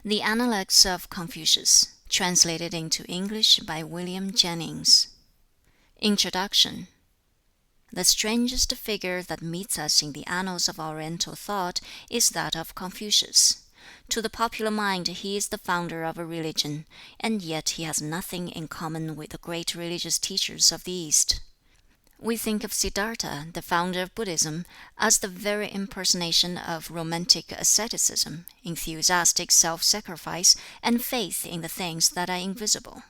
The Analects of Confucius, translated into English by William Jennings. Introduction. The strangest figure that meets us in the annals of Oriental thought is that of Confucius. To the popular mind he is the founder of a religion, and yet he has nothing in common with the great religious teachers of the East. We think of Siddhartha, the founder of Buddhism, as the very impersonation of romantic asceticism, enthusiastic self-sacrifice, and faith in the things that are invisible.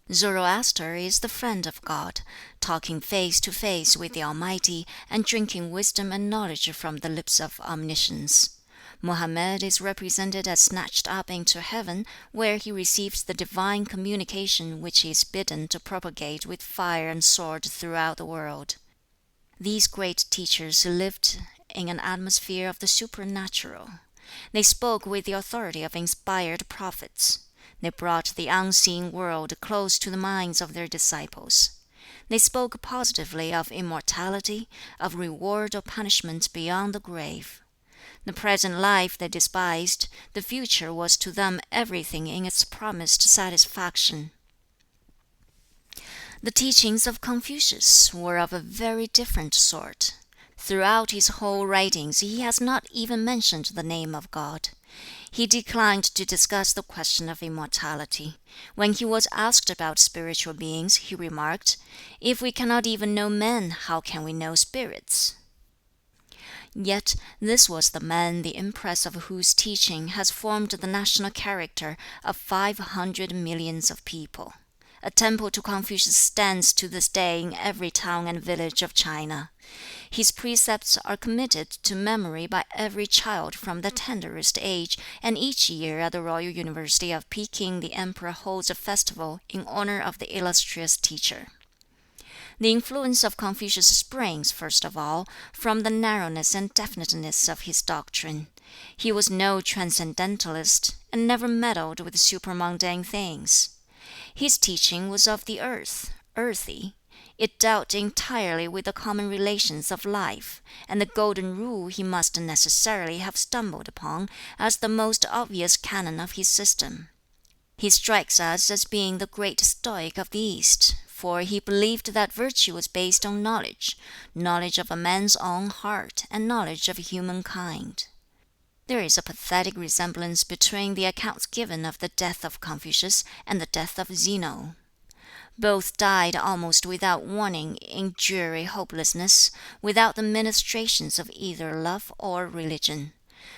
Zoroaster is the friend of God, talking face to face with the Almighty, and drinking wisdom and knowledge from the lips of omniscience. Mohammed is represented as snatched up into heaven, where he receives the divine communication which he is bidden to propagate with fire and sword throughout the world. These great teachers lived in an atmosphere of the supernatural. They spoke with the authority of inspired prophets. They brought the unseen world close to the minds of their disciples. They spoke positively of immortality, of reward or punishment beyond the grave. The present life they despised, the future was to them everything in its promised satisfaction. The teachings of Confucius were of a very different sort. Throughout his whole writings he has not even mentioned the name of God. He declined to discuss the question of immortality. When he was asked about spiritual beings, he remarked, "If we cannot even know men, how can we know spirits?" Yet this was the man the impress of whose teaching has formed the national character of 500 millions of people. A temple to Confucius stands to this day in every town and village of China. His precepts are committed to memory by every child from the tenderest age, and each year at the Royal University of Peking the emperor holds a festival in honor of the illustrious teacher. The influence of Confucius springs, first of all, from the narrowness and definiteness of his doctrine. He was no transcendentalist, and never meddled with supramundane things. His teaching was of the earth, earthy. It dealt entirely with the common relations of life, and the golden rule he must necessarily have stumbled upon as the most obvious canon of his system. He strikes us as being the great Stoic of the East, for he believed that virtue was based on knowledge of a man's own heart, and knowledge of humankind. There is a pathetic resemblance between the accounts given of the death of Confucius and the death of Zeno. Both died almost without warning in dreary hopelessness, without the ministrations of either love or religion.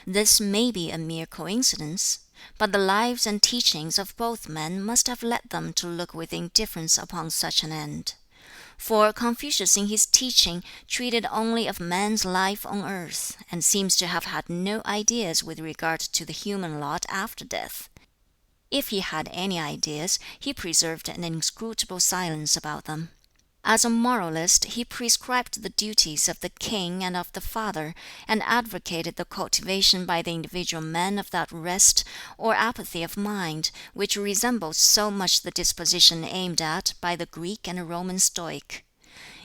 This may be a mere coincidence, but the lives and teachings of both men must have led them to look with indifference upon such an end. For Confucius in his teaching treated only of man's life on earth, and seems to have had no ideas with regard to the human lot after death. If he had any ideas, he preserved an inscrutable silence about them. As a moralist, he prescribed the duties of the king and of the father, and advocated the cultivation by the individual man of that rest or apathy of mind, which resembles so much the disposition aimed at by the Greek and Roman Stoic.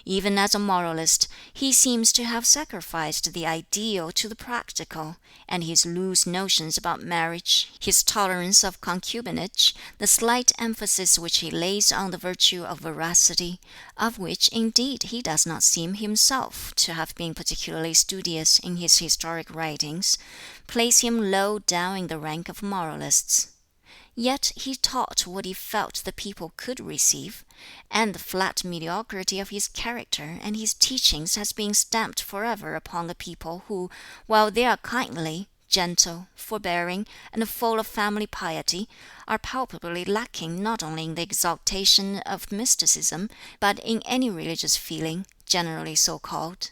Even as a moralist, he seems to have sacrificed the ideal to the practical, and his loose notions about marriage, his tolerance of concubinage, the slight emphasis which he lays on the virtue of veracity, of which indeed he does not seem himself to have been particularly studious in his historic writings, place him low down in the rank of moralists. Yet he taught what he felt the people could receive, and the flat mediocrity of his character and his teachings has been stamped forever upon the people who, while they are kindly, gentle, forbearing, and full of family piety, are palpably lacking not only in the exaltation of mysticism, but in any religious feeling, generally so called.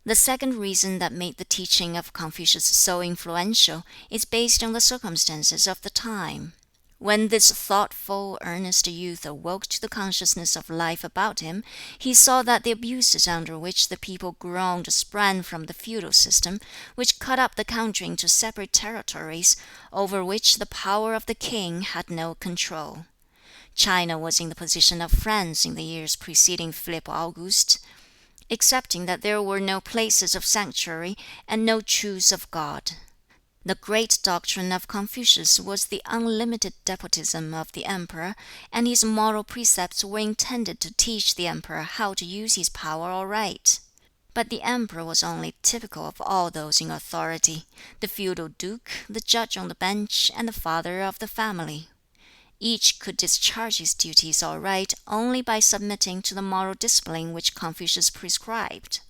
The second reason that made the teaching of Confucius so influential is based on the circumstances of the time. When this thoughtful, earnest youth awoke to the consciousness of life about him, he saw that the abuses under which the people groaned sprang from the feudal system, which cut up the country into separate territories, over which the power of the king had no control. China was in the position of France in the years preceding Philip August. excepting that there were no places of sanctuary and no truths of God. The great doctrine of Confucius was the unlimited despotism of the emperor, and his moral precepts were intended to teach the emperor how to use his power aright. But the emperor was only typical of all those in authority, the feudal duke, the judge on the bench, and the father of the family. Each could discharge his duties aright only by submitting to the moral discipline which Confucius prescribed.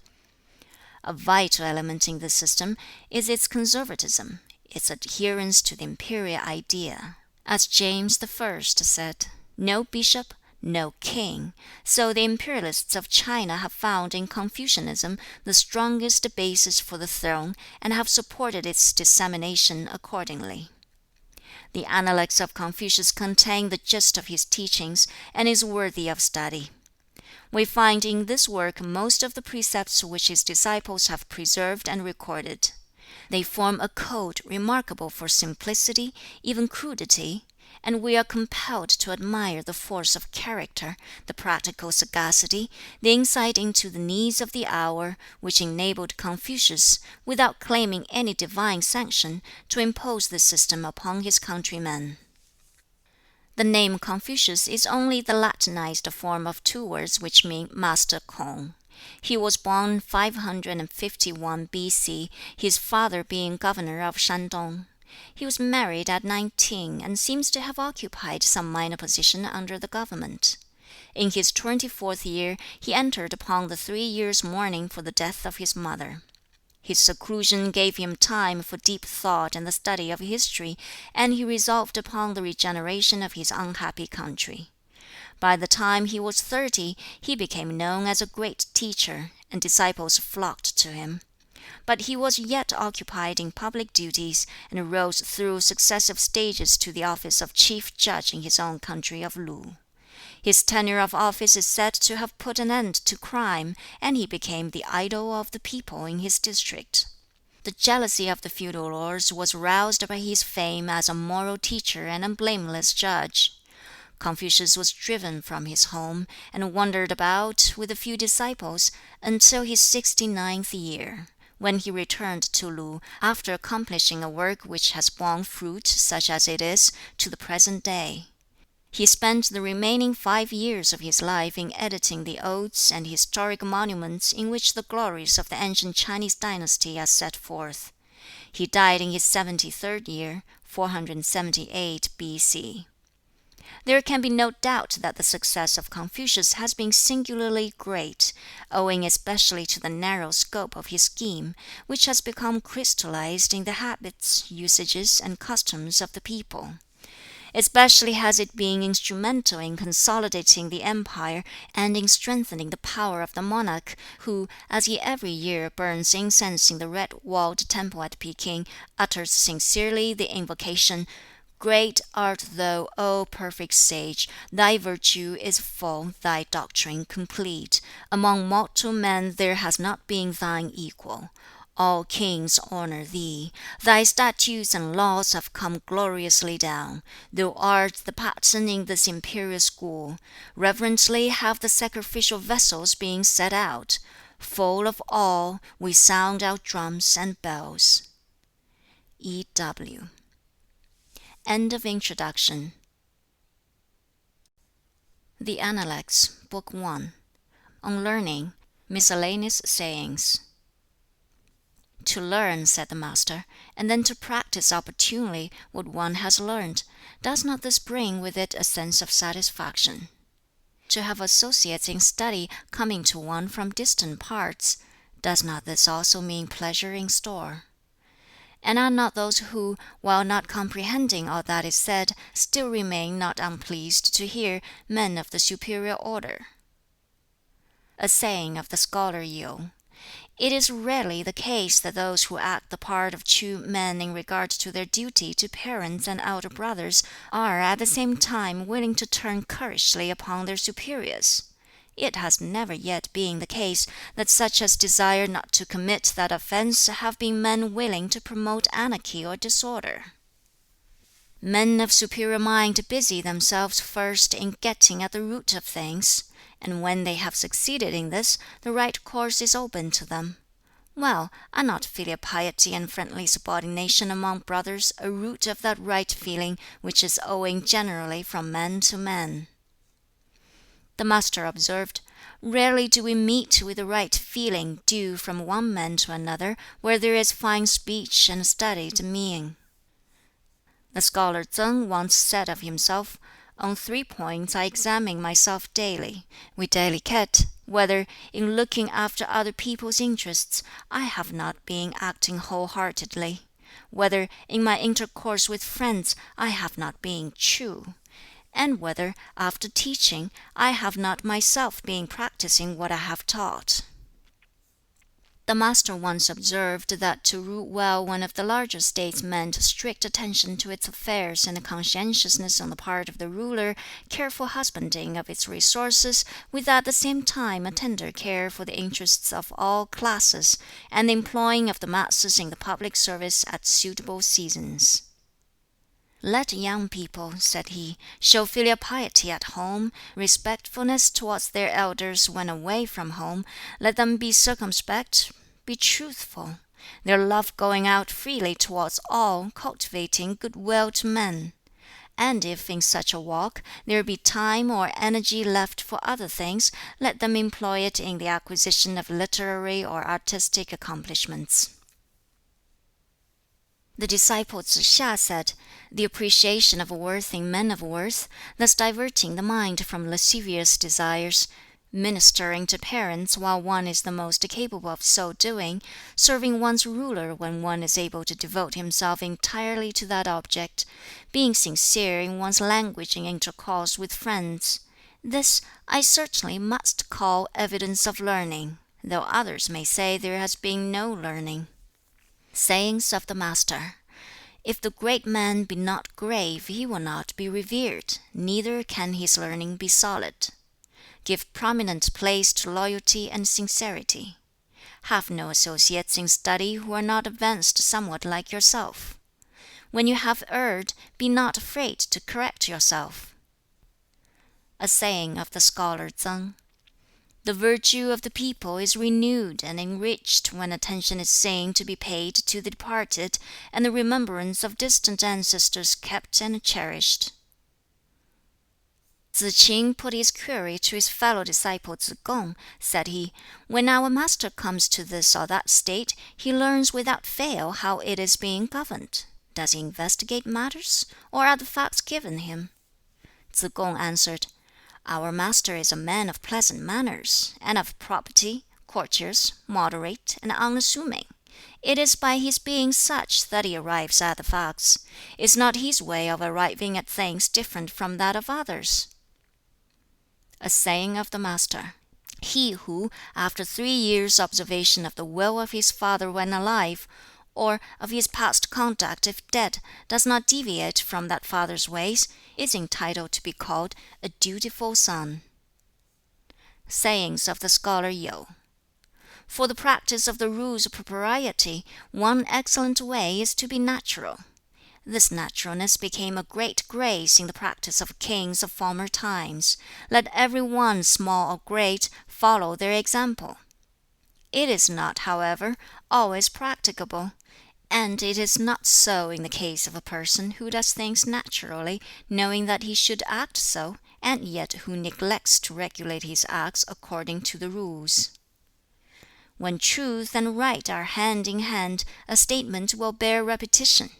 A vital element in this system is its conservatism, its adherence to the imperial idea. As James I said, "No bishop, no king," so the imperialists of China have found in Confucianism the strongest basis for the throne, and have supported its dissemination accordingly. The Analects of Confucius contain the gist of his teachings, and is worthy of study. We find in this work most of the precepts which his disciples have preserved and recorded. They form a code remarkable for simplicity, even crudity, and we are compelled to admire the force of character, the practical sagacity, the insight into the needs of the hour, which enabled Confucius, without claiming any divine sanction, to impose this system upon his countrymen. The name Confucius is only the Latinized form of two words which mean Master K'ung. He was born 551 B.C., his father being governor of Shandong. He was married at 19, and seems to have occupied some minor position under the government. In his 24th year, he entered upon the 3 years' mourning for the death of his mother. His seclusion gave him time for deep thought and the study of history, and he resolved upon the regeneration of his unhappy country. By the time he was 30, he became known as a great teacher, and disciples flocked to him. But he was yet occupied in public duties, and rose through successive stages to the office of chief judge in his own country of Lu. His tenure of office is said to have put an end to crime, and he became the idol of the people in his district. The jealousy of the feudal lords was roused by his fame as a moral teacher and a blameless judge. Confucius was driven from his home, and wandered about with a few disciples until his 69th year, when he returned to Lu, after accomplishing a work which has borne fruit, such as it is, to the present day. He spent the remaining 5 years of his life in editing the odes and historic monuments in which the glories of the ancient Chinese dynasty are set forth. He died in his 73rd year, 478 B.C. There can be no doubt that the success of Confucius has been singularly great, owing especially to the narrow scope of his scheme, which has become crystallized in the habits, usages, and customs of the people. Especially has it been instrumental in consolidating the empire and in strengthening the power of the monarch, who, as he every year burns incense in the red-walled temple at Peking, utters sincerely the invocation, "Great art thou, O perfect sage! Thy virtue is full, thy doctrine complete. Among mortal men there has not been thine equal. All kings honor thee. Thy statutes and laws have come gloriously down. Thou art the pattern in this imperial school. Reverently have the sacrificial vessels been set out. Full of awe, we sound our drums and bells." E.W. End of introduction. The Analects, Book 1. On Learning, Miscellaneous Sayings. "To learn," said the Master, "and then to practice opportunely what one has learned, does not this bring with it a sense of satisfaction? To have associates in study coming to one from distant parts, does not this also mean pleasure in store? And are not those who, while not comprehending all that is said, still remain not unpleased to hear, men of the superior order?" A saying of the scholar Yu: "It is rarely the case that those who act the part of true men in regard to their duty to parents and elder brothers are at the same time willing to turn currishly upon their superiors. It has never yet been the case that such as desire not to commit that offense have been men willing to promote anarchy or disorder. Men of superior mind busy themselves first in getting at the root of things, and when they have succeeded in this, the right course is open to them. Well, are not filial piety and friendly subordination among brothers a root of that right feeling which is owing generally from man to man?' The Master observed, 'Rarely do we meet with the right feeling due from one man to another where there is fine speech and studied meaning.' The scholar Tsang once said of himself, 'On 3 points I examine myself daily, viz., whether, in looking after other people's interests, I have not been acting wholeheartedly; whether, in my intercourse with friends, I have not been true; and whether, after teaching, I have not myself been practising what I have taught.' The Master once observed that to rule well one of the larger states meant strict attention to its affairs and conscientiousness on the part of the ruler, careful husbanding of its resources, with at the same time a tender care for the interests of all classes, and the employing of the masses in the public service at suitable seasons. 'Let young people,' said he, 'show filial piety at home, respectfulness towards their elders when away from home; let them be circumspect, be truthful; their love going out freely towards all, cultivating good will to men; and if in such a walk there be time or energy left for other things, let them employ it in the acquisition of literary or artistic accomplishments.' The disciple Tsz hiŠ said, 'The appreciation of worth in men of worth, thus diverting the mind from lascivious desires; ministering to parents while one is the most capable of so doing; serving one's ruler when one is able to devote himself entirely to that object; being sincere in one's language in intercourse with friends: this I certainly must call evidence of learning, though others may say there has been no learning.' Sayings of the Master: 'If the great man be not grave, he will not be revered, neither can his learning be solid. Give prominent place to loyalty and sincerity. Have no associates in study who are not advanced somewhat like yourself. When you have erred, be not afraid to correct yourself.' A saying of the scholar Tsang: 'The virtue of the people is renewed and enriched when attention is seen to be paid to the departed, and the remembrance of distant ancestors kept and cherished.' Tsz k'in put his query to his fellow disciple Tsz kung. Said he, 'When our master comes to this or that state, he learns without fail how it is being governed. Does he investigate matters, or are the facts given him?' Tsz kung answered, 'Our master is a man of pleasant manners, and of property, courteous, moderate, and unassuming. It is by his being such that he arrives at the facts. Is not his way of arriving at things different from that of others?' A saying of the Master: 'He who, after 3 years' observation of the will of his father when alive, or of his past conduct if dead, does not deviate from that father's ways, is entitled to be called a dutiful son.' Sayings of the scholar Yu: 'For the practice of the rules of propriety, one excellent way is to be natural. This naturalness became a great grace in the practice of kings of former times. Let every one, small or great, follow their example. It is not, however, always practicable; and it is not so in the case of a person who does things naturally, knowing that he should act so, and yet who neglects to regulate his acts according to the rules. When truth and right are hand in hand, a statement will bear repetition.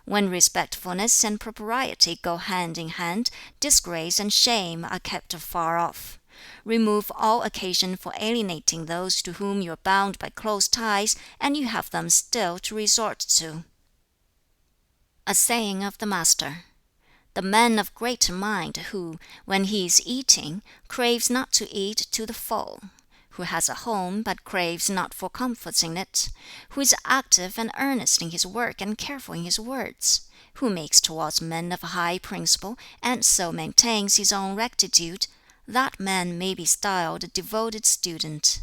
When respectfulness and propriety go hand in hand, disgrace and shame are kept afar off. Remove all occasion for alienating those to whom you are bound by close ties, and you have them still to resort to.' A saying of the Master: 'The man of greater mind who, when he is eating, craves not to eat to the full; who has a home but craves not for comforts in it; who is active and earnest in his work and careful in his words; who makes towards men of high principle, and so maintains his own rectitude, that man may be styled a devoted student.'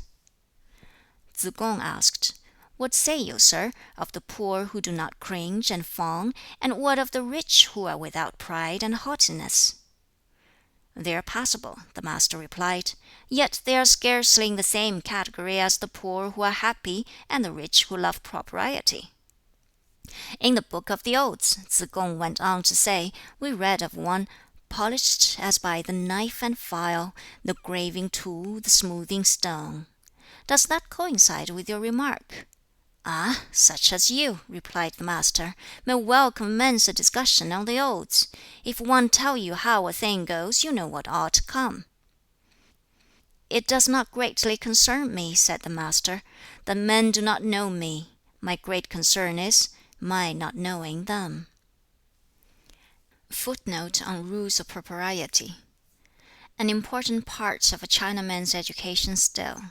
Tsz kung asked, 'What say you, sir, of the poor who do not cringe and fawn, and what of the rich who are without pride and haughtiness?' "They are passable," the Master replied, "yet they are scarcely in the same category as the poor who are happy and the rich who love propriety." In the Book of the Odes, Tsz kung went on to say, we read of one "polished as by the knife and file, the graving tool, the smoothing stone." Does that coincide with your remark?" "Ah, such as you," replied the Master, "may well commence a discussion on the Odes. If one tell you how a thing goes, you know what ought to come." "It does not greatly concern me," said the Master, "that men do not know me. My great concern is my not knowing them." Footnote on Rules of Propriety. An important part of a Chinaman's education still.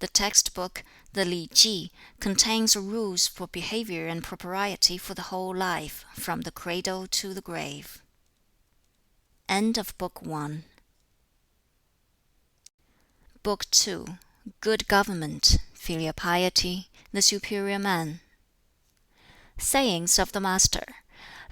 The textbook, the Li Ji, contains rules for behavior and propriety for the whole life, from the cradle to the grave. End of Book 1. Book 2. Good Government, Filial Piety, the Superior Man. Sayings of the Master: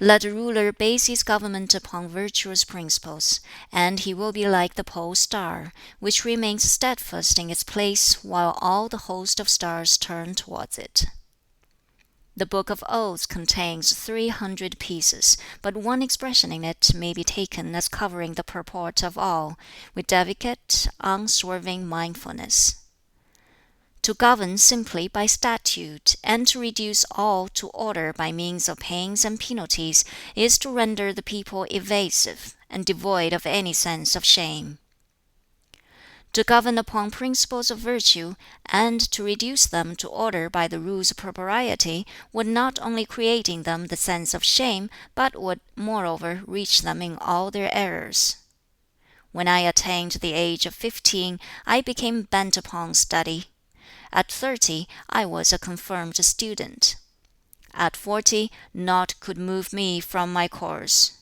"Let a ruler base his government upon virtuous principles, and he will be like the pole star, which remains steadfast in its place while all the host of stars turn towards it." The Book of Odes contains 300 pieces, but one expression in it may be taken as covering the purport of all, with delicate, unswerving mindfulness. To govern simply by statute, and to reduce all to order by means of pains and penalties, is to render the people evasive, and devoid of any sense of shame. To govern upon principles of virtue, and to reduce them to order by the rules of propriety, would not only create in them the sense of shame, but would moreover reach them in all their errors. When I attained the age of 15, I became bent upon study. At 30, I was a confirmed student. At 40, naught could move me from my course.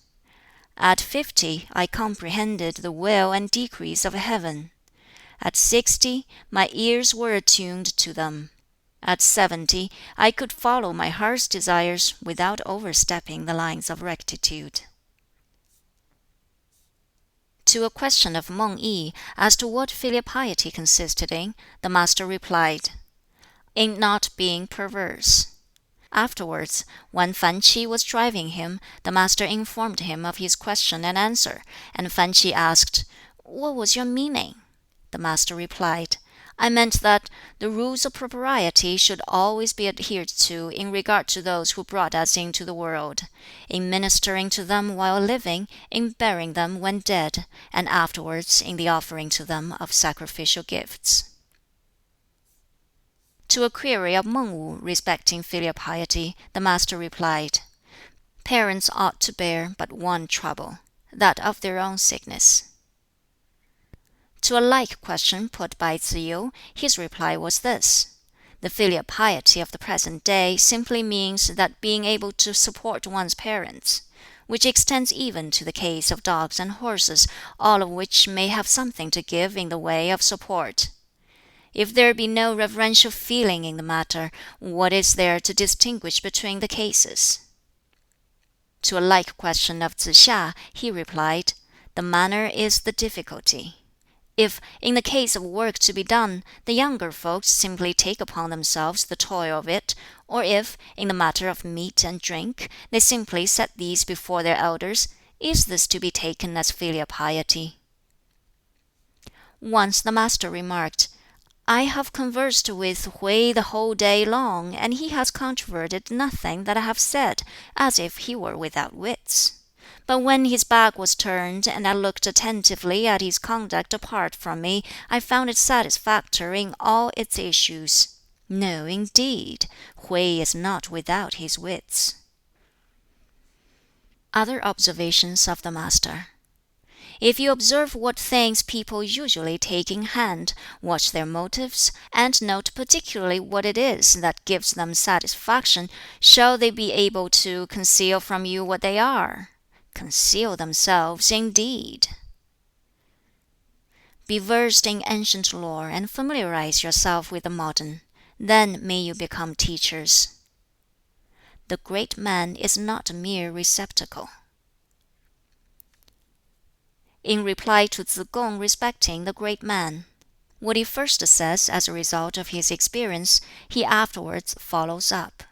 At 50, I comprehended the will and decrees of heaven. At 60, my ears were attuned to them. At 70, I could follow my heart's desires without overstepping the lines of rectitude. To a question of Meng Yi as to what filial piety consisted in, the Master replied, "In not being perverse." Afterwards, when Fan Ch'i was driving him, the Master informed him of his question and answer, and Fan Ch'i asked, "What was your meaning?" The Master replied, "I meant that the rules of propriety should always be adhered to in regard to those who brought us into the world, in ministering to them while living, in burying them when dead, and afterwards in the offering to them of sacrificial gifts." To a query of Mang Wu respecting filial piety, the Master replied, "Parents ought to bear but one trouble, that of their own sickness." To a like question put by Tsz yu, his reply was this: "The filial piety of the present day simply means that being able to support one's parents, which extends even to the case of dogs and horses, all of which may have something to give in the way of support. If there be no reverential feeling in the matter, what is there to distinguish between the cases?" To a like question of Tsz hia, he replied, "The manner is the difficulty. If, in the case of work to be done, the younger folks simply take upon themselves the toil of it, or if, in the matter of meat and drink, they simply set these before their elders, is this to be taken as filial piety?" Once the Master remarked, "I have conversed with Hui the whole day long, and he has controverted nothing that I have said, as if he were without wits. But when his back was turned, and I looked attentively at his conduct apart from me, I found it satisfactory in all its issues. No, indeed, Hui is not without his wits." Other observations of the Master: "If you observe what things people usually take in hand, watch their motives, and note particularly what it is that gives them satisfaction, shall they be able to conceal from you what they are? Conceal themselves, indeed! Be versed in ancient lore, and familiarize yourself with the modern. Then may you become teachers. The great man is not a mere receptacle." in reply to Tsz-kung respecting the great man. What he first says as a result of his experience, he afterwards follows up.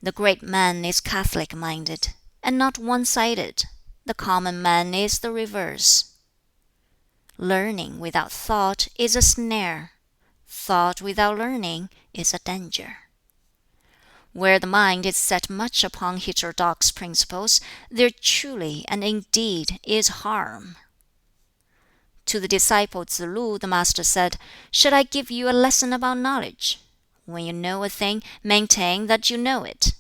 The great man is Catholic-minded, and not one-sided. The common man is the reverse. Learning without thought is a snare. Thought without learning is a danger. Where the mind is set much upon heterodox principles, there truly and indeed is harm. To the disciple Tsz-lu, the Master said, "Should I give you a lesson about knowledge? When you know a thing, maintain that you know it.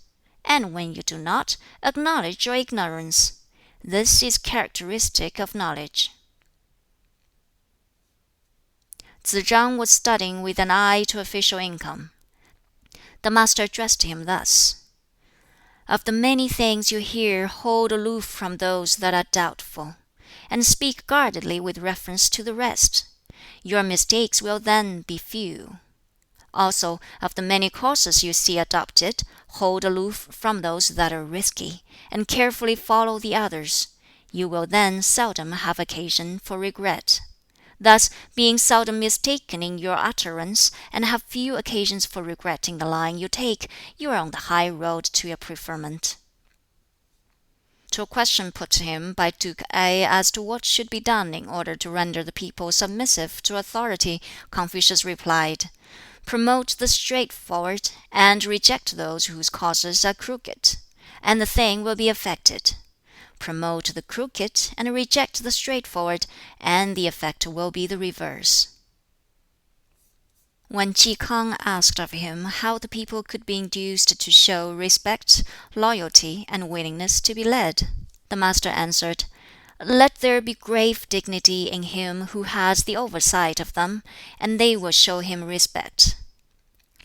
And when you do not, acknowledge your ignorance. This is characteristic of knowledge." Tsz-chang was studying with an eye to official income. The Master addressed him thus: "Of the many things you hear, hold aloof from those that are doubtful, and speak guardedly with reference to the rest. Your mistakes will then be few. Also, of the many courses you see adopted, hold aloof from those that are risky, and carefully follow the others. You will then seldom have occasion for regret. Thus, being seldom mistaken in your utterance, and have few occasions for regretting the line you take, you are on the high road to your preferment." To a question put to him by Duke Ai as to what should be done in order to render the people submissive to authority, Confucius replied, "Promote the straightforward, and reject those whose causes are crooked, and the thing will be effected. Promote the crooked, and reject the straightforward, and the effect will be the reverse." When Ki K'ang asked of him how the people could be induced to show respect, loyalty, and willingness to be led, the Master answered, "Let there be grave dignity in him who has the oversight of them, and they will show him respect.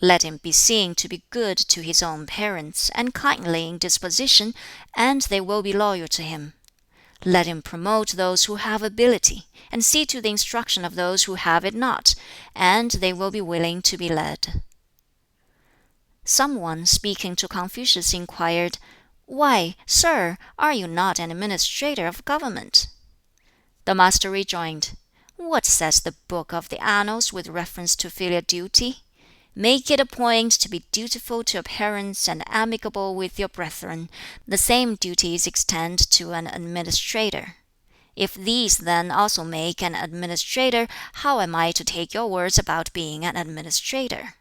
Let him be seen to be good to his own parents, and kindly in disposition, and they will be loyal to him. Let him promote those who have ability, and see to the instruction of those who have it not, and they will be willing to be led." Some one speaking to Confucius inquired, "Why, sir, are you not an administrator of government?" The Master rejoined, "What says the book of the Annals with reference to filial duty? Make it a point to be dutiful to your parents and amicable with your brethren. The same duties extend to an administrator. If these then also make an administrator, how am I to take your words about being an administrator?"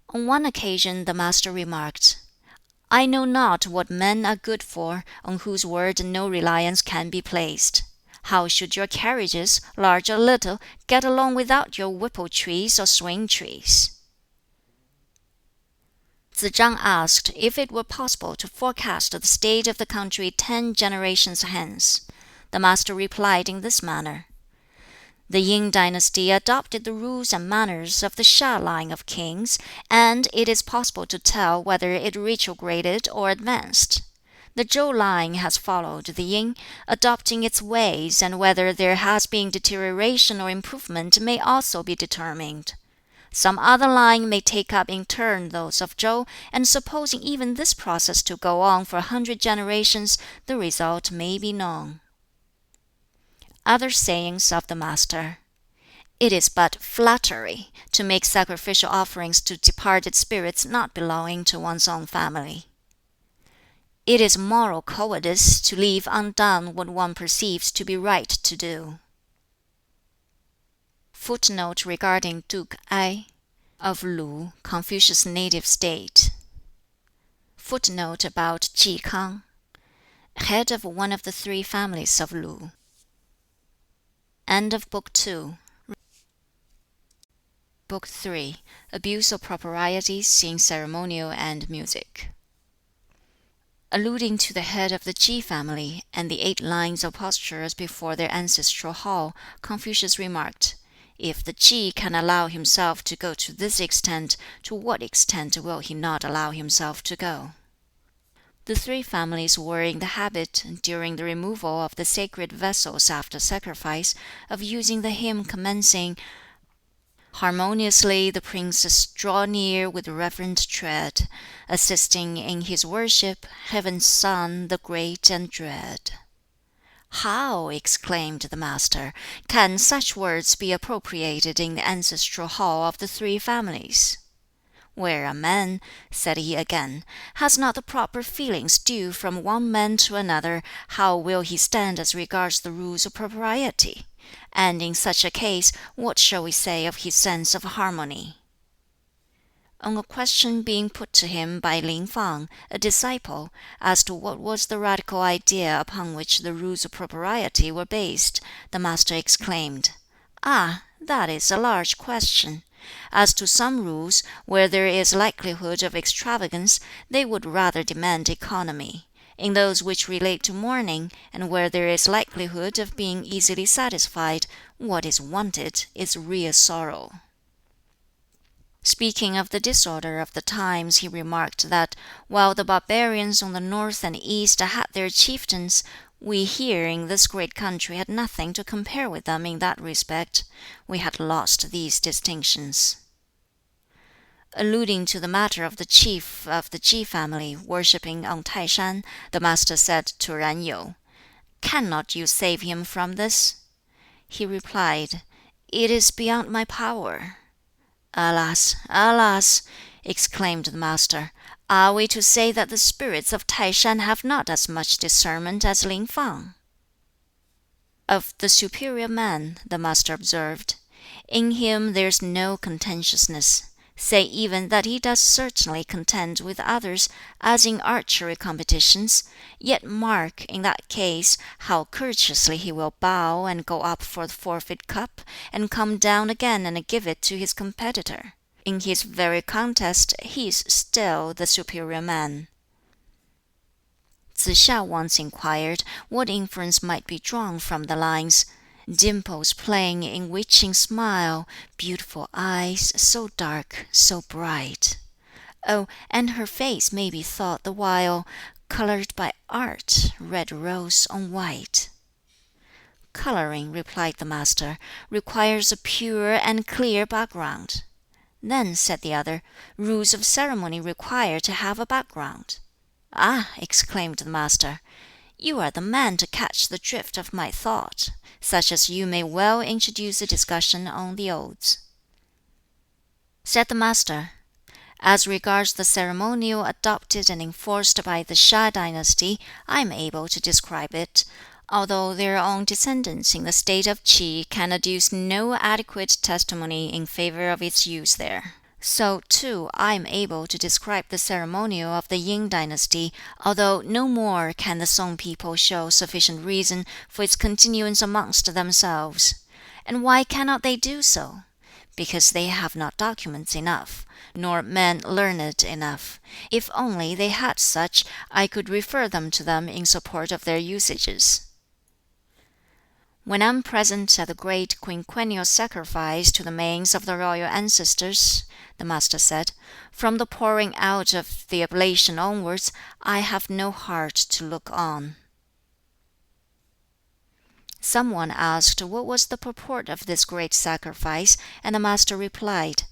On one occasion the Master remarked, "I know not what men are good for, on whose word no reliance can be placed. How should your carriages, large or little, get along without your whipple trees or swing trees?" Tsz-chang asked if it were possible to forecast the state of the country 10 generations hence. The Master replied in this manner: "The Yin dynasty adopted the rules and manners of the Hsia line of kings, and it is possible to tell whether it retrograded or advanced. The Chou line has followed the Yin, adopting its ways, and whether there has been deterioration or improvement may also be determined. Some other line may take up in turn those of Chou, and supposing even this process to go on for 100 generations, the result may be known." Other sayings of the Master: "It is but flattery to make sacrificial offerings to departed spirits not belonging to one's own family. It is moral cowardice to leave undone what one perceives to be right to do." Footnote regarding Duke Ai of Lu, Confucius' native state. Footnote about Ki K'ang, head of one of the 3 families of Lu. End of Book 2. Book 3. Abuse of proprieties in ceremonial and music. Alluding to the head of the Chi family, and the 8 lines of postures before their ancestral hall, Confucius remarked, "If the Chi can allow himself to go to this extent, to what extent will he not allow himself to go?" The 3 families were in the habit, during the removal of the sacred vessels after sacrifice, of using the hymn commencing, "Harmoniously the princes draw near with reverent tread, assisting in his worship, Heaven's Son, the great and dread." "How," exclaimed the Master, "can such words be appropriated in the ancestral hall of the three families? Where a man," said he again, "has not the proper feelings due from one man to another, how will he stand as regards the rules of propriety? And in such a case, what shall we say of his sense of harmony?" On a question being put to him by Lin Fang, a disciple, as to what was the radical idea upon which the rules of propriety were based, the Master exclaimed, "Ah, that is a large question. As to some rules, where there is likelihood of extravagance, they would rather demand economy. In those which relate to mourning, and where there is likelihood of being easily satisfied, what is wanted is real sorrow." Speaking of the disorder of the times, he remarked that, while the barbarians on the north and east had their chieftains, we here in this great country had nothing to compare with them in that respect. We had lost these distinctions. Alluding to the matter of the chief of the Chi family worshipping on Tai shan, the Master said to Yen Yu, "Cannot you save him from this?" He replied, "It is beyond my power." "Alas, alas!" exclaimed the Master, "are we to say that the spirits of Tai shan have not as much discernment as Lin Fang?" "Of the superior man," the Master observed, "in him there is no contentiousness. Say even that he does certainly contend with others, as in archery competitions, yet mark, in that case, how courteously he will bow and go up for the forfeit cup, and come down again and give it to his competitor. In his very contest he is still the superior man." Tsze hsia once inquired what inference might be drawn from the lines, "Dimples playing in witching smile, beautiful eyes, so dark, so bright. Oh, and her face may be thought the while colored by art, red rose on white." "Coloring," replied the Master, "requires a pure and clear background." "Then," said the other, "rules of ceremony require to have a background." "Ah!" exclaimed the Master, "you are the man to catch the drift of my thought. Such as you may well introduce a discussion on the odes." Said the Master, "As regards the ceremonial adopted and enforced by the Hsia dynasty, I am able to describe it, although their own descendants in the state of Ch'i can adduce no adequate testimony in favor of its use there. So too I am able to describe the ceremonial of the Yin dynasty, although no more can the Sung people show sufficient reason for its continuance amongst themselves. And why cannot they do so? Because they have not documents enough, nor men learned enough. If only they had such, I could refer them to them in support of their usages." "When I am present at the great quinquennial sacrifice to the manes of the royal ancestors," the Master said, "from the pouring out of the oblation onwards, I have no heart to look on." Some one asked what was the purport of this great sacrifice, and the Master replied,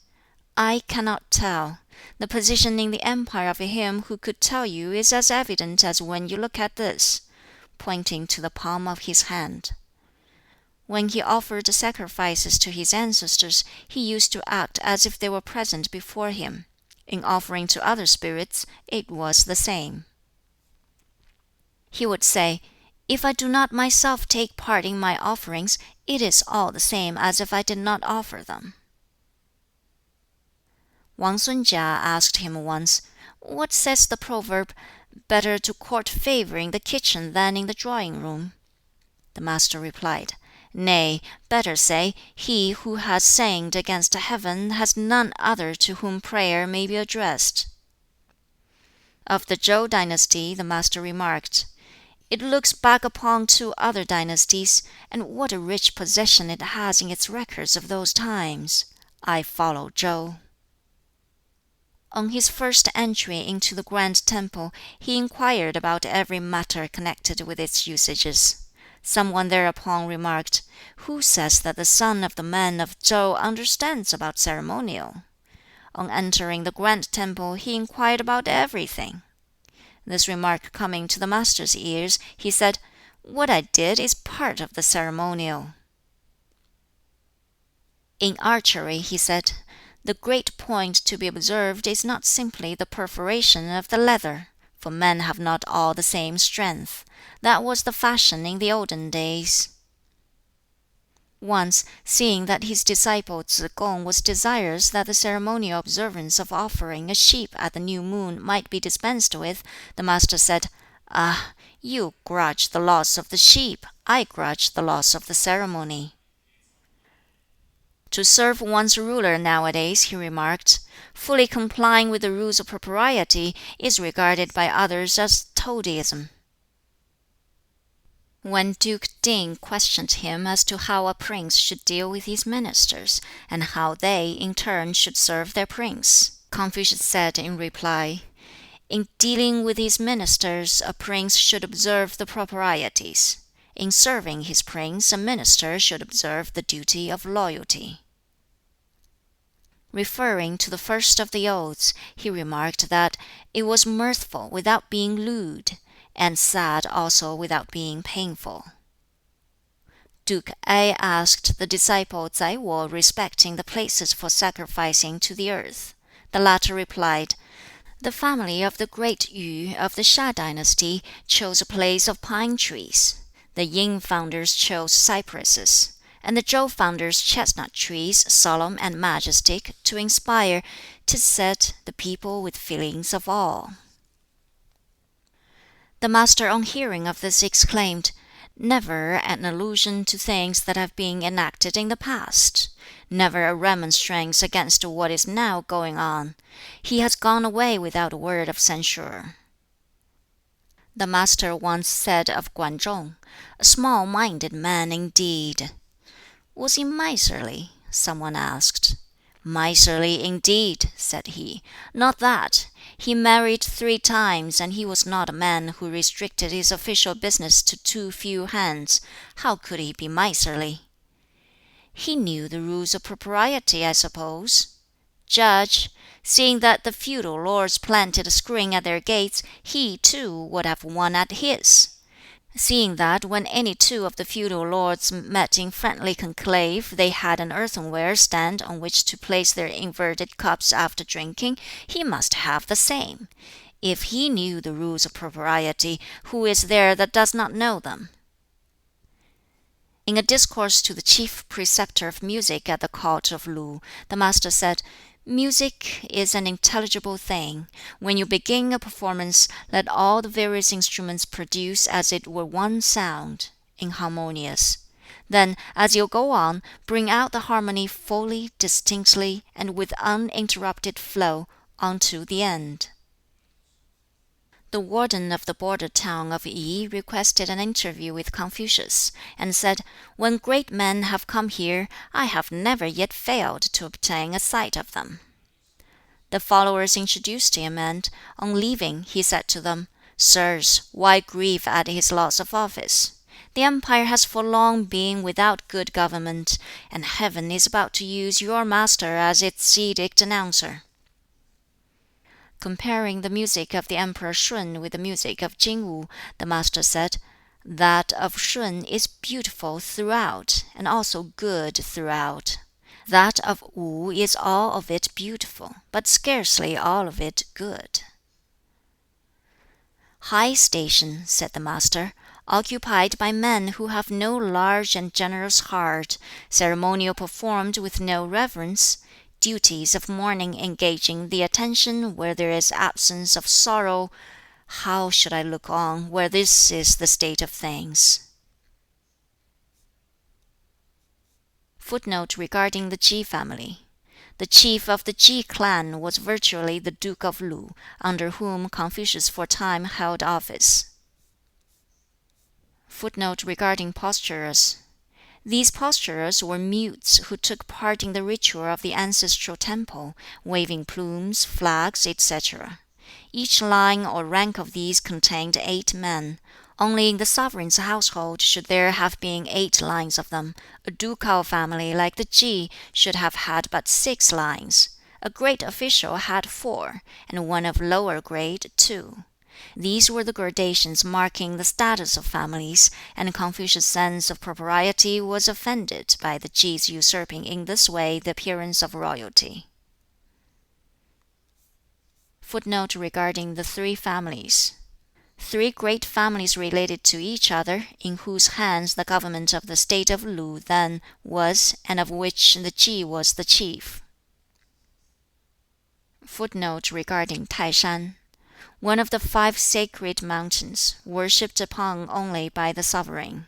"I cannot tell. The position in the empire of him who could tell you is as evident as when you look at this," pointing to the palm of his hand. When he offered sacrifices to his ancestors, he used to act as if they were present before him. In offering to other spirits, it was the same. He would say, "If I do not myself take part in my offerings, it is all the same as if I did not offer them." Wang Sun Chia asked him once, "What says the proverb, 'Better to court favor in the kitchen than in the drawing room'?" The Master replied, "Nay, better say, 'He who has sinned against heaven has none other to whom prayer may be addressed.'" Of the Chow dynasty the Master remarked, "It looks back upon two other dynasties, and what a rich possession it has in its records of those times. I follow Chow." On his first entry into the Grand Temple, he inquired about every matter connected with its usages. Some one thereupon remarked, "Who says that the son of the man of Chow understands about ceremonial?" On entering the Grand Temple, he inquired about everything. This remark coming to the Master's ears, he said, What I did is part of the ceremonial." "In archery," he said, "the great point to be observed is not simply the perforation of the leather, for men have not all the same strength. That was the fashion in the olden days." Once, seeing that his disciple Tsz kung was desirous that the ceremonial observance of offering a sheep at the new moon might be dispensed with, the Master said, "Ah, you grudge the loss of the sheep, I grudge the loss of the ceremony." "To serve one's ruler nowadays," he remarked, "fully complying with the rules of propriety, is regarded by others as toadyism." When Duke Ting questioned him as to how a prince should deal with his ministers, and how they, in turn, should serve their prince, Confucius said in reply, "In dealing with his ministers, a prince should observe the proprieties. In serving his prince, a minister should observe the duty of loyalty." Referring to the first of the oaths, he remarked that it was mirthful without being lewd, and sad also without being painful. Duke Ai asked the disciple Tsai Wo respecting the places for sacrificing to the earth. The latter replied, "The family of the great Yu of the Sha dynasty chose a place of pine trees. The Yin founders chose cypresses, and the Zhou founders chestnut trees, solemn and majestic, to inspire, 'tis said, the people with feelings of awe." The Master on hearing of this exclaimed, "Never an allusion to things that have been enacted in the past! Never a remonstrance against what is now going on! He has gone away without a word of censure." The Master once said of Kwan Chung, "A small-minded man indeed." "Was he miserly?" some one asked. "Miserly indeed," said he. "Not that. He married 3 times, and he was not a man who restricted his official business to too few hands. How could he be miserly?" "He knew the rules of propriety, I suppose." "Judge. Seeing that the feudal lords planted a screen at their gates, he too would have one at his. Seeing that when any two of the feudal lords met in friendly conclave, they had an earthenware stand on which to place their inverted cups after drinking, he must have the same. If he knew the rules of propriety, who is there that does not know them?" In a discourse to the chief preceptor of music at the court of Lu, the Master said, "Music is an intelligible thing. When you begin a performance, let all the various instruments produce as it were one sound, inharmonious. Then, as you go on, bring out the harmony fully, distinctly, and with uninterrupted flow, unto the end." The warden of the border town of Yi requested an interview with Confucius, and said, "When great men have come here, I have never yet failed to obtain a sight of them." The followers introduced him, and, on leaving, he said to them, "Sirs, why grieve at his loss of office? The empire has for long been without good government, and heaven is about to use your master as its edict announcer." Comparing the music of the Emperor Shun with the music of Chin Wu, the Master said, "That of Shun is beautiful throughout, and also good throughout. That of Wu is all of it beautiful, but scarcely all of it good." "High station," said the Master, "occupied by men who have no large and generous heart, ceremonial performed with no reverence, duties of mourning engaging the attention where there is absence of sorrow, how should I look on where this is the state of things?" Footnote regarding the Chi family. The chief of the Chi clan was virtually the Duke of Lu, under whom Confucius for a time held office. Footnote regarding posturers. These posturers were mutes who took part in the ritual of the ancestral temple, waving plumes, flags, etc. Each line or rank of these contained 8 men. Only in the sovereign's household should there have been 8 lines of them. A ducal family like the Chi should have had but 6 lines. A great official had 4, and one of lower grade 2. These were the gradations marking the status of families, and Confucius' sense of propriety was offended by the Chi's usurping in this way the appearance of royalty. Footnote regarding the three families. Three great families related to each other, in whose hands the government of the state of Lu then was, and of which the Chi was the chief. Footnote regarding Taishan. One of the 5 sacred mountains, worshipped upon only by the sovereign.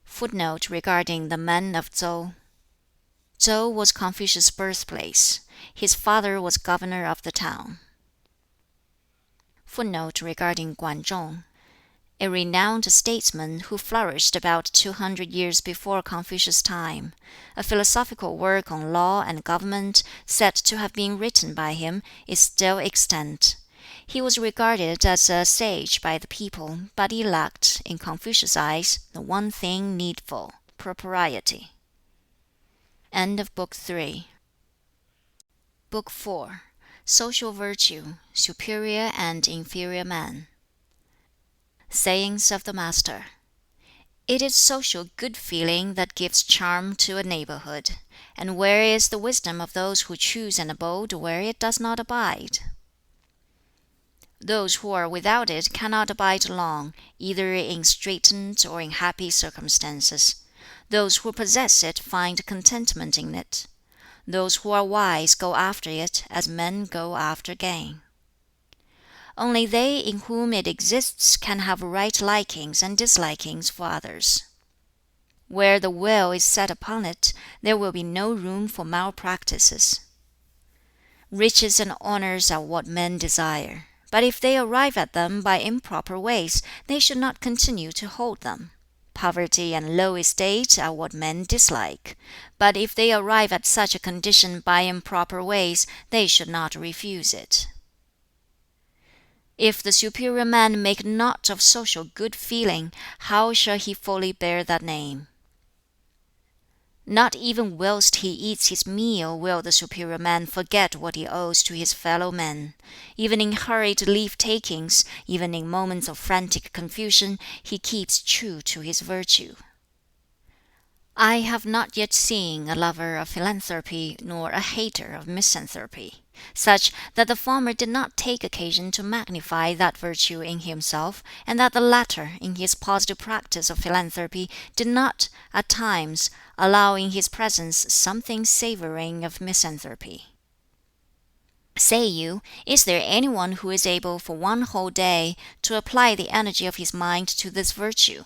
Footnote regarding the men of Tsou. Tsou was Confucius' birthplace. His father was governor of the town. Footnote regarding Guanzhong. A renowned statesman who flourished about 200 years before Confucius' time. A philosophical work on law and government, said to have been written by him, is still extant. He was regarded as a sage by the people, but he lacked, in Confucius' eyes, the one thing needful, propriety. End of Book 3. Book 4. Social Virtue, Superior and Inferior Man. Sayings of the Master. It is social good feeling that gives charm to a neighborhood. And where is the wisdom of those who choose an abode where it does not abide? Those who are without it cannot abide long, either in straitened or in happy circumstances. Those who possess it find contentment in it. Those who are wise go after it as men go after gain. Only they in whom it exists can have right likings and dislikings for others. Where the will is set upon it, there will be no room for malpractices. Riches and honors are what men desire, but if they arrive at them by improper ways, they should not continue to hold them. Poverty and low estate are what men dislike, but if they arrive at such a condition by improper ways, they should not refuse it. If the superior man make naught of social good feeling, how shall he fully bear that name? Not even whilst he eats his meal will the superior man forget what he owes to his fellow men. Even in hurried leave-takings, even in moments of frantic confusion, he keeps true to his virtue. I have not yet seen a lover of philanthropy nor a hater of misanthropy, such that the former did not take occasion to magnify that virtue in himself, and that the latter, in his positive practice of philanthropy, did not, at times, allow in his presence something savoring of misanthropy. Say you, is there any one who is able for one whole day to apply the energy of his mind to this virtue?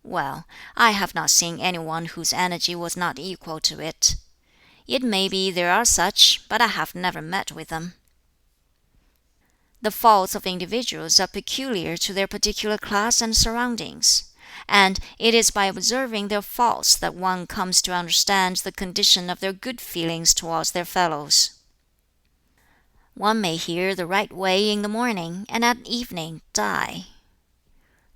Well, I have not seen any one whose energy was not equal to it. It may be there are such, but I have never met with them. The faults of individuals are peculiar to their particular class and surroundings, and it is by observing their faults that one comes to understand the condition of their good feelings towards their fellows. One may hear the right way in the morning, and at evening die.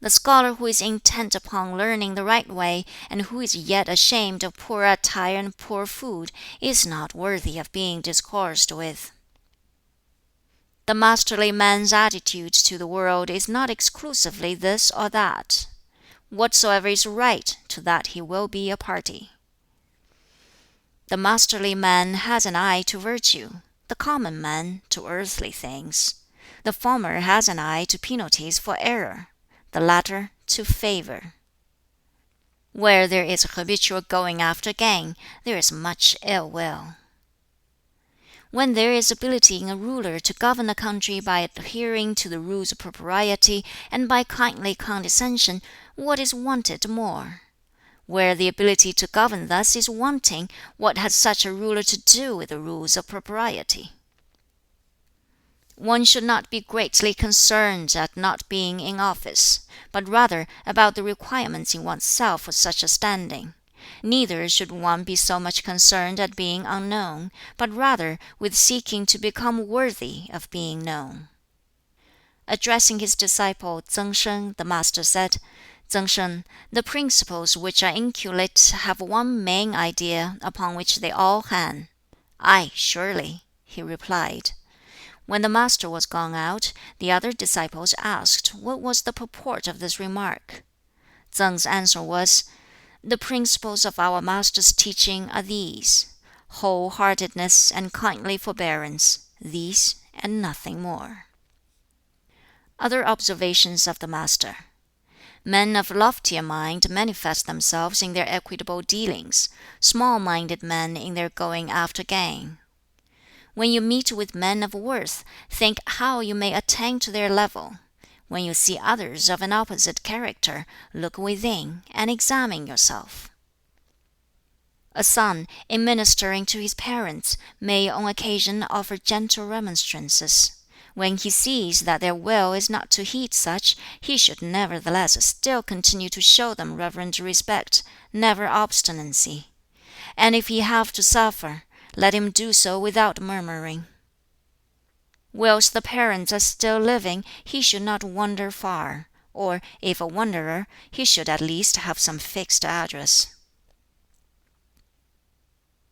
The scholar who is intent upon learning the right way, and who is yet ashamed of poor attire and poor food, is not worthy of being discoursed with. The masterly man's attitude to the world is not exclusively this or that. Whatsoever is right, to that he will be a party. The masterly man has an eye to virtue, the common man to earthly things. The former has an eye to penalties for error, the latter to favor. Where there is habitual going after gain, there is much ill will. When there is ability in a ruler to govern a country by adhering to the rules of propriety, and by kindly condescension, what is wanted more? Where the ability to govern thus is wanting, what has such a ruler to do with the rules of propriety? One should not be greatly concerned at not being in office, but rather about the requirements in oneself for such a standing. Neither should one be so much concerned at being unknown, but rather with seeking to become worthy of being known. Addressing his disciple Tseng Sheng, the Master said, "Tseng Sheng, the principles which are inculate have one main idea upon which they all hang." "Aye, surely," he replied. When the master was gone out, the other disciples asked what was the purport of this remark. Tseng's answer was, "The principles of our master's teaching are these: wholeheartedness and kindly forbearance, these and nothing more." Other observations of the master: Men of loftier mind manifest themselves in their equitable dealings, small-minded men in their going after gain. When you meet with men of worth, think how you may attain to their level. When you see others of an opposite character, look within and examine yourself. A son, in ministering to his parents, may on occasion offer gentle remonstrances. When he sees that their will is not to heed such, he should nevertheless still continue to show them reverent respect, never obstinacy. And if he have to suffer, let him do so without murmuring. Whilst the parents are still living, he should not wander far, or, if a wanderer, he should at least have some fixed address.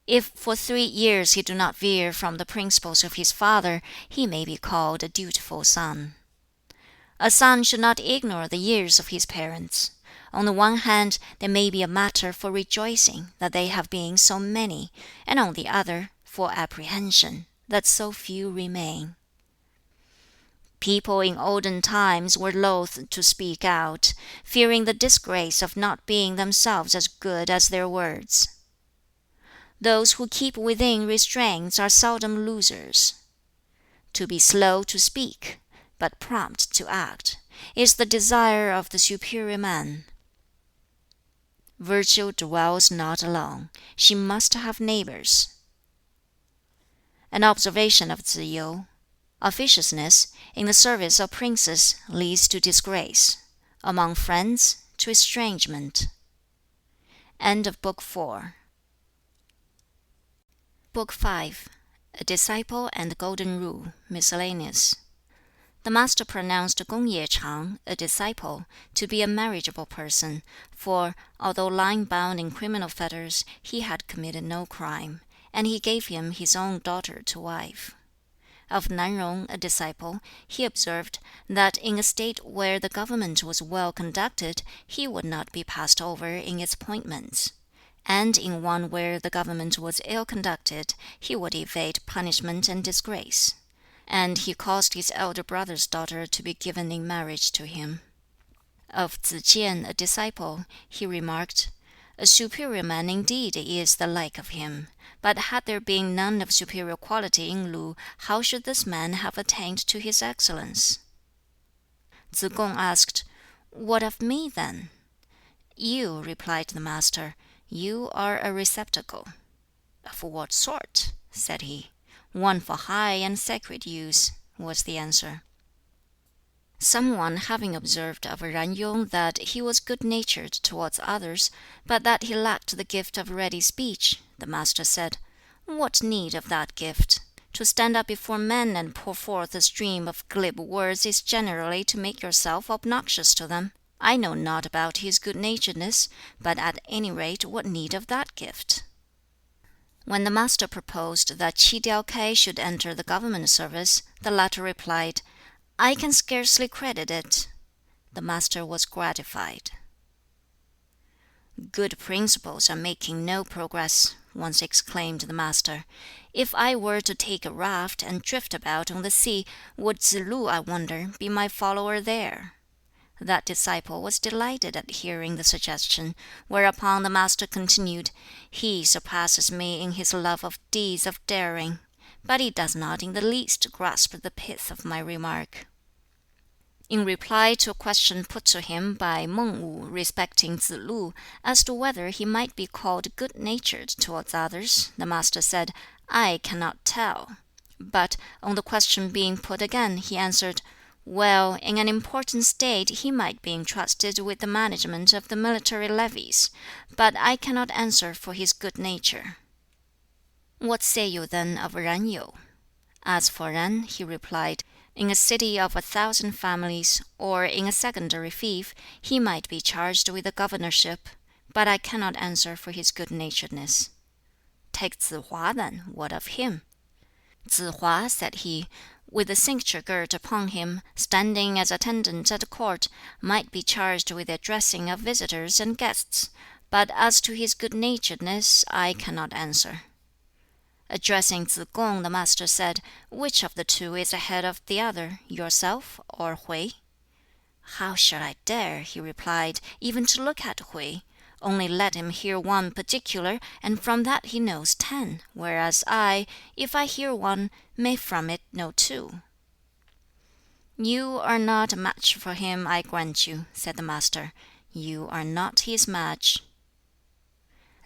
If for 3 years he do not veer from the principles of his father, he may be called a dutiful son. A son should not ignore the years of his parents. On the one hand, there may be a matter for rejoicing that they have been so many, and on the other, for apprehension that so few remain. People in olden times were loath to speak out, fearing the disgrace of not being themselves as good as their words. Those who keep within restraints are seldom losers. To be slow to speak, but prompt to act, is the desire of the superior man. Virtue dwells not alone. She must have neighbors. An observation of Tsz yu: Officiousness, in the service of princes, leads to disgrace; among friends, to estrangement. End of Book 4. Book 5. A Disciple and the Golden Rule, Miscellaneous. The master pronounced Gong Ye Chang, a disciple, to be a marriageable person, for, although lying bound in criminal fetters, he had committed no crime, and he gave him his own daughter to wife. Of Nan Rong, a disciple, he observed that in a state where the government was well conducted, he would not be passed over in its appointments; and in one where the government was ill conducted, he would evade punishment and disgrace. And he caused his elder brother's daughter to be given in marriage to him. Of Tsz Chian, a disciple, he remarked, "A superior man indeed is the like of him, but had there been none of superior quality in Lu, how should this man have attained to his excellence?" Tsz kung asked, "What of me, then?" "You," replied the master, "you are a receptacle." "Of what sort?" said he. "One for high and sacred use," was the answer. Some one having observed of Yen Yong that he was good-natured towards others, but that he lacked the gift of ready speech, the master said, "What need of that gift? To stand up before men and pour forth a stream of glib words is generally to make yourself obnoxious to them. I know not about his good-naturedness, but at any rate what need of that gift?" When the master proposed that Chi Tiao Kai should enter the government service, the latter replied, "I can scarcely credit it." The master was gratified. "Good principles are making no progress," once exclaimed the master. "If I were to take a raft and drift about on the sea, would Tsz lu, I wonder, be my follower there?" That disciple was delighted at hearing the suggestion, whereupon the master continued, "He surpasses me in his love of deeds of daring, but he does not in the least grasp the pith of my remark." In reply to a question put to him by Mang Wu respecting Tsz lu, as to whether he might be called good-natured towards others, the master said, "I cannot tell." But, on the question being put again, he answered, "Well, in an important state he might be entrusted with the management of the military levies, but I cannot answer for his good nature." "What say you then of Yen Yu?" As for Yen, he replied, "In a city of 1,000 families, or in a secondary fief, he might be charged with the governorship, but I cannot answer for his good-naturedness." "Take Tsz hua then, what of him?" "Tsz hua," said he, with a cincture girt upon him, standing as attendant at court, might be charged with the addressing of visitors and guests, but as to his good-naturedness I cannot answer." Addressing Tsz kung, the Master said, "Which of the two is ahead of the other, yourself or Hui?" "How shall I dare," he replied, "even to look at Hui? Only let him hear one particular, and from that he knows 10, whereas I, if I hear one, may from it know 2." "You are not a match for him, I grant you," said the Master. "You are not his match."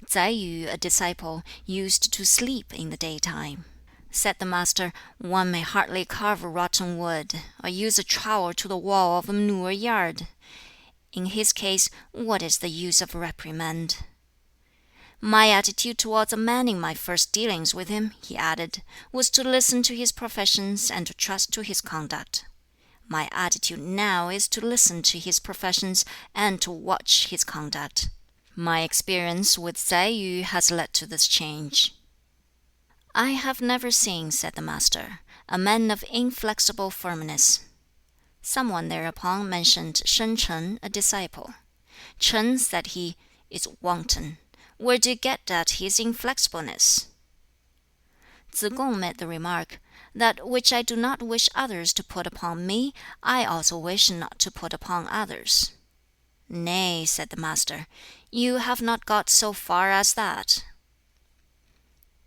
Tsai Yu, a disciple, used to sleep in the daytime. Said the Master, "One may hardly carve rotten wood, or use a trowel to the wall of a manure yard. In his case, what is the use of reprimand?" "My attitude towards a man in my first dealings with him," he added, "was to listen to his professions and to trust to his conduct. My attitude now is to listen to his professions and to watch his conduct. My experience with Tsai Yu has led to this change." "I have never seen," said the Master, "a man of inflexible firmness." Some one thereupon mentioned Shen Ch'eng, a disciple. "Ch'eng," said he, "is wanton. Where do you get at his inflexibleness?" Tsz kung made the remark, "That which I do not wish others to put upon me, I also wish not to put upon others." "Nay," said the Master, "you have not got so far as that."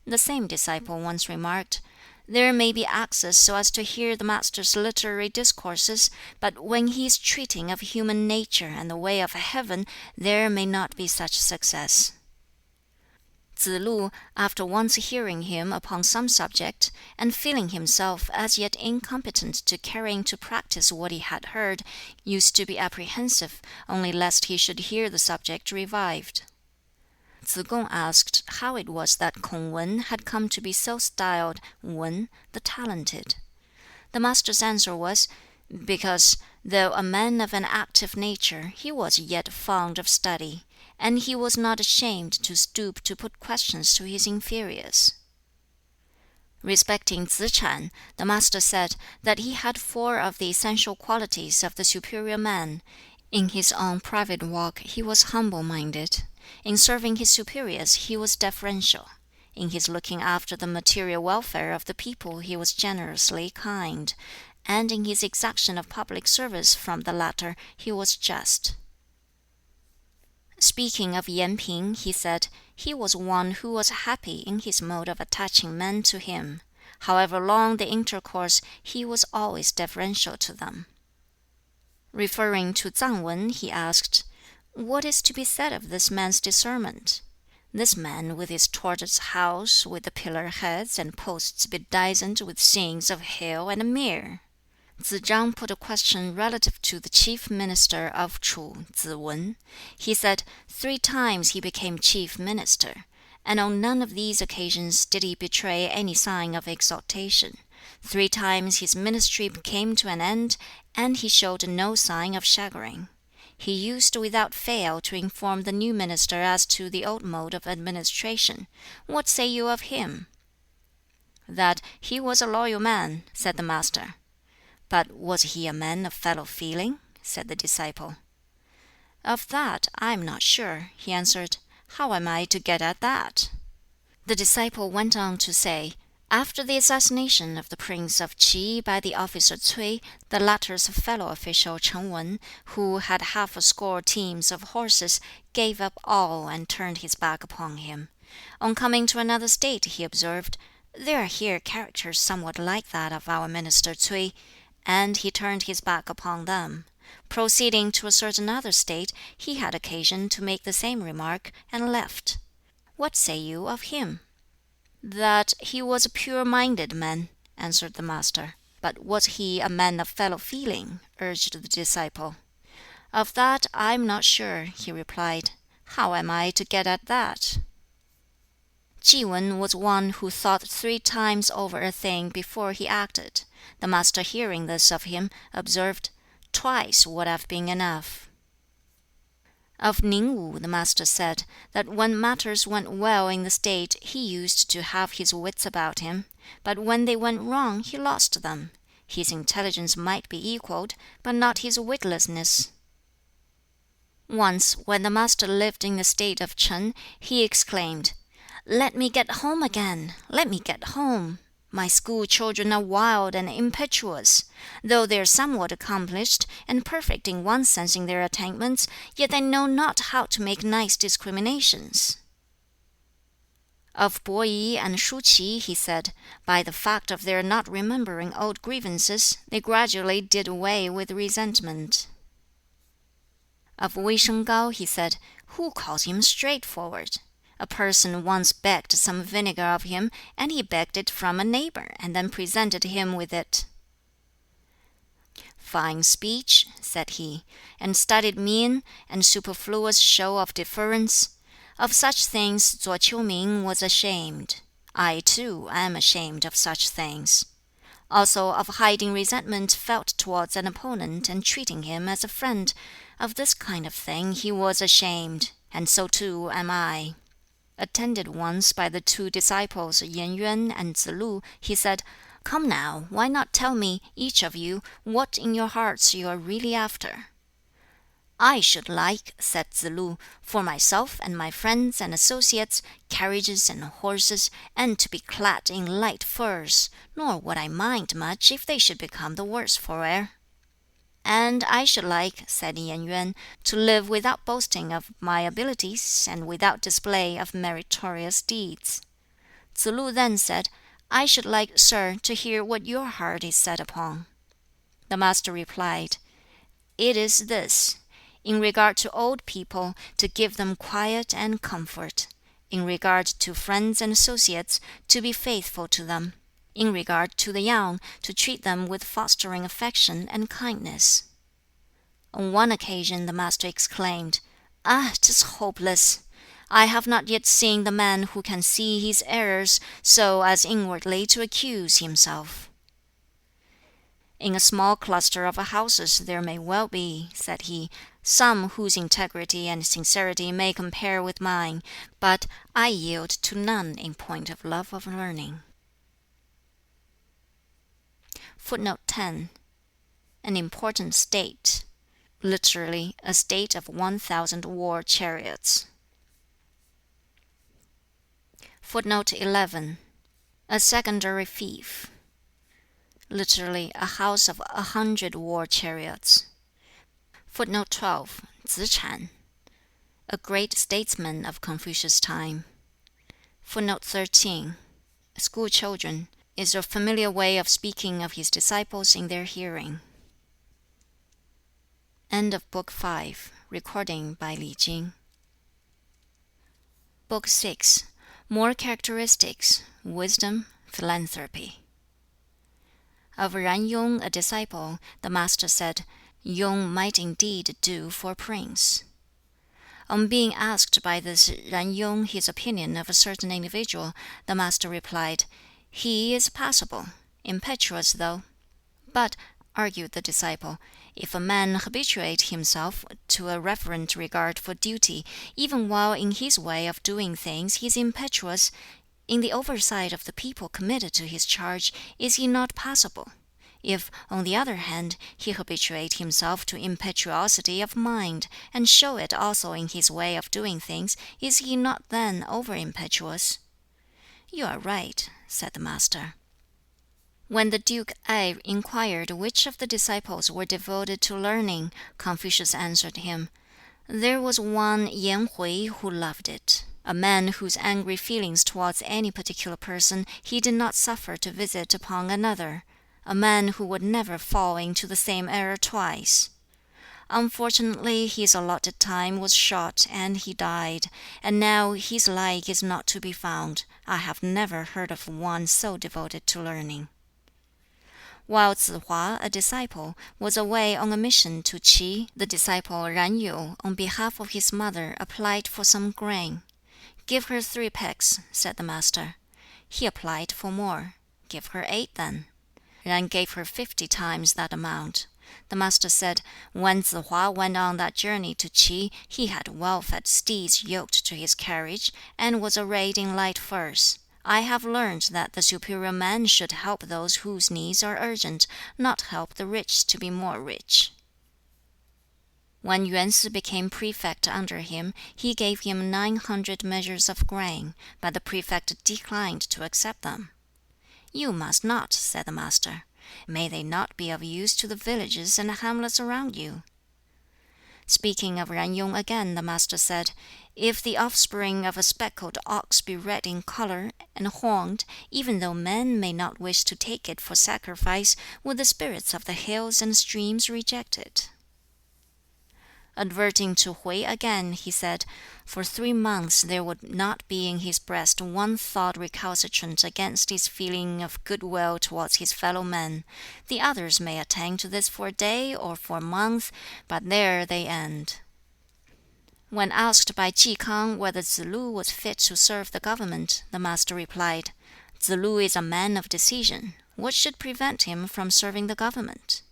The same disciple once remarked, "There may be access so as to hear the Master's literary discourses, but when he is treating of human nature and the way of heaven, there may not be such success." Tsz lu, after once hearing him upon some subject, and feeling himself as yet incompetent to carry into practice what he had heard, used to be apprehensive, only lest he should hear the subject revived. Tsz kung asked how it was that K'ung Wan had come to be so styled Wan, the talented. The Master's answer was, "Because, though a man of an active nature, he was yet fond of study, and he was not ashamed to stoop to put questions to his inferiors." Respecting Tsz ch'an, the Master said that he had 4 of the essential qualities of the superior man. In his own private walk he was humble-minded. In serving his superiors he was deferential. In his looking after the material welfare of the people he was generously kind. And in his exaction of public service from the latter he was just. Speaking of Yen Ping, he said, "He was one who was happy in his mode of attaching men to him. However long the intercourse, he was always deferential to them." Referring to Tsang Wan, he asked, "What is to be said of this man's discernment? This man with his tortoise house, with the pillar heads and posts bedizened with scenes of hail and myrrh." Tsz chang put a question relative to the chief minister of Chu, Tsz wan. He said, 3 times he became chief minister, and on none of these occasions did he betray any sign of exaltation. 3 times his ministry came to an end, and he showed no sign of chagrin. He used without fail to inform the new minister as to the old mode of administration. What say you of him?" "That he was a loyal man," said the Master. "But was he a man of fellow feeling?" said the disciple. "Of that I am not sure," he answered. "How am I to get at that?" The disciple went on to say, "After the assassination of the Prince of Ch'i by the officer Cui, the latter's fellow official Cheng Wan, who had 60 teams of horses, gave up all and turned his back upon him. On coming to another state, he observed, 'There are here characters somewhat like that of our minister Cui,' and he turned his back upon them. Proceeding to a certain other state, he had occasion to make the same remark, and left. What say you of him?" "That he was a pure-minded man," answered the Master. "But was he a man of fellow feeling?" urged the disciple. "Of that I am not sure," he replied. "How am I to get at that?" Chi Wan was one who thought 3 times over a thing before he acted. The Master hearing this of him, observed, "Twice would have been enough." Of Ning Wu the Master said that when matters went well in the state he used to have his wits about him, but when they went wrong he lost them. His intelligence might be equaled, but not his witlessness. Once, when the master lived in the state of Ch'in, he exclaimed, "Let me get home again! Let me get home! My school children are wild and impetuous. Though they are somewhat accomplished, and perfect in one sense in their attainments, yet they know not how to make nice discriminations." Of Bo Yi and Shu Qi, he said, "By the fact of their not remembering old grievances, they gradually did away with resentment." Of Wei Sheng Gao, he said, "Who calls him straightforward? A person once begged some vinegar of him, and he begged it from a neighbor, and then presented him with it." "Fine speech," said he, "and studied mien, and superfluous show of deference, of such things Tso Qiu Ming was ashamed. I too am ashamed of such things. Also of hiding resentment felt towards an opponent and treating him as a friend, of this kind of thing he was ashamed, and so too am I." Attended once by the two disciples Yen Yuan and Tsz lu, he said, "Come now, why not tell me, each of you, what in your hearts you are really after?" "I should like," said Tsz lu, "for myself and my friends and associates, carriages and horses, and to be clad in light furs, nor would I mind much if they should become the worse for wear." "And I should like," said Yen Yuan, "to live without boasting of my abilities, and without display of meritorious deeds." Tsz lu then said, "I should like, sir, to hear what your heart is set upon." The Master replied, "It is this: in regard to old people, to give them quiet and comfort; in regard to friends and associates, to be faithful to them; in regard to the young, to treat them with fostering affection and kindness." On one occasion the Master exclaimed, "Ah, 'tis hopeless! I have not yet seen the man who can see his errors, so as inwardly to accuse himself." "In a small cluster of houses there may well be," said he, "some whose integrity and sincerity may compare with mine, but I yield to none in point of love of learning." Footnote 10: An important state. Literally, a state of 1,000 war chariots. Footnote 11: A secondary fief. Literally, a house of 100 war chariots. Footnote 12: Tzu Chan. A great statesman of Confucius' time. Footnote 13: School children is a familiar way of speaking of his disciples in their hearing. End of Book 5. Recording by Li Jing. Book 6. More characteristics: wisdom, philanthropy. Of Ran Yung, a disciple, the Master said, "Yung might indeed do for a prince." On being asked by this Ran Yung his opinion of a certain individual, the Master replied, "He is passable, impetuous though. But," argued the disciple, "if a man habituate himself to a reverent regard for duty, even while in his way of doing things he is impetuous, in the oversight of the people committed to his charge, is he not passable? If, on the other hand, he habituate himself to impetuosity of mind, and show it also in his way of doing things, is he not then over impetuous?" "You are right," said the Master. When the Duke Ai inquired which of the disciples were devoted to learning, Confucius answered him, "There was one Yan Hui who loved it, a man whose angry feelings towards any particular person he did not suffer to visit upon another, a man who would never fall into the same error twice. Unfortunately his allotted time was short and he died, and now his like is not to be found. I have never heard of one so devoted to learning." While Tsz hua, a disciple, was away on a mission to Qi, the disciple Ran Yu, on behalf of his mother, applied for some grain. "Give her 3 pecks," said the Master. He applied for more. "Give her 8 then." Ran gave her 50 times that amount. The Master said, "When Tsz hua went on that journey to Qi, he had well-fed steeds yoked to his carriage, and was arrayed in light furs. I have learned that the superior man should help those whose needs are urgent, not help the rich to be more rich." When Yuan Si became prefect under him, he gave him 900 measures of grain, but the prefect declined to accept them. "You must not," said the master. "May they not be of use to the villages and hamlets around you?" Speaking of Yen Yong again, the master said, "If the offspring of a speckled ox be red in color and horned, even though men may not wish to take it for sacrifice, would the spirits of the hills and streams reject it?" Adverting to Hui again, he said, "For 3 months there would not be in his breast one thought recalcitrant against his feeling of goodwill towards his fellow men. The others may attain to this for a day or for a month, but there they end." When asked by Ki K'ang whether Tsz lu was fit to serve the government, the master replied, "Tsz lu is a man of decision. What should prevent him from serving the government?"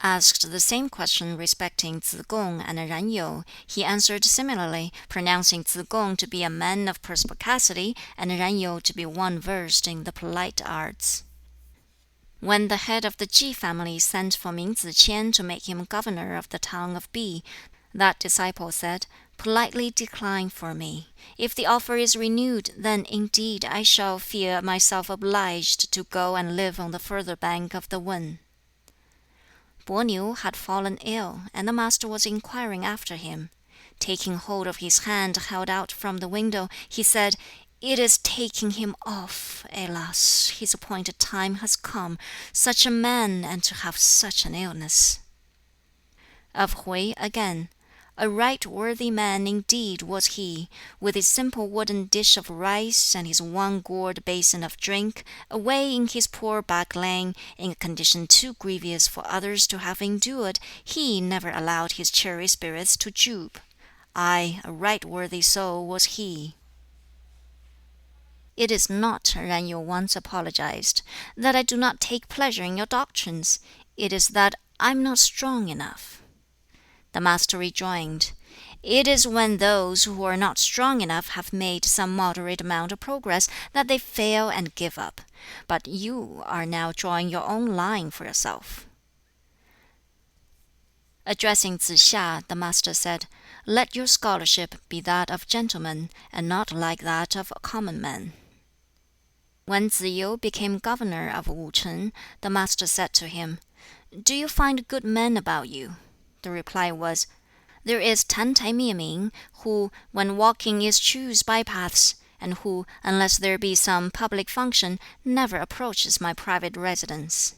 Asked the same question respecting Tsz kung and Yen Yu, he answered similarly, pronouncing Tsz kung to be a man of perspicacity, and Yen Yu to be one versed in the polite arts. When the head of the Chi family sent for Min Tsz k'ien to make him governor of the town of Bi, that disciple said, "Politely decline for me. If the offer is renewed, then indeed I shall feel myself obliged to go and live on the further bank of the Wen." Bo Niu had fallen ill, and the master was inquiring after him. Taking hold of his hand held out from the window, he said, "It is taking him off. Alas, his appointed time has come. Such a man, and to have such an illness." Of Hui again, "A right worthy man indeed was he, with his simple wooden dish of rice and his one gourd basin of drink, away in his poor back lane, in a condition too grievous for others to have endured, he never allowed his cheery spirits to droop. Ay, a right worthy soul was he." "It is not," Yen Yu once apologized, "that I do not take pleasure in your doctrines. It is that I am not strong enough." The master rejoined, "It is when those who are not strong enough have made some moderate amount of progress that they fail and give up. But you are now drawing your own line for yourself." Addressing Tsz hiŠ, the master said, "Let your scholarship be that of gentlemen, and not like that of common men." When Tsz yu became governor of Wu ch'en, the master said to him, "Do you find good men about you?" The reply was, "There is Tan Tai Mieh Ming, who, when walking eschews bypaths, and who, unless there be some public function, never approaches my private residence."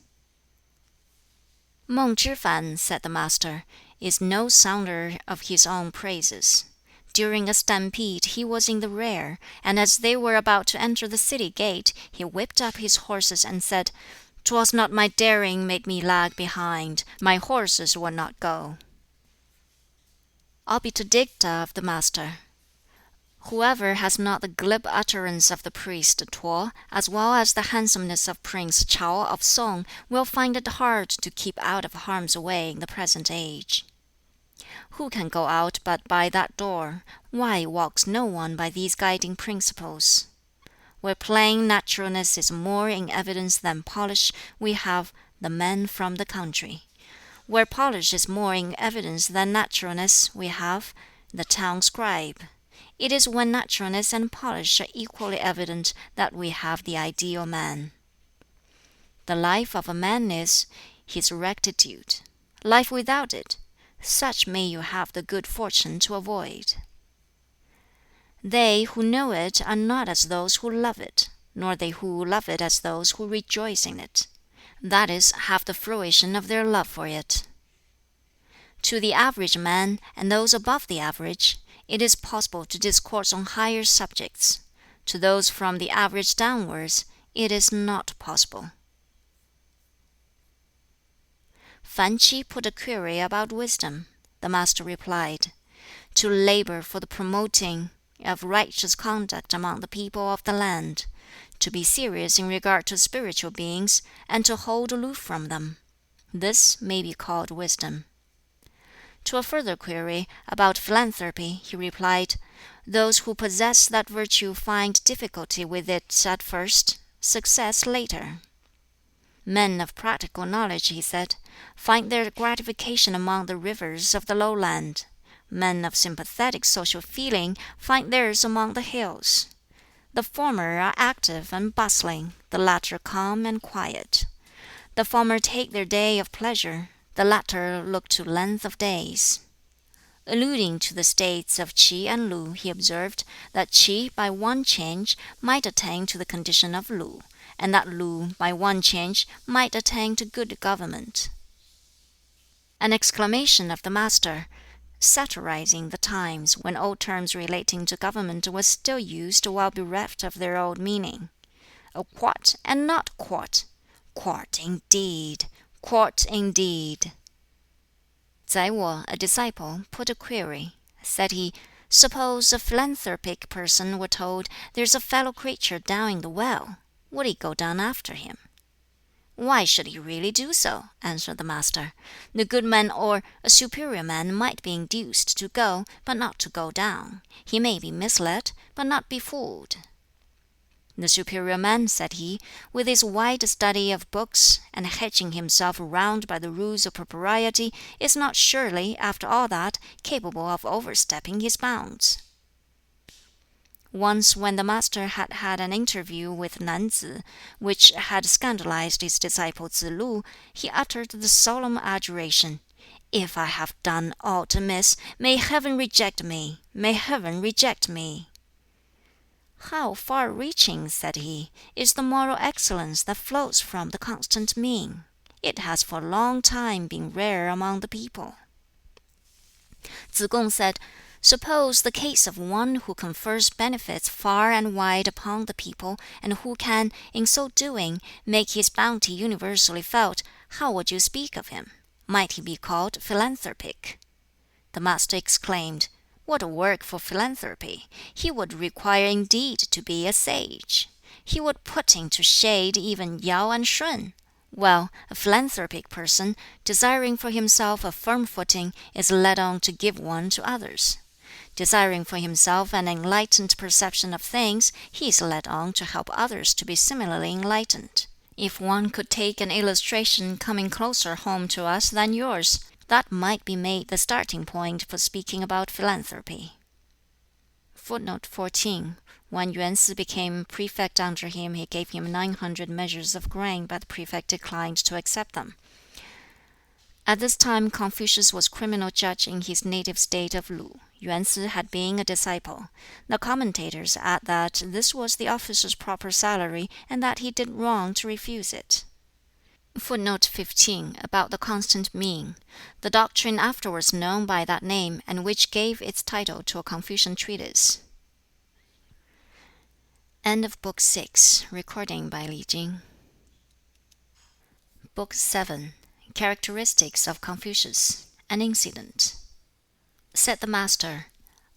"Mang Chih fan," said the master, "is no sounder of his own praises. During a stampede he was in the rear, and as they were about to enter the city gate, he whipped up his horses and said, 'Twas not my daring made me lag behind. My horses would not go." Obiter dicta of the master: "Whoever has not the glib utterance of the priest T'o, as well as the handsomeness of Prince Chao of Sung, will find it hard to keep out of harm's way in the present age. Who can go out but by that door? Why walks no one by these guiding principles? Where plain naturalness is more in evidence than polish, we have the man from the country. Where polish is more in evidence than naturalness, we have the town scribe. It is when naturalness and polish are equally evident that we have the ideal man. The life of a man is his rectitude. Life without it, such may you have the good fortune to avoid. They who know it are not as those who love it, nor they who love it as those who rejoice in it. That is, have the fruition of their love for it. To the average man, and those above the average, it is possible to discourse on higher subjects. To those from the average downwards, it is not possible." Fan Ch'i put a query about wisdom. The master replied, "To labor for the promoting of righteous conduct among the people of the land, to be serious in regard to spiritual beings, and to hold aloof from them. This may be called wisdom. To a further query about philanthropy, he replied, "Those who possess that virtue find difficulty with it at first, success later." "Men of practical knowledge," he said, "find their gratification among the rivers of the lowland. Men of sympathetic social feeling find theirs among the hills. The former are active and bustling, the latter calm and quiet. The former take their day of pleasure, the latter look to length of days." Alluding to the states of Ch'i and Lu, he observed that Ch'i by one change might attain to the condition of Lu, and that Lu by one change might attain to good government. An exclamation of the Master, satirizing the times when old terms relating to government were still used while bereft of their old meaning. "A quart and not quart! Quart indeed! Quart indeed!" Tsai Wo, a disciple, put a query. Said he, "Suppose a philanthropic person were told, 'There's a fellow creature down in the well,' would he go down after him?" "Why should he really do so?" answered the Master. "The good man or a superior man might be induced to go, but not to go down. He may be misled, but not befooled." "The superior man," said he, "with his wide study of books, and hedging himself round by the rules of propriety, is not surely, after all that, capable of overstepping his bounds." Once when the Master had had an interview with Nan Tsz, which had scandalized his disciple Tsz lu, he uttered the solemn adjuration, "If I have done aught amiss, may Heaven reject me! May Heaven reject me!" "How far reaching," said he, "is the moral excellence that flows from the constant mean! It has for a long time been rare among the people." Tsz kung said, "Suppose the case of one who confers benefits far and wide upon the people, and who can, in so doing, make his bounty universally felt, how would you speak of him? Might he be called philanthropic?" The Master exclaimed, "What a work for philanthropy! He would require indeed to be a sage. He would put into shade even Yao and Shun. Well, a philanthropic person, desiring for himself a firm footing, is led on to give one to others. Desiring for himself an enlightened perception of things, he is led on to help others to be similarly enlightened. If one could take an illustration coming closer home to us than yours, that might be made the starting point for speaking about philanthropy." Footnote 14: When Yuan Si became prefect under him, he gave him 900 measures of grain, but the prefect declined to accept them. At this time Confucius was criminal judge in his native state of Lu. Yuan Si had been a disciple. The commentators add that this was the officer's proper salary, and that he did wrong to refuse it. Footnote 15: About the constant mean. The doctrine afterwards known by that name, and which gave its title to a Confucian treatise. End of Book 6. Recording by Li Jing. Book 7. Characteristics of Confucius. An incident. Said the Master,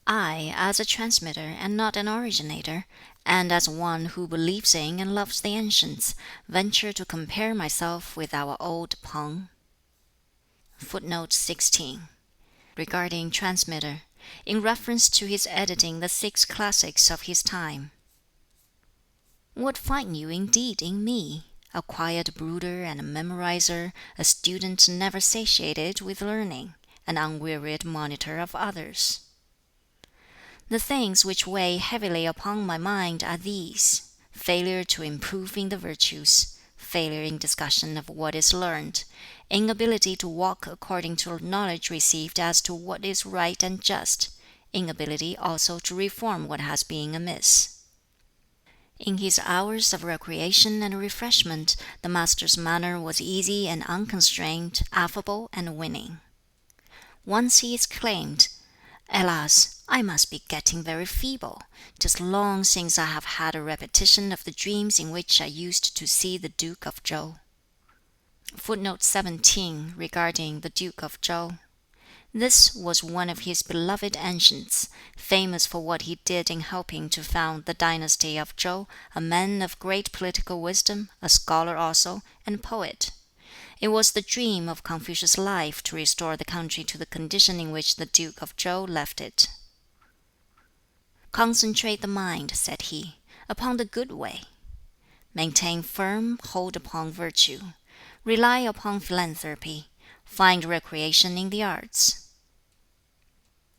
"I, as a transmitter and not an originator, and as one who believes in and loves the ancients, venture to compare myself with our old Peng." Footnote 16. Regarding transmitter, in reference to his editing the 6 classics of his time. "What find you indeed in me? A quiet brooder and a memorizer, a student never satiated with learning, an unwearied monitor of others. The things which weigh heavily upon my mind are these: failure to improve in the virtues, failure in discussion of what is learned, inability to walk according to knowledge received as to what is right and just, inability also to reform what has been amiss." In his hours of recreation and refreshment, the Master's manner was easy and unconstrained, affable and winning. Once he exclaimed, "Alas, I must be getting very feeble. 'Tis long since I have had a repetition of the dreams in which I used to see the Duke of Chow." Footnote 17, regarding the Duke of Chow. This was one of his beloved ancients, famous for what he did in helping to found the dynasty of Chow, a man of great political wisdom, a scholar also, and poet. It was the dream of Confucius' life to restore the country to the condition in which the Duke of Chow left it. "Concentrate the mind," said he, "upon the good way. Maintain firm hold upon virtue. Rely upon philanthropy. Find recreation in the arts."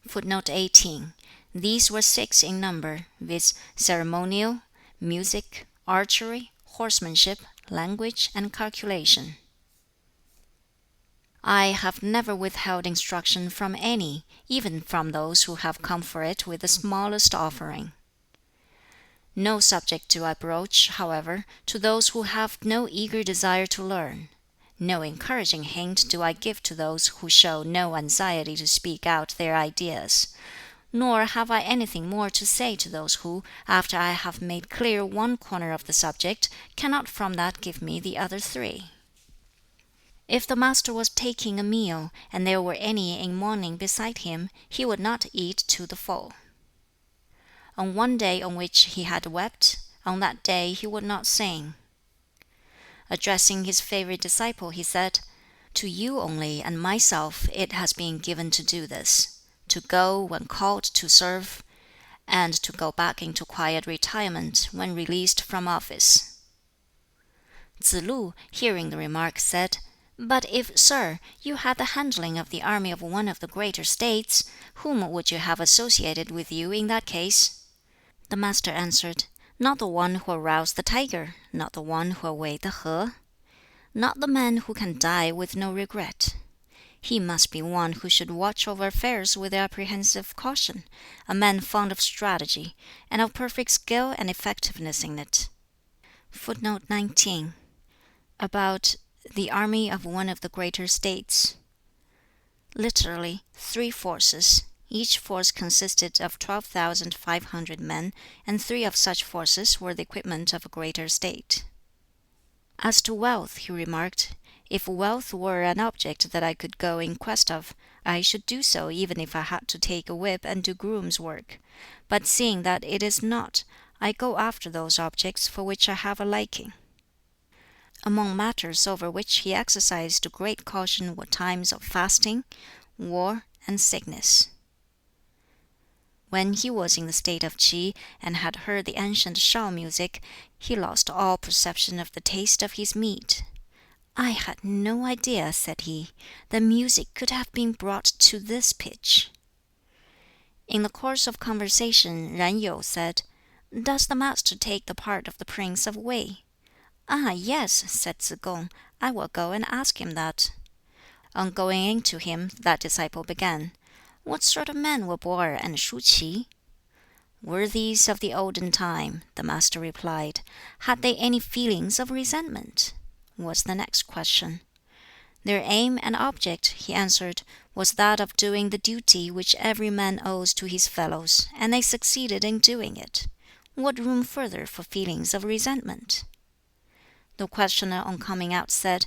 Footnote 18: These were 6 in number, viz., ceremonial, music, archery, horsemanship, language, and calculation. "I have never withheld instruction from any, even from those who have come for it with the smallest offering. No subject do I broach, however, to those who have no eager desire to learn. No encouraging hint do I give to those who show no anxiety to speak out their ideas. Nor have I anything more to say to those who, after I have made clear one corner of the subject, cannot from that give me the other 3. If the master was taking a meal, and there were any in mourning beside him, he would not eat to the full. On one day on which he had wept, on that day he would not sing. Addressing his favorite disciple, he said, 'To you only and myself it has been given to do this, to go when called to serve, and to go back into quiet retirement when released from office.' Tsz lu, hearing the remark, said, 'But if, sir, you had the handling of the army of one of the greater states, whom would you have associated with you in that case?' The Master answered, 'Not the one who aroused the tiger, not the one who weighed the he, not the man who can die with no regret. He must be one who should watch over affairs with apprehensive caution, a man fond of strategy, and of perfect skill and effectiveness in it.' Footnote 19: About the army of one of the greater states. Literally, 3 forces. Each force consisted of 12,500 men, and 3 of such forces were the equipment of a greater state. As to wealth, he remarked, 'If wealth were an object that I could go in quest of, I should do so even if I had to take a whip and do groom's work. But seeing that it is not, I go after those objects for which I have a liking.' Among matters over which he exercised great caution were times of fasting, war, and sickness. When he was in the state of Ch'i, and had heard the ancient Shao music, he lost all perception of the taste of his meat. 'I had no idea,' said he, 'that music could have been brought to this pitch.' In the course of conversation, Yen Yu said, 'Does the master take the part of the Prince of Wei?' 'Ah, yes,' said Tsz kung, 'I will go and ask him that.' On going in to him, that disciple began, 'What sort of men were Bo er and Shu Qi?' 'Worthies of the olden time,' the Master replied. 'Had they any feelings of resentment?' was the next question. 'Their aim and object,' he answered, 'was that of doing the duty which every man owes to his fellows, and they succeeded in doing it. What room further for feelings of resentment?' The questioner on coming out said,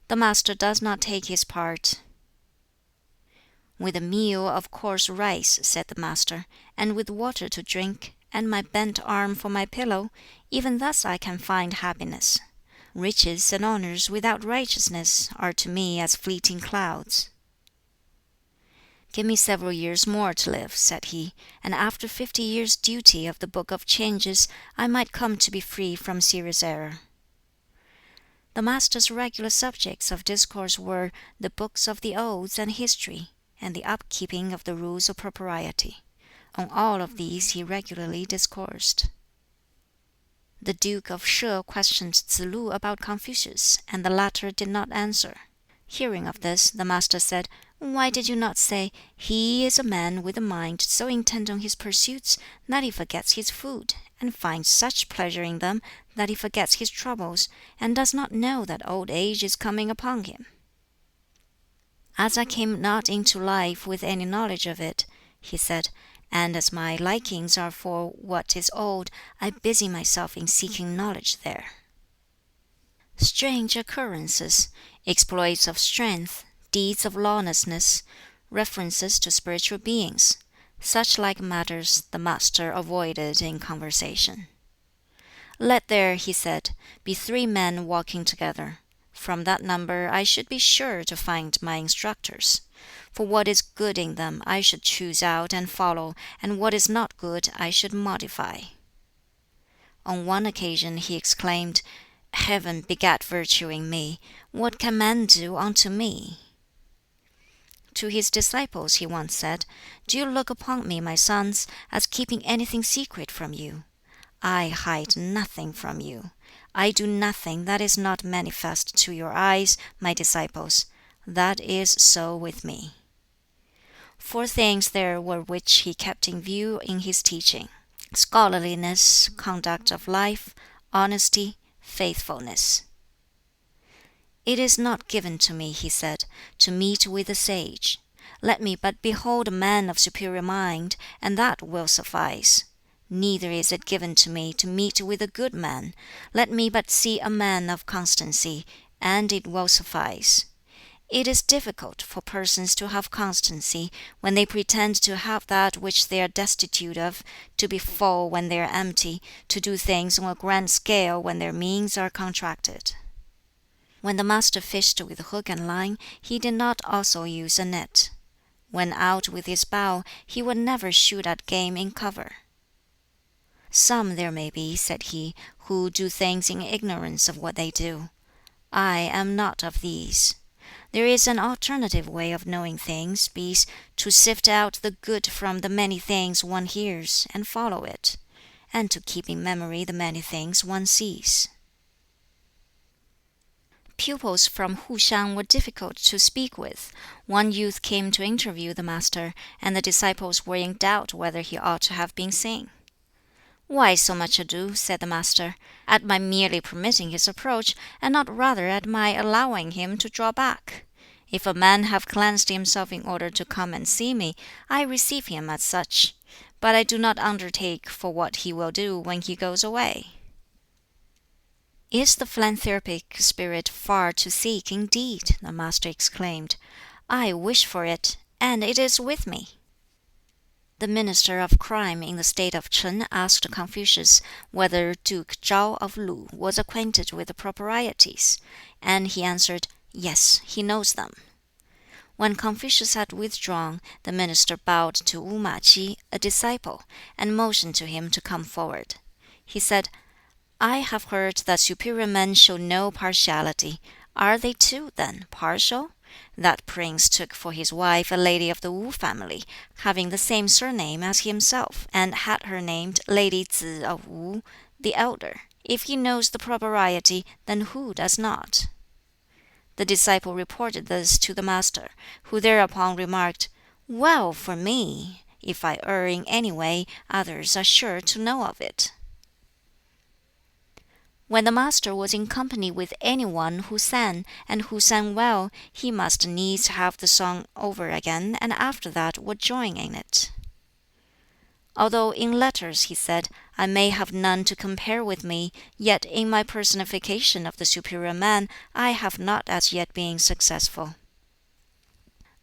'The Master does not take his part.' 'With a meal of coarse rice,' said the Master, 'and with water to drink, and my bent arm for my pillow, even thus I can find happiness. Riches and honors without righteousness are to me as fleeting clouds.' 'Give me several years more to live,' said he, 'and after 50 years' duty of the Book of Changes, I might come to be free from serious error.' The Master's regular subjects of discourse were the books of the Odes and history, and the upkeeping of the rules of propriety. On all of these he regularly discoursed. The Duke of She questioned Tsz lu about Confucius, and the latter did not answer. Hearing of this, the Master said, 'Why did you not say, "He is a man with a mind so intent on his pursuits that he forgets his food, and finds such pleasure in them that he forgets his troubles, and does not know that old age is coming upon him"?' 'As I came not into life with any knowledge of it,' he said, 'and as my likings are for what is old, I busy myself in seeking knowledge there.' Strange occurrences, exploits of strength, deeds of lawlessness, references to spiritual beings, such like matters the Master avoided in conversation. 'Let there,' he said, 'be 3 men walking together. From that number I should be sure to find my instructors. For what is good in them I should choose out and follow, and what is not good I should modify." On one occasion he exclaimed, "Heaven begat virtue in me. What can man do unto me?" To his disciples he once said, "Do you look upon me, my sons, as keeping anything secret from you? I hide nothing from you. I do nothing that is not manifest to your eyes, my disciples. That is so with me." Four things there were which he kept in view in his teaching: scholarliness, conduct of life, honesty, faithfulness. "It is not given to me," he said, "to meet with a sage. Let me but behold a man of superior mind, and that will suffice. Neither is it given to me to meet with a good man. Let me but see a man of constancy, and it will suffice. It is difficult for persons to have constancy when they pretend to have that which they are destitute of, to be full when they are empty, to do things on a grand scale when their means are contracted." When the Master fished with hook and line, he did not also use a net. When out with his bow, he would never shoot at game in cover. "Some there may be," said he, "who do things in ignorance of what they do. I am not of these. There is an alternative way of knowing things, viz., to sift out the good from the many things one hears, and follow it, and to keep in memory the many things one sees." Pupils from Hu-shan were difficult to speak with. One youth came to interview the Master, and the disciples were in doubt whether he ought to have been seen. "Why so much ado," said the Master, "at my merely permitting his approach, and not rather at my allowing him to draw back? If a man have cleansed himself in order to come and see me, I receive him as such; but I do not undertake for what he will do when he goes away." "Is the philanthropic spirit far to seek indeed?" the Master exclaimed. "I wish for it, and it is with me." The minister of crime in the state of Ch'in asked Confucius whether Duke Chao of Lu was acquainted with the proprieties, and he answered, "Yes, he knows them." When Confucius had withdrawn, the minister bowed to Wu Ma Chi, a disciple, and motioned to him to come forward. He said, "I have heard that superior men show no partiality. Are they too, then, partial? That prince took for his wife a lady of the Wu family, having the same surname as himself, and had her named Lady Tzu of Wu, the elder. If he knows the propriety, then who does not?" The disciple reported this to the Master, who thereupon remarked, "Well for me! If I err in any way, others are sure to know of it." When the Master was in company with any one who sang, and who sang well, he must needs have the song over again, and after that would join in it. "Although in letters," he said, "I may have none to compare with me, yet in my personification of the superior man, I have not as yet been successful."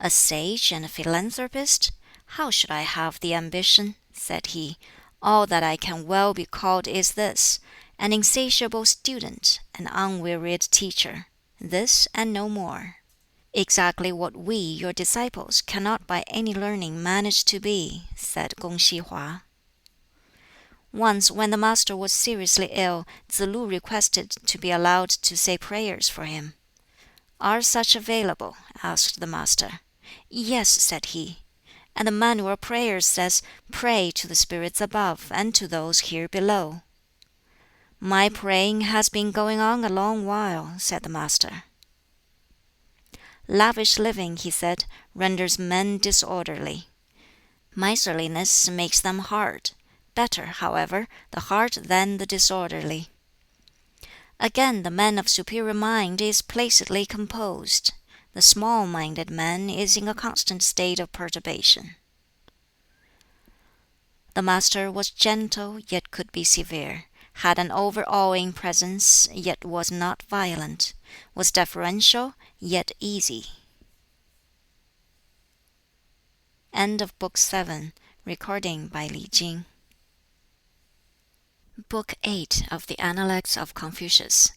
"A sage and a philanthropist? How should I have the ambition?" said he. "All that I can well be called is this: an insatiable student, an unwearied teacher. This and no more. Exactly what we, your disciples, cannot by any learning manage to be," said Kung Hsi Hwa. Once when the Master was seriously ill, Tsz lu requested to be allowed to say prayers for him. "Are such available?" asked the Master. "Yes," said he. "And the manual of prayers says, 'Pray to the spirits above, and to those here below.'" "My praying has been going on a long while," said the Master. "Lavish living," he said, "renders men disorderly. Miserliness makes them hard. Better, however, the hard than the disorderly. Again, the man of superior mind is placidly composed. The small-minded man is in a constant state of perturbation." The Master was gentle, yet could be severe; had an overawing presence, yet was not violent; was deferential, yet easy. End of Book 7. Recording by Li Jing. Book 8 of the Analects of Confucius.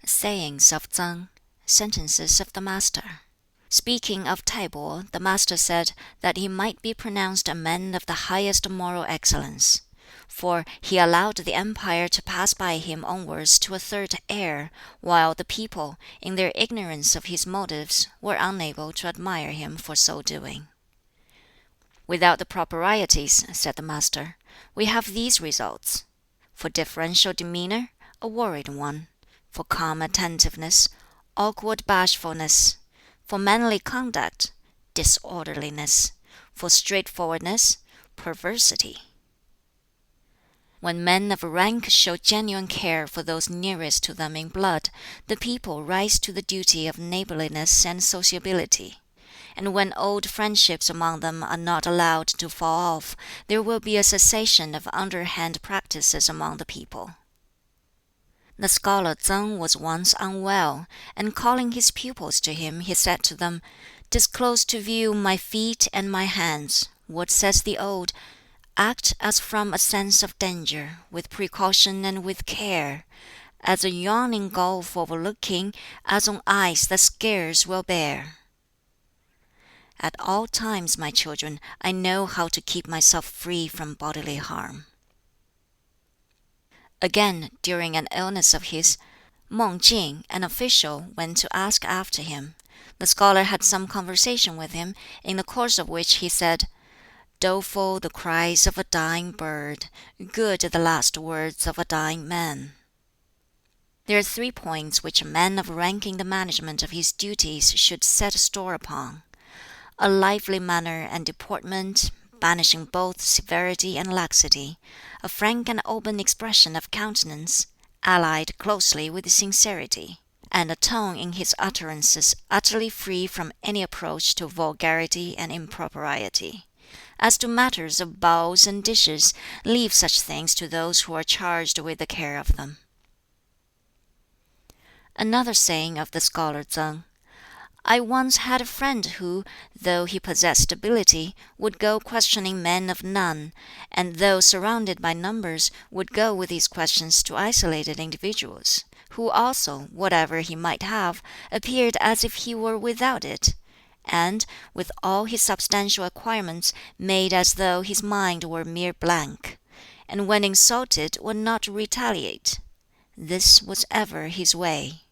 Sayings of Tsang. Sentences of the Master. Speaking of Taibo, the Master said that he might be pronounced a man of the highest moral excellence. For he allowed the empire to pass by him onwards to a third heir, while the people, in their ignorance of his motives, were unable to admire him for so doing. Without the proprieties, said the Master, we have these results: for deferential demeanor, a worried one; for calm attentiveness, awkward bashfulness; for manly conduct, disorderliness; for straightforwardness, perversity. When men of rank show genuine care for those nearest to them in blood, the people rise to the duty of neighborliness and sociability. And when old friendships among them are not allowed to fall off, there will be a cessation of underhand practices among the people. The scholar Tsang was once unwell, and calling his pupils to him, he said to them, "Disclose to view my feet and my hands. What says the old? Act as from a sense of danger, with precaution and with care. As a yawning gulf overlooking, as on ice that scarce will bear." At all times, my children, I know how to keep myself free from bodily harm. Again, during an illness of his, Meng Jing, an official, went to ask after him. The scholar had some conversation with him, in the course of which he said, "Doleful the cries of a dying bird, good the last words of a dying man." There are 3 points which a man of rank in the management of his duties should set store upon: a lively manner and deportment, banishing both severity and laxity; a frank and open expression of countenance, allied closely with sincerity; and a tone in his utterances utterly free from any approach to vulgarity and impropriety. As to matters of bowls and dishes, leave such things to those who are charged with the care of them. Another saying of the scholar Tsang: "I once had a friend who, though he possessed ability, would go questioning men of none, and though surrounded by numbers, would go with his questions to isolated individuals, who also, whatever he might have, appeared as if he were without it, and, with all his substantial acquirements, made as though his mind were mere blank, and when insulted would not retaliate. This was ever his way."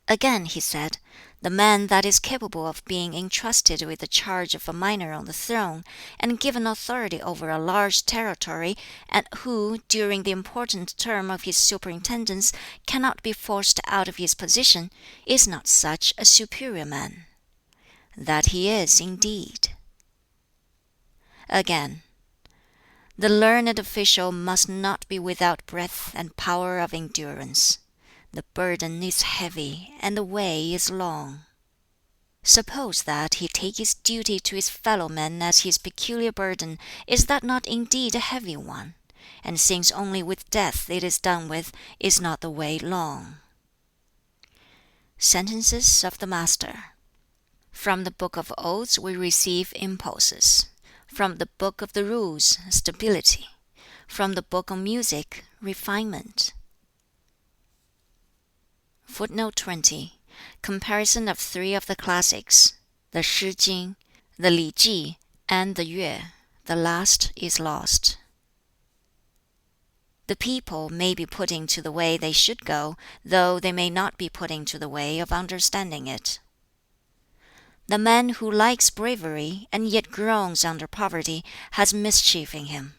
Again he said, "The man that is capable of being entrusted with the charge of a minor on the throne, and given authority over a large territory, and who, during the important term of his superintendence, cannot be forced out of his position, is not such a superior man? That he is indeed." Again, "The learned official must not be without breadth and power of endurance. The burden is heavy, and the way is long. Suppose that he take his duty to his fellow men as his peculiar burden, is that not indeed a heavy one? And since only with death it is done with, is not the way long?" Sentences of the Master. From the Book of Odes we receive impulses; from the Book of the Rules, stability; from the Book on Music, refinement. Footnote 20: Comparison of 3 of the classics, the Shi Jing, the Li Ji, and the Yue. The last is lost. The people may be put into the way they should go, though they may not be put into the way of understanding it. The man who likes bravery, and yet groans under poverty, has mischief in him.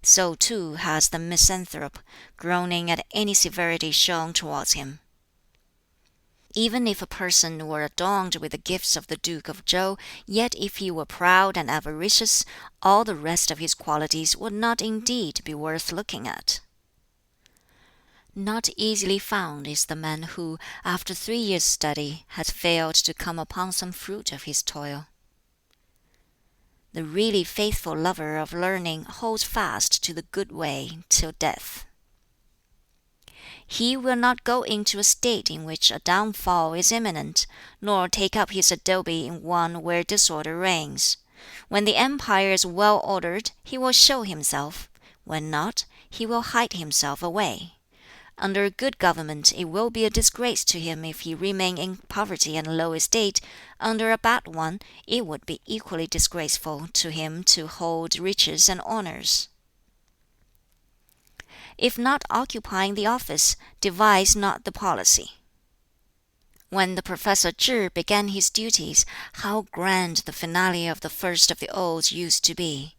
So too has the misanthrope, groaning at any severity shown towards him. Even if a person were adorned with the gifts of the Duke of Chow, yet if he were proud and avaricious, all the rest of his qualities would not indeed be worth looking at. Not easily found is the man who, after 3 years' study, has failed to come upon some fruit of his toil. The really faithful lover of learning holds fast to the good way till death. He will not go into a state in which a downfall is imminent, nor take up his abode in one where disorder reigns. When the empire is well ordered, he will show himself; when not, he will hide himself away. Under good government it will be a disgrace to him if he remain in poverty and low estate; under a bad one it would be equally disgraceful to him to hold riches and honors. If not occupying the office, devise not the policy. When the Professor Chih began his duties, how grand the finale of the first of the Odes used to be!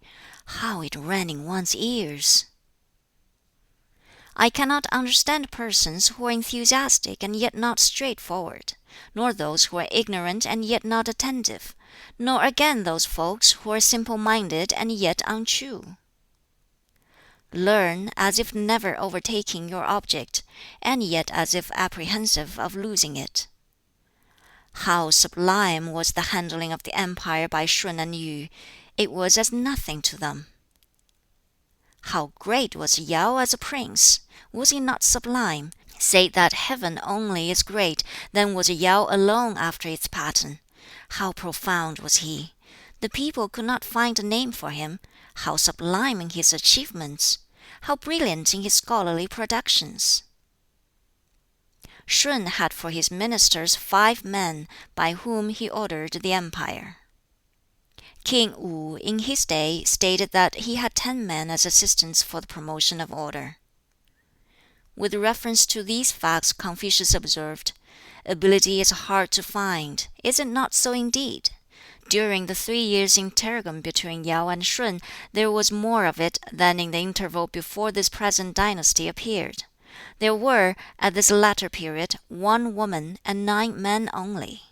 How it rang in one's ears! I cannot understand persons who are enthusiastic and yet not straightforward, nor those who are ignorant and yet not attentive, nor again those folks who are simple-minded and yet untrue. Learn as if never overtaking your object, and yet as if apprehensive of losing it. How sublime was the handling of the empire by Shun and Yu! It was as nothing to them. How great was Yao as a prince! Was he not sublime? Say that heaven only is great, then was Yao alone after its pattern. How profound was he! The people could not find a name for him. How sublime in his achievements! How brilliant in his scholarly productions! Shun had for his ministers 5 men, by whom he ordered the empire. King Wu in his day stated that he had 10 men as assistants for the promotion of order. With reference to these facts Confucius observed, "Ability is hard to find. Is it not so indeed? During the 3 years' interregnum between Yao and Shun, there was more of it than in the interval before this present dynasty appeared. There were, at this latter period, 1 woman and 9 men only."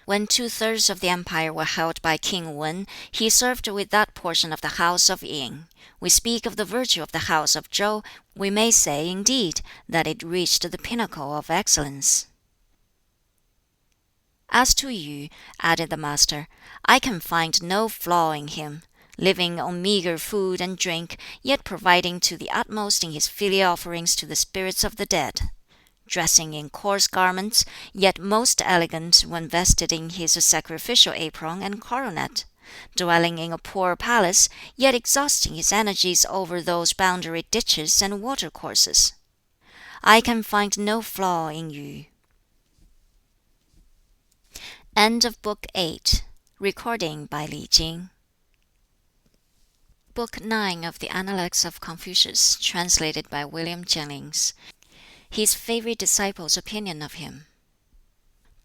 When 2/3 of the empire were held by King Wen, he served with that portion of the house of Yin. We speak of the virtue of the house of Chow; we may say, indeed, that it reached the pinnacle of excellence. "As to Yu," added the Master, "I can find no flaw in him. Living on meager food and drink, yet providing to the utmost in his filial offerings to the spirits of the dead. Dressing in coarse garments, yet most elegant when vested in his sacrificial apron and coronet. Dwelling in a poor palace, yet exhausting his energies over those boundary ditches and watercourses. I can find no flaw in Yu." End of Book 8. Recording by Li Jing. Book 9 of the Analects of Confucius, translated by William Jennings. His favorite disciple's opinion of him.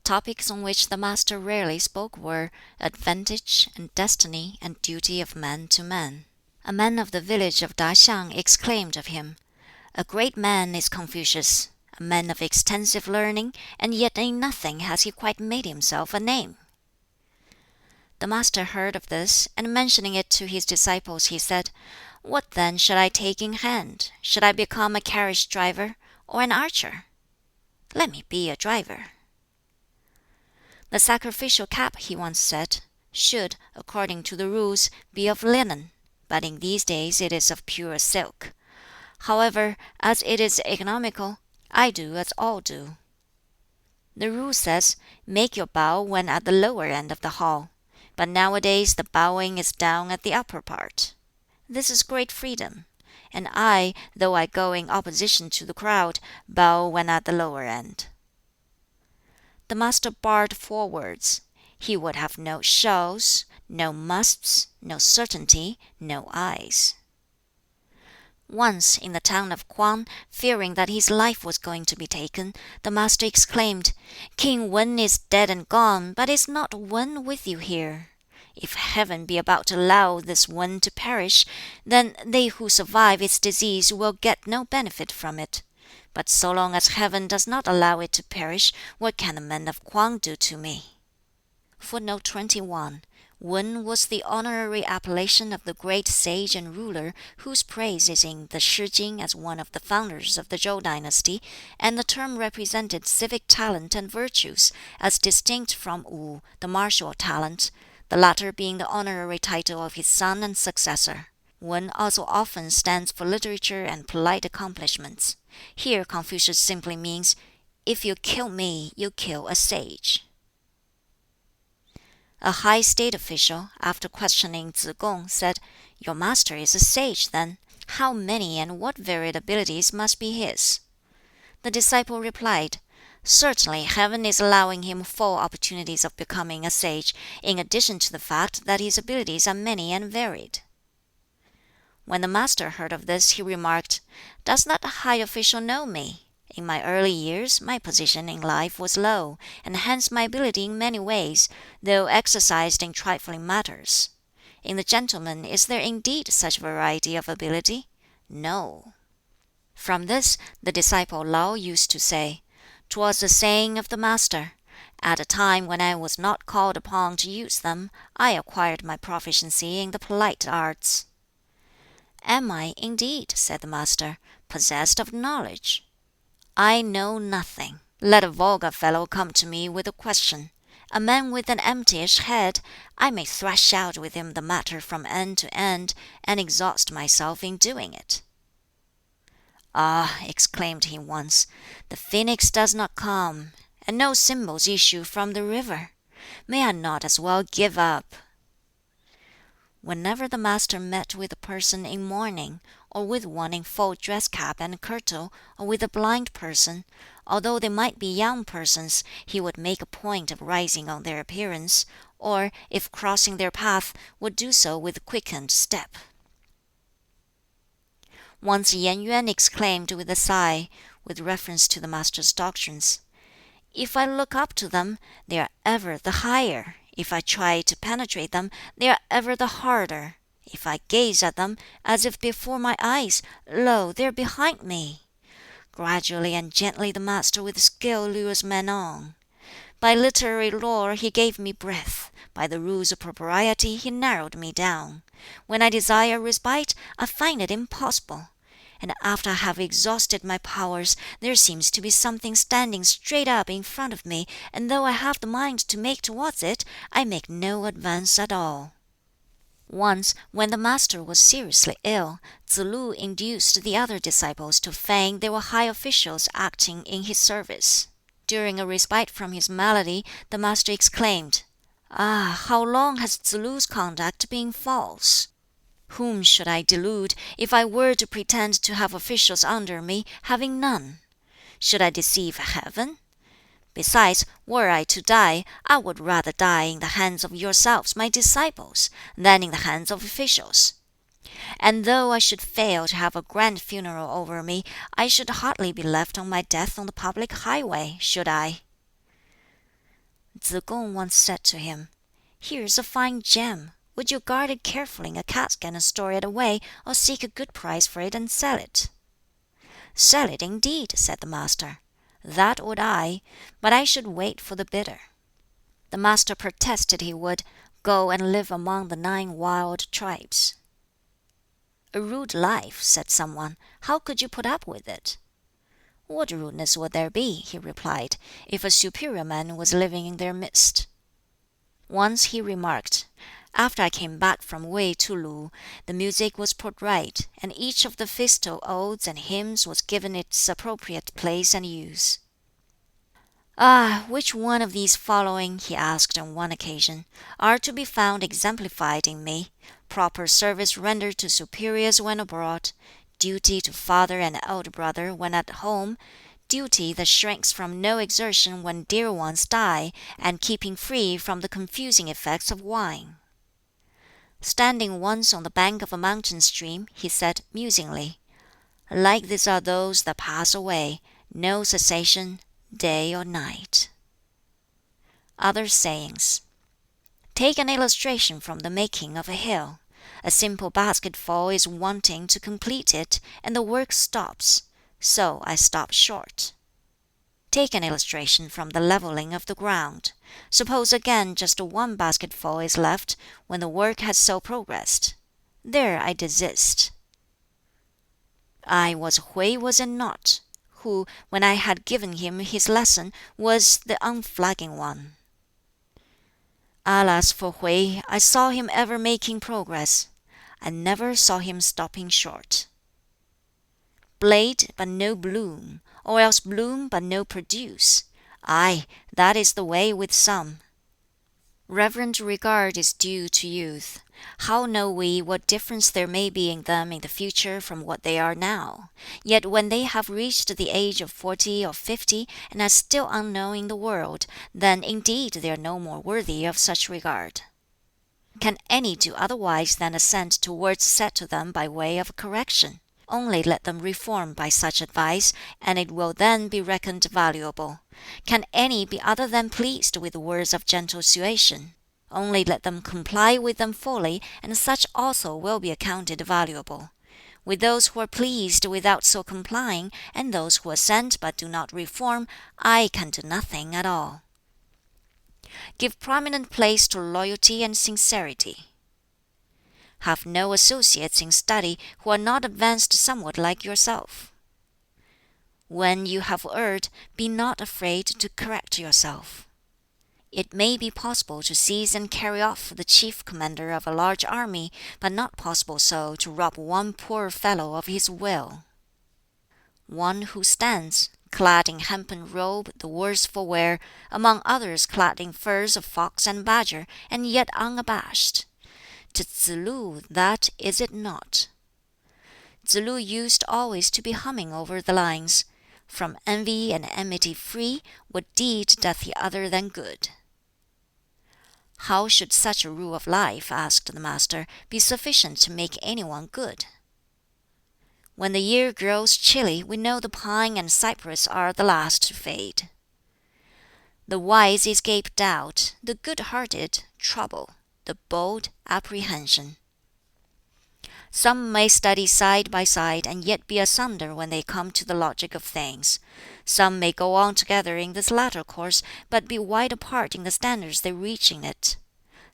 Topics on which the Master rarely spoke were advantage and destiny and duty of man to man. A man of the village of Daxiang exclaimed of him, "A great man is Confucius, a man of extensive learning, and yet in nothing has he quite made himself a name." The Master heard of this, and mentioning it to his disciples, he said, "What then shall I take in hand? Should I become a carriage driver, or an archer? Let me be a driver." "The sacrificial cap," he once said, "should, according to the rules, be of linen, but in these days it is of pure silk. However, as it is economical, I do as all do. The rule says, 'Make your bow when at the lower end of the hall,' but nowadays the bowing is down at the upper part. This is great freedom, and I, though I go in opposition to the crowd, bow when at the lower end." The Master barred 4 words. He would have no shalls, no musts, no certainty, no eyes. Once in the town of Kwang, fearing that his life was going to be taken, the Master exclaimed, "King Wen is dead and gone, but is not Wen with you here? If heaven be about to allow this Wen to perish, then they who survive its disease will get no benefit from it. But so long as heaven does not allow it to perish, what can the men of Kwang do to me?" Footnote 21. Wen was the honorary appellation of the great sage and ruler whose praise is in the Shi Jing as one of the founders of the Zhou dynasty, and the term represented civic talent and virtues, as distinct from Wu, the martial talent, the latter being the honorary title of his son and successor. Wen also often stands for literature and polite accomplishments. Here Confucius simply means, "If you kill me, you kill a sage." A high state official, after questioning Tsz kung, said, "Your master is a sage, then. how many and what varied abilities must be his?" The disciple replied, "Certainly Heaven is allowing him full opportunities of becoming a sage, in addition to the fact that his abilities are many and varied." When the Master heard of this, he remarked, "Does that high official know me? In my early years, my position in life was low, and hence my ability in many ways, though exercised in trifling matters. In the gentleman is there indeed such variety of ability? No." From this, the disciple Lau used to say, "'Twas a saying of the Master, 'At a time when I was not called upon to use them, I acquired my proficiency in the polite arts.'" "Am I, indeed," said the Master, "possessed of knowledge? I know nothing. Let a vulgar fellow come to me with a question. A man with an emptyish head, I may thrash out with him the matter from end to end, and exhaust myself in doing it." "Ah," exclaimed he once, "the phoenix does not come, and no symbols issue from the river. May I not as well give up?" Whenever the Master met with a person in mourning, or with one in full dress cap and kirtle, or with a blind person, although they might be young persons, he would make a point of rising on their appearance, or, if crossing their path, would do so with quickened step. Once Yen Yuan exclaimed with a sigh, with reference to the Master's doctrines, "If I look up to them, they are ever the higher. If I try to penetrate them, they are ever the harder. If I gaze at them, as if before my eyes, lo, they are behind me. Gradually and gently the Master with skill lures men on. By literary lore he gave me breadth, by the rules of propriety he narrowed me down. When I desire respite, I find it impossible. And after I have exhausted my powers, there seems to be something standing straight up in front of me, and though I have the mind to make towards it, I make no advance at all." Once, when the Master was seriously ill, Tsz lu induced the other disciples to feign they were high officials acting in his service. During a respite from his malady, the Master exclaimed, "Ah, how long has Tsz lu's conduct been false! Whom should I delude, if I were to pretend to have officials under me, having none? Should I deceive Heaven? Besides, were I to die, I would rather die in the hands of yourselves, my disciples, than in the hands of officials. And though I should fail to have a grand funeral over me, I should hardly be left on my death on the public highway, should I?" Tsz kung once said to him, "Here's a fine gem. Would you guard it carefully in a casket and store it away, or seek a good price for it and sell it?" "Sell it indeed," said the Master. "That would I, but I should wait for the bidder." The Master protested he would "go and live among the 9 wild tribes." "A rude life," said some one. "How could you put up with it?" "What rudeness would there be," he replied, "if a superior man was living in their midst?" Once he remarked, "After I came back from Wei to Lu, the music was put right, and each of the festal odes and hymns was given its appropriate place and use." "Ah, which one of these following," he asked on one occasion, "are to be found exemplified in me: proper service rendered to superiors when abroad; duty to father and elder brother when at home; duty that shrinks from no exertion when dear ones die; and keeping free from the confusing effects of wine?" Standing once on the bank of a mountain stream, he said musingly, "Like this are those that pass away, no cessation, day or night." Other sayings: "Take an illustration from the making of a hill. A simple basketful is wanting to complete it, and the work stops. So I stop short." Take an illustration from the levelling of the ground. Suppose again just one basketful is left, when the work has so progressed. There I desist. I was Hui, was it not? Who, when I had given him his lesson, was the unflagging one. Alas for Hui, I saw him ever making progress. I never saw him stopping short. Blade, but no bloom, or else bloom but no produce. Ay, that is the way with some. Reverent regard is due to youth. How know we what difference there may be in them in the future from what they are now? Yet when they have reached the age of 40 or 50, and are still unknown in the world, then indeed they are no more worthy of such regard. Can any do otherwise than assent to words said to them by way of correction? Only let them reform by such advice, and it will then be reckoned valuable. Can any be other than pleased with words of gentle suasion? Only let them comply with them fully, and such also will be accounted valuable. With those who are pleased without so complying, and those who assent but do not reform, I can do nothing at all. Give prominent place to loyalty and sincerity. Have no associates in study who are not advanced somewhat like yourself. When you have erred, be not afraid to correct yourself. It may be possible to seize and carry off the chief commander of a large army, but not possible so to rob one poor fellow of his will. One who stands, clad in hempen robe the worse for wear, among others clad in furs of fox and badger, and yet unabashed. To Tsz-lu that is it not. Tsz-lu used always to be humming over the lines, "From envy and enmity free, what deed doth he other than good?" How should such a rule of life, asked the Master, be sufficient to make any one good? When the year grows chilly, we know the pine and cypress are the last to fade. The wise escape doubt, the good-hearted trouble, the bold apprehension. Some may study side by side and yet be asunder when they come to the logic of things. Some may go on together in this latter course, but be wide apart in the standards they reach in it.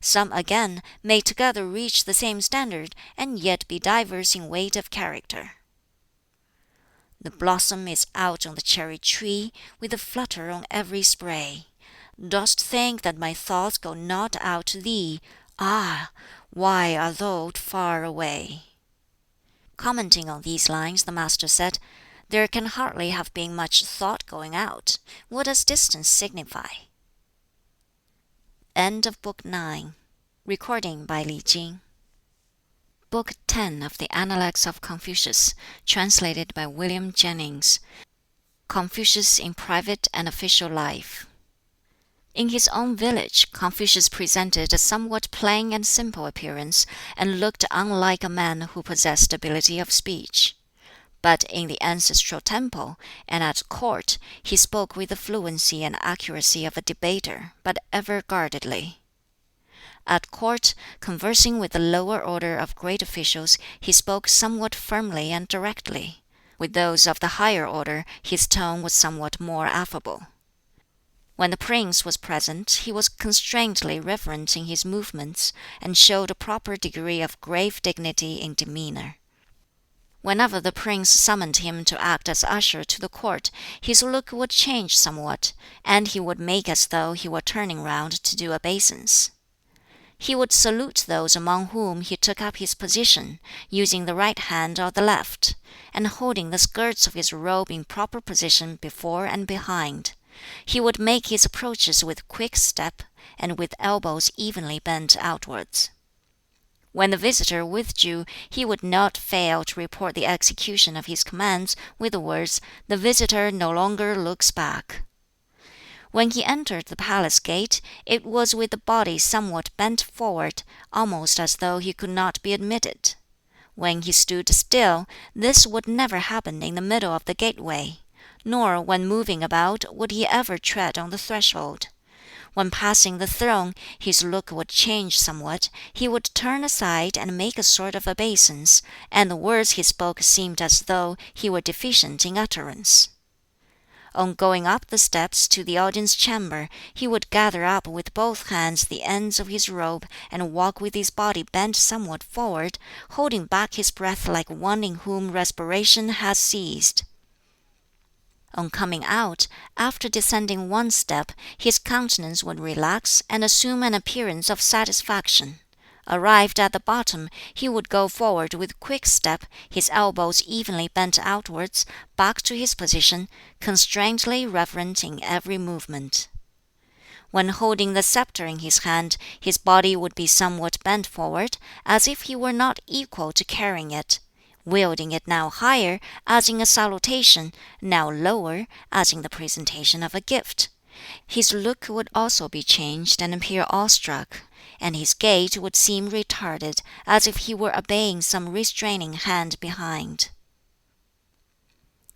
Some again may together reach the same standard, and yet be diverse in weight of character. The blossom is out on the cherry tree, with a flutter on every spray. Dost think that my thoughts go not out to thee? Ah, why art thou far away? Commenting on these lines, the Master said, "There can hardly have been much thought going out. What does distance signify?" End of Book 9. Recording by Li Jing. Book 10 of the Analects of Confucius, translated by William Jennings. Confucius in private and official life. In his own village, Confucius presented a somewhat plain and simple appearance, and looked unlike a man who possessed ability of speech. But in the ancestral temple, and at court, he spoke with the fluency and accuracy of a debater, but ever guardedly. At court, conversing with the lower order of great officials, he spoke somewhat firmly and directly. With those of the higher order, his tone was somewhat more affable. When the prince was present, he was constrainedly reverent in his movements, and showed a proper degree of grave dignity in demeanor. Whenever the prince summoned him to act as usher to the court, his look would change somewhat, and he would make as though he were turning round to do obeisance. He would salute those among whom he took up his position, using the right hand or the left, and holding the skirts of his robe in proper position before and behind. He would make his approaches with quick step, and with elbows evenly bent outwards. When the visitor withdrew, he would not fail to report the execution of his commands with the words, "The visitor no longer looks back." When he entered the palace gate, it was with the body somewhat bent forward, almost as though he could not be admitted. When he stood still, this would never happen in the middle of the gateway, nor when moving about would he ever tread on the threshold. When passing the throne, his look would change somewhat, he would turn aside and make a sort of obeisance, and the words he spoke seemed as though he were deficient in utterance. On going up the steps to the audience chamber, he would gather up with both hands the ends of his robe, and walk with his body bent somewhat forward, holding back his breath like one in whom respiration has ceased. On coming out, after descending one step, his countenance would relax and assume an appearance of satisfaction. Arrived at the bottom, he would go forward with quick step, his elbows evenly bent outwards, back to his position, constrainedly reverent in every movement. When holding the scepter in his hand, his body would be somewhat bent forward, as if he were not equal to carrying it, wielding it now higher, as in a salutation, now lower, as in the presentation of a gift. His look would also be changed and appear awestruck, and his gait would seem retarded, as if he were obeying some restraining hand behind.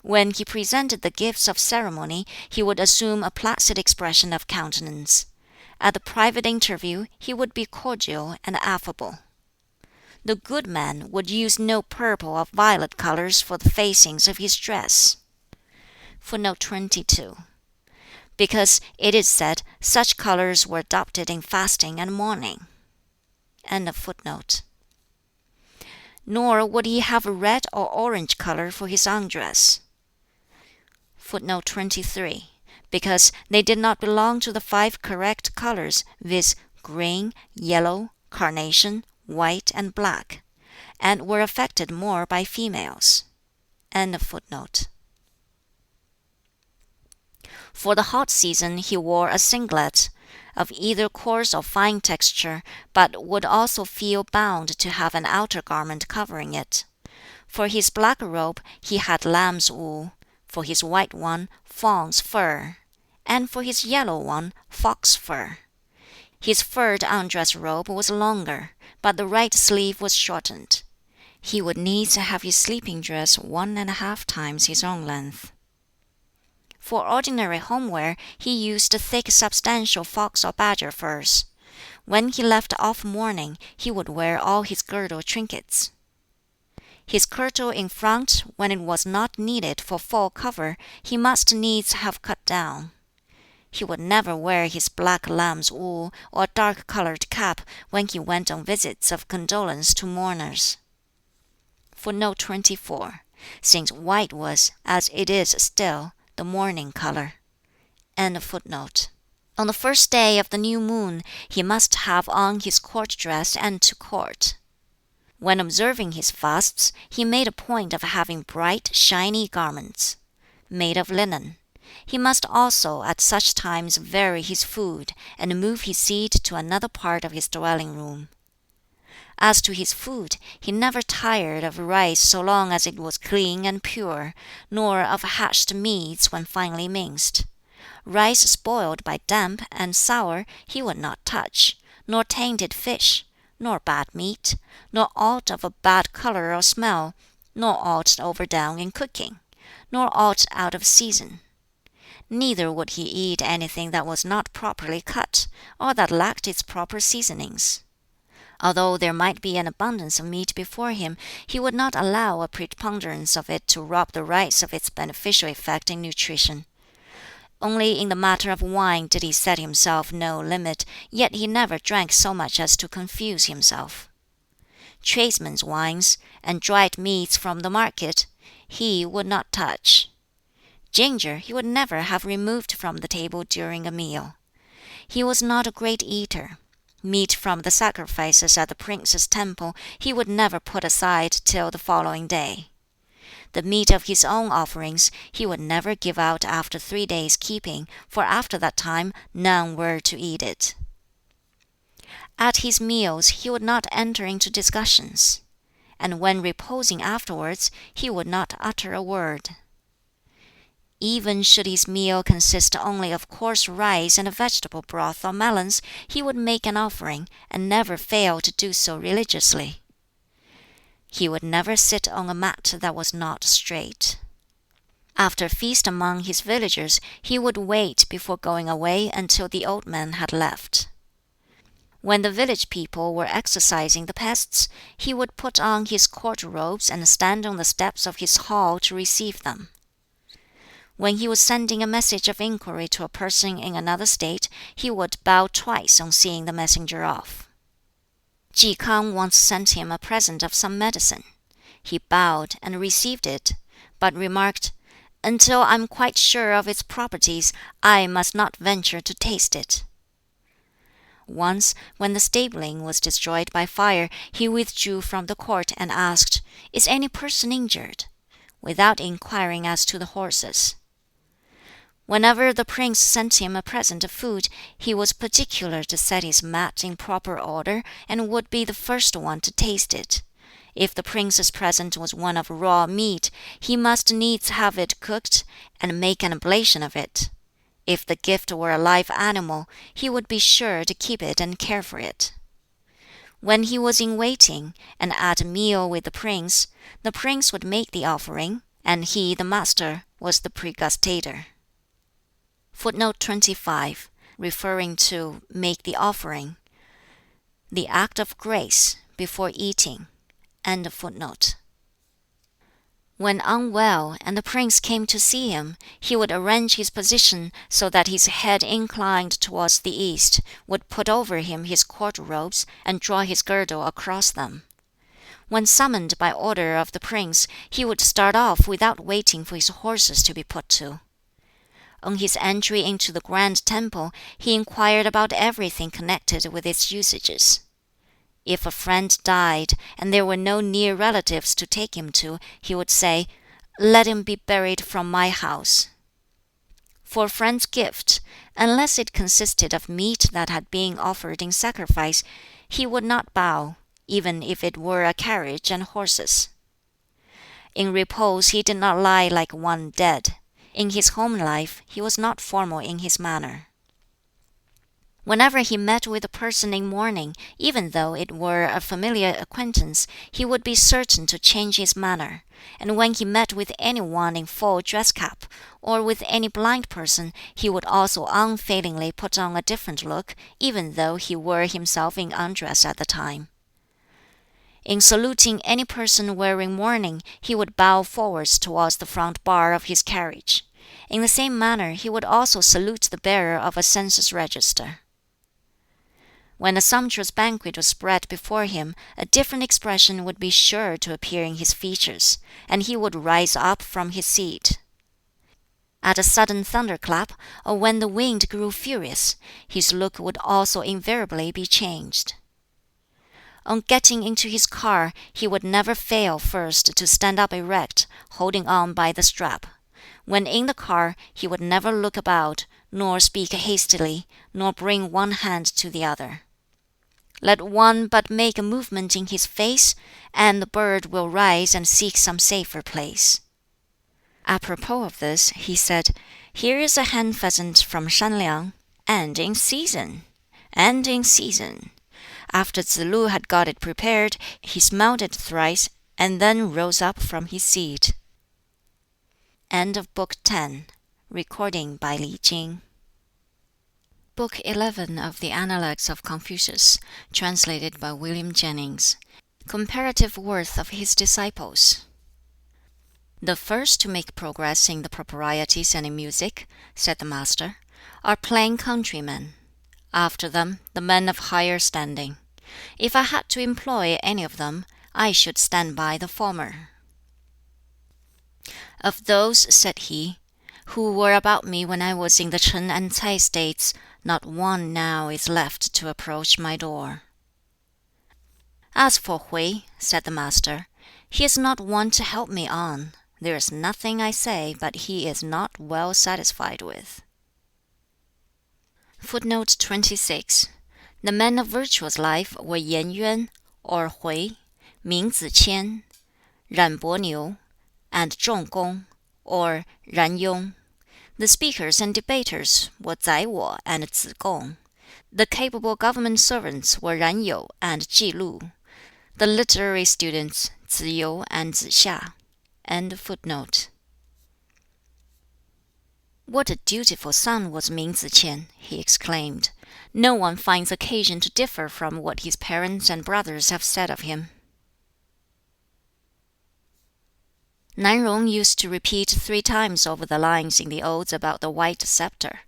When he presented the gifts of ceremony, he would assume a placid expression of countenance. At the private interview, he would be cordial and affable. The good man would use no purple or violet colors for the facings of his dress. Footnote 22. Because it is said such colors were adopted in fasting and mourning. End of footnote. Nor would he have a red or orange color for his undress. Footnote 23. Because they did not belong to the 5 correct colors, viz., green, yellow, carnation, white, and black, and were affected more by females. End of footnote. For the hot season he wore a singlet, of either coarse or fine texture, but would also feel bound to have an outer garment covering it. For his black robe he had lamb's wool, for his white one fawn's fur, and for his yellow one fox fur. His furred undress robe was longer, but the right sleeve was shortened. He would needs have his sleeping dress 1½ times his own length. For ordinary homewear he used thick substantial fox or badger furs. When he left off mourning, he would wear all his girdle trinkets. His kirtle in front, when it was not needed for full cover, he must needs have cut down. He would never wear his black lamb's wool or dark-colored cap when he went on visits of condolence to mourners. Footnote 24. Since white was, as it is still, the mourning color. End of footnote. On the first day of the new moon, he must have on his court dress and to court. When observing his fasts, he made a point of having bright, shiny garments, made of linen. He must also at such times vary his food, and move his seat to another part of his dwelling room. As to his food, he never tired of rice so long as it was clean and pure, nor of hashed meats when finely minced. Rice spoiled by damp and sour he would not touch, nor tainted fish, nor bad meat, nor aught of a bad color or smell, nor aught overdone in cooking, nor aught out of season. Neither would he eat anything that was not properly cut, or that lacked its proper seasonings. Although there might be an abundance of meat before him, he would not allow a preponderance of it to rob the rice of its beneficial effect in nutrition. Only in the matter of wine did he set himself no limit, yet he never drank so much as to confuse himself. Tradesmen's wines, and dried meats from the market, he would not touch. Ginger he would never have removed from the table during a meal. He was not a great eater. Meat from the sacrifices at the prince's temple he would never put aside till the following day. The meat of his own offerings he would never give out after 3 days' keeping, for after that time none were to eat it. At his meals he would not enter into discussions, and when reposing afterwards he would not utter a word. Even should his meal consist only of coarse rice and a vegetable broth or melons, he would make an offering, and never fail to do so religiously. He would never sit on a mat that was not straight. After a feast among his villagers, he would wait before going away until the old man had left. When the village people were exorcising the pests, he would put on his court robes and stand on the steps of his hall to receive them. When he was sending a message of inquiry to a person in another state, he would bow twice on seeing the messenger off. Ji Kang once sent him a present of some medicine. He bowed and received it, but remarked, "Until I'm quite sure of its properties, I must not venture to taste it." Once, when the stabling was destroyed by fire, he withdrew from the court and asked, "Is any person injured?" without inquiring as to the horses. Whenever the prince sent him a present of food, he was particular to set his mat in proper order, and would be the first one to taste it. If the prince's present was one of raw meat, he must needs have it cooked, and make an oblation of it. If the gift were a live animal, he would be sure to keep it and care for it. When he was in waiting, and at a meal with the prince would make the offering, and he, the master, was the pregustator. Footnote 25, referring to make the offering. The act of grace before eating. End of footnote. When unwell and the prince came to see him, he would arrange his position so that his head inclined towards the east, would put over him his court robes, and draw his girdle across them. When summoned by order of the prince, he would start off without waiting for his horses to be put to. On his entry into the grand temple, he inquired about everything connected with its usages. If a friend died, and there were no near relatives to take him to, he would say, "Let him be buried from my house." For a friend's gift, unless it consisted of meat that had been offered in sacrifice, he would not bow, even if it were a carriage and horses. In repose he did not lie like one dead. In his home life he was not formal in his manner. Whenever he met with a person in mourning, even though it were a familiar acquaintance, he would be certain to change his manner; and when he met with any one in full dress cap, or with any blind person, he would also unfailingly put on a different look, even though he were himself in undress at the time. In saluting any person wearing mourning, he would bow forwards towards the front bar of his carriage. In the same manner he would also salute the bearer of a census register. When a sumptuous banquet was spread before him, a different expression would be sure to appear in his features, and he would rise up from his seat. At a sudden thunderclap, or when the wind grew furious, his look would also invariably be changed. On getting into his car, he would never fail first to stand up erect, holding on by the strap. When in the car, he would never look about, nor speak hastily, nor bring one hand to the other. Let one but make a movement in his face, and the bird will rise and seek some safer place. Apropos of this, he said, "Here is a hen pheasant from Shanliang, and in season! And in season!" After Tsz lu had got it prepared, he smelled it thrice, and then rose up from his seat. End of Book 10. Recording by Li Jing. Book 11 of the Analects of Confucius, translated by William Jennings. Comparative worth of his disciples. "The first to make progress in the proprieties and in music," said the master, "are plain countrymen. After them, the men of higher standing. If I had to employ any of them, I should stand by the former. Of those," said he, "who were about me when I was in the Chen and Tsai states, not one now is left to approach my door." "As for Hui," said the master, "he is not one to help me on. There is nothing I say but he is not well satisfied with." Footnote 26. The men of virtuous life were Yen Yuan, or Hui, Ming Ziqian, Ran Bo Niu, and Zhong Gong, or Ran Yong. The speakers and debaters were Zai Wo and Tsz Gong. The capable government servants were Ran You and Ji Lu. The literary students, Tsz You and Tsz Xia. End of footnote. "What a dutiful son was Ming Ziqian!" he exclaimed. "No one finds occasion to differ from what his parents and brothers have said of him." Nan Rong used to repeat 3 times over the lines in the Odes about the white scepter.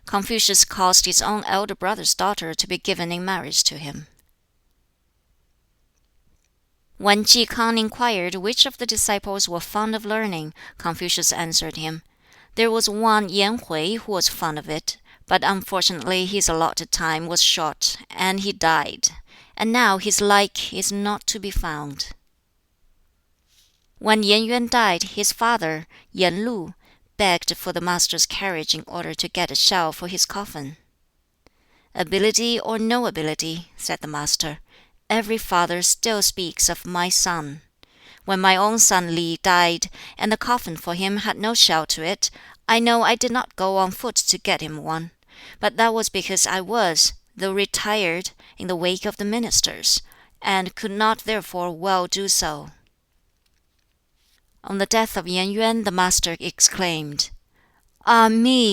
Confucius caused his own elder brother's daughter to be given in marriage to him. When Ji K'ang inquired which of the disciples were fond of learning, Confucius answered him, "There was one Yan Hui who was fond of it, but unfortunately his allotted time was short, and he died, and now his like is not to be found." When Yen Yuan died, his father, Yen Lu, begged for the master's carriage in order to get a shell for his coffin. "Ability or no ability," said the master, "every father still speaks of my son. When my own son Li died, and the coffin for him had no shell to it, I know I did not go on foot to get him one. But that was because I was, though retired, in the wake of the ministers, and could not therefore well do so." On the death of Yen Yuan, the master exclaimed, "Ah me!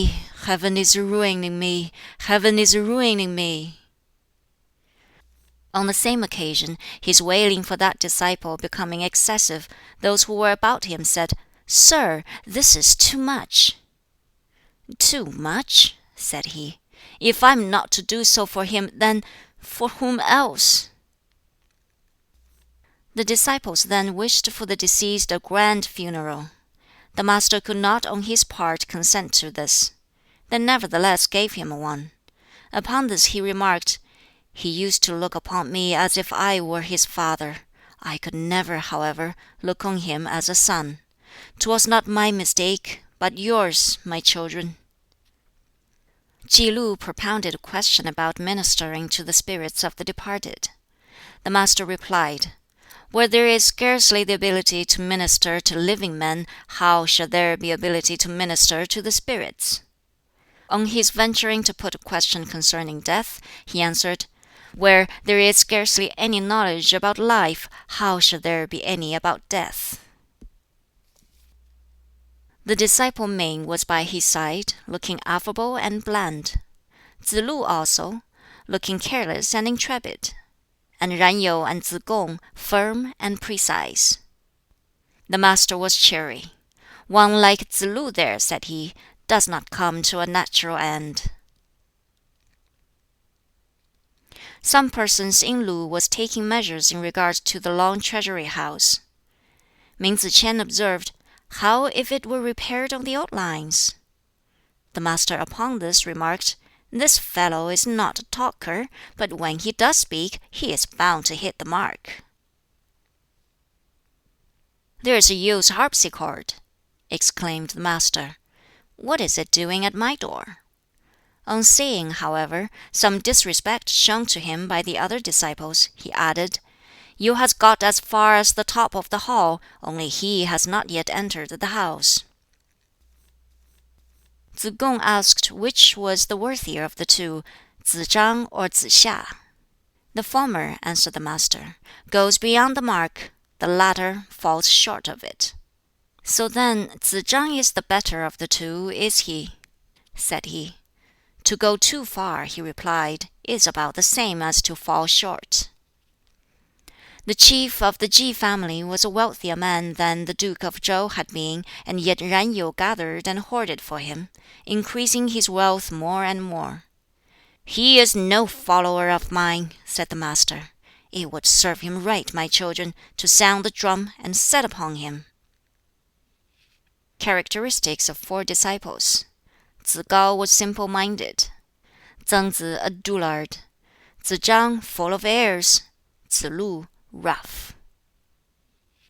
Heaven is ruining me! Heaven is ruining me!" On the same occasion, his wailing for that disciple becoming excessive, those who were about him said, "Sir, this is too much." "Too much?" said he. "If I am not to do so for him, then for whom else?" The disciples then wished for the deceased a grand funeral. The master could not on his part consent to this. They nevertheless gave him one. Upon this he remarked, "He used to look upon me as if I were his father. I could never, however, look on him as a son. 'Twas not my mistake, but yours, my children." Chi Lu propounded a question about ministering to the spirits of the departed. The master replied, "Where there is scarcely the ability to minister to living men, how shall there be ability to minister to the spirits?" On his venturing to put a question concerning death, he answered, "Where there is scarcely any knowledge about life, how shall there be any about death?" The disciple Ming was by his side, looking affable and bland. Tsz lu also, looking careless and intrepid, and Ran Yu and Tsz kung firm and precise. The master was cheery. "One like Tsz lu there," said he, "does not come to a natural end." Some persons in Lu was taking measures in regard to the long treasury house. Ming Tsz k'ien observed, "How if it were repaired on the old lines?" The master upon this remarked, "This fellow is not a talker, but when he does speak, he is bound to hit the mark." "There is a Yu's harpsichord," exclaimed the master. "What is it doing at my door?" On seeing, however, some disrespect shown to him by the other disciples, he added, "Yu has got as far as the top of the hall, only he has not yet entered the house." Tsz kung asked which was the worthier of the two, Tsz chang or Tsz hia. "The former," answered the master, "goes beyond the mark; the latter falls short of it." "So then Tsz chang is the better of the two, is he?" said he. "To go too far," he replied, "is about the same as to fall short." The chief of the Chi family was a wealthier man than the Duke of Chow had been, and yet Ran Yu gathered and hoarded for him, increasing his wealth more and more. "He is no follower of mine," said the master. "It would serve him right, my children, to sound the drum and set upon him." Characteristics of 4 disciples. Tsz kao was simple-minded, Tsang Zi a dullard, Tsz chang full of airs, Tsz lu rough.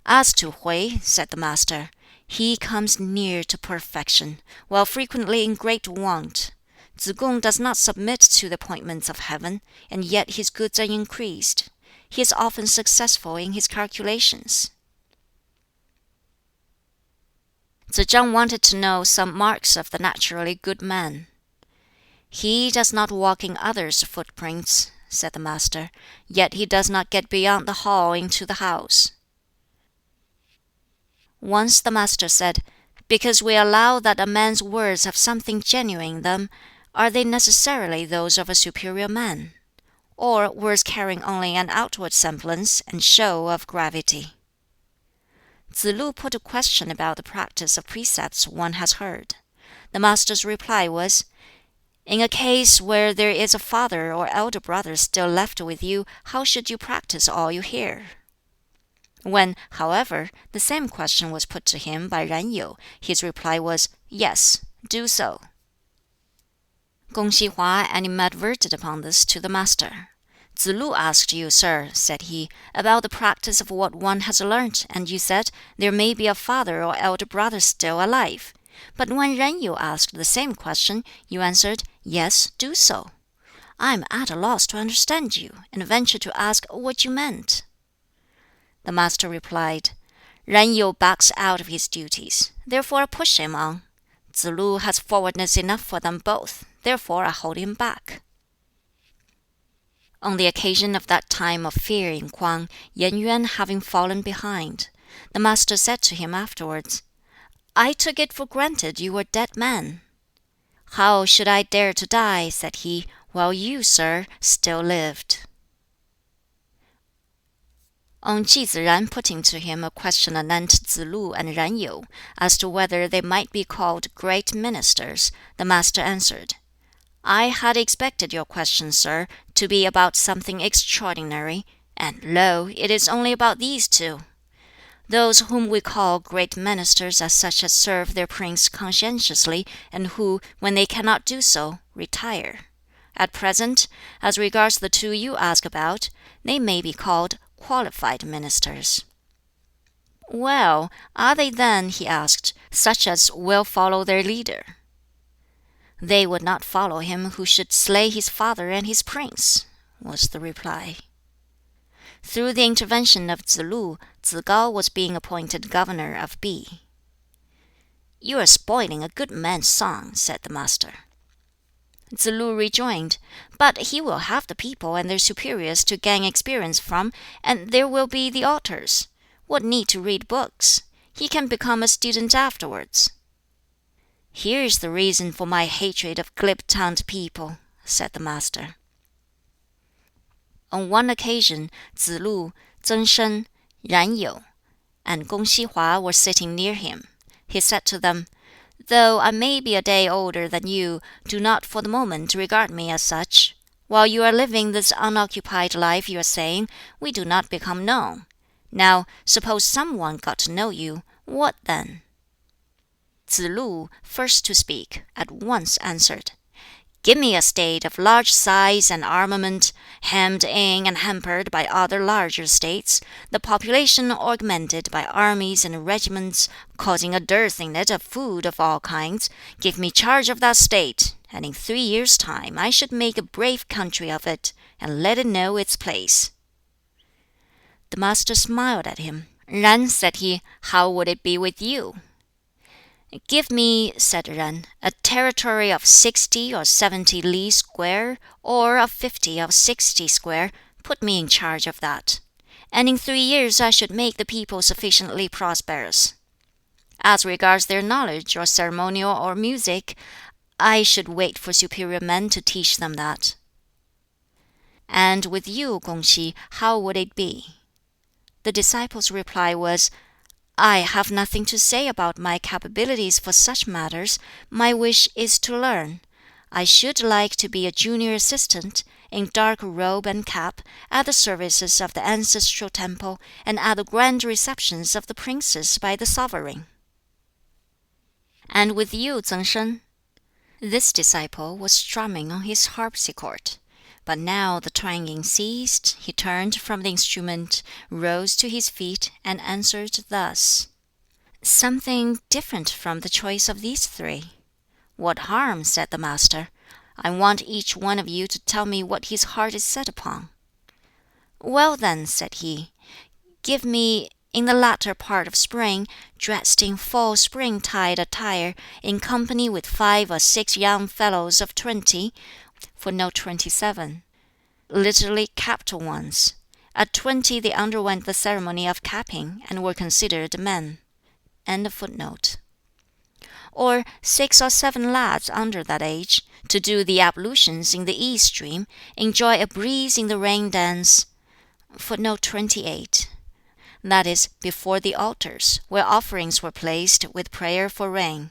"As to Hui," said the master, "he comes near to perfection, while frequently in great want. Tsz kung does not submit to the appointments of heaven, and yet his goods are increased. He is often successful in his calculations." Tsz chang wanted to know some marks of the naturally good man. "He does not walk in others' footprints," said the master, "yet he does not get beyond the hall into the house." Once the master said, "Because we allow that a man's words have something genuine in them, are they necessarily those of a superior man? Or words carrying only an outward semblance and show of gravity?" Tsz lu put a question about the practice of precepts one has heard. The master's reply was, "In a case where there is a father or elder brother still left with you, how should you practice all you hear?" When, however, the same question was put to him by Ran Yu, his reply was, "Yes, do so." Kung Xi Hua animadverted upon this to the master. "Tsz lu asked you, sir," said he, "about the practice of what one has learnt, and you said, 'There may be a father or elder brother still alive.' But when Renyu asked the same question, you answered, 'Yes, do so.' I am at a loss to understand you, and venture to ask what you meant." The Master replied, "Renyu backs out of his duties, therefore I push him on. Tsz-lu has forwardness enough for them both, therefore I hold him back." On the occasion of that time of fear in Kwang, Yen Yuan having fallen behind, the Master said to him afterwards, "I took it for granted you were a dead man." "How should I dare to die," said he, "while you, sir, still lived?" On Ji Zi putting to him a question anent Tsz-lu and Yen Yu, as to whether they might be called great ministers, the Master answered, "I had expected your question, sir, to be about something extraordinary, and lo, it is only about these two. Those whom we call great ministers are such as serve their prince conscientiously, and who, when they cannot do so, retire. At present, as regards the two you ask about, they may be called qualified ministers." "Well, are they then," he asked, "such as will follow their leader?" "They would not follow him who should slay his father and his prince," was the reply. Through the intervention of Tsz-lu, Tsz-kao was being appointed governor of Bi. "You are spoiling a good man's song," said the Master. Tsz-lu rejoined, "But he will have the people and their superiors to gain experience from, and there will be the altars. What need to read books? He can become a student afterwards." "Here is the reason for my hatred of glib-tongued people," said the Master. On one occasion, Tsz-lu, Tseng Shen, Ran Yu, and Kung Hsi Hua were sitting near him. He said to them, "Though I may be a day older than you, do not for the moment regard me as such. While you are living this unoccupied life you are saying, we do not become known. Now, suppose some one got to know you, what then?" Tsz-lu, first to speak, at once answered, "Give me a state of large size and armament, hemmed in and hampered by other larger states, the population augmented by armies and regiments, causing a dearth in it of food of all kinds. Give me charge of that state, and in 3 years' time I should make a brave country of it, and let it know its place." The Master smiled at him. "Ran," said he, "how would it be with you?" "Give me," said Ran, "a territory of 60 or 70 li square, or of 50 or 60 square, put me in charge of that, and in 3 years I should make the people sufficiently prosperous. As regards their knowledge or ceremonial or music, I should wait for superior men to teach them that." "And with you, Kung Hsi, how would it be?" The disciple's reply was, "I have nothing to say about my capabilities for such matters. My wish is to learn. I should like to be a junior assistant, in dark robe and cap, at the services of the ancestral temple, and at the grand receptions of the princes by the sovereign." "And with you, Tseng Shen?" This disciple was strumming on his harpsichord. But now the twanging ceased, he turned from the instrument, rose to his feet, and answered thus: "Something different from the choice of these 3. "What harm?" said the Master. "I want each one of you to tell me what his heart is set upon." "Well then," said he, "give me, in the latter part of spring, dressed in full spring-tide attire, in company with 5 or 6 young fellows of 20, literally capped ones. At 20 they underwent the ceremony of capping, and were considered men. Or 6 or 7 lads under that age, to do the ablutions in the Yi stream, enjoy a breeze in the rain dance. That is, before the altars, where offerings were placed, with prayer for rain.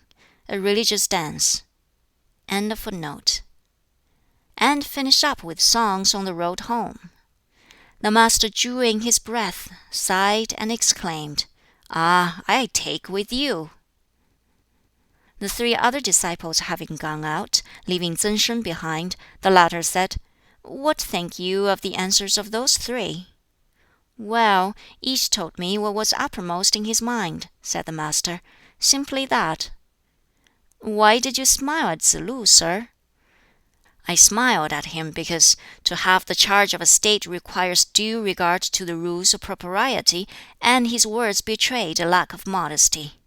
A religious dance. And finish up with songs on the road home." The Master drew in his breath, sighed, and exclaimed, "Ah, I take with you." The 3 other disciples having gone out, leaving Tseng Shen behind, the latter said, "What think you of the answers of those 3?" "Well, each told me what was uppermost in his mind," said the Master. "Simply that." Why did you smile at Tsz lu, sir?" "I smiled at him because to have the charge of a state requires due regard to the rules of propriety, and his words betrayed a lack of modesty."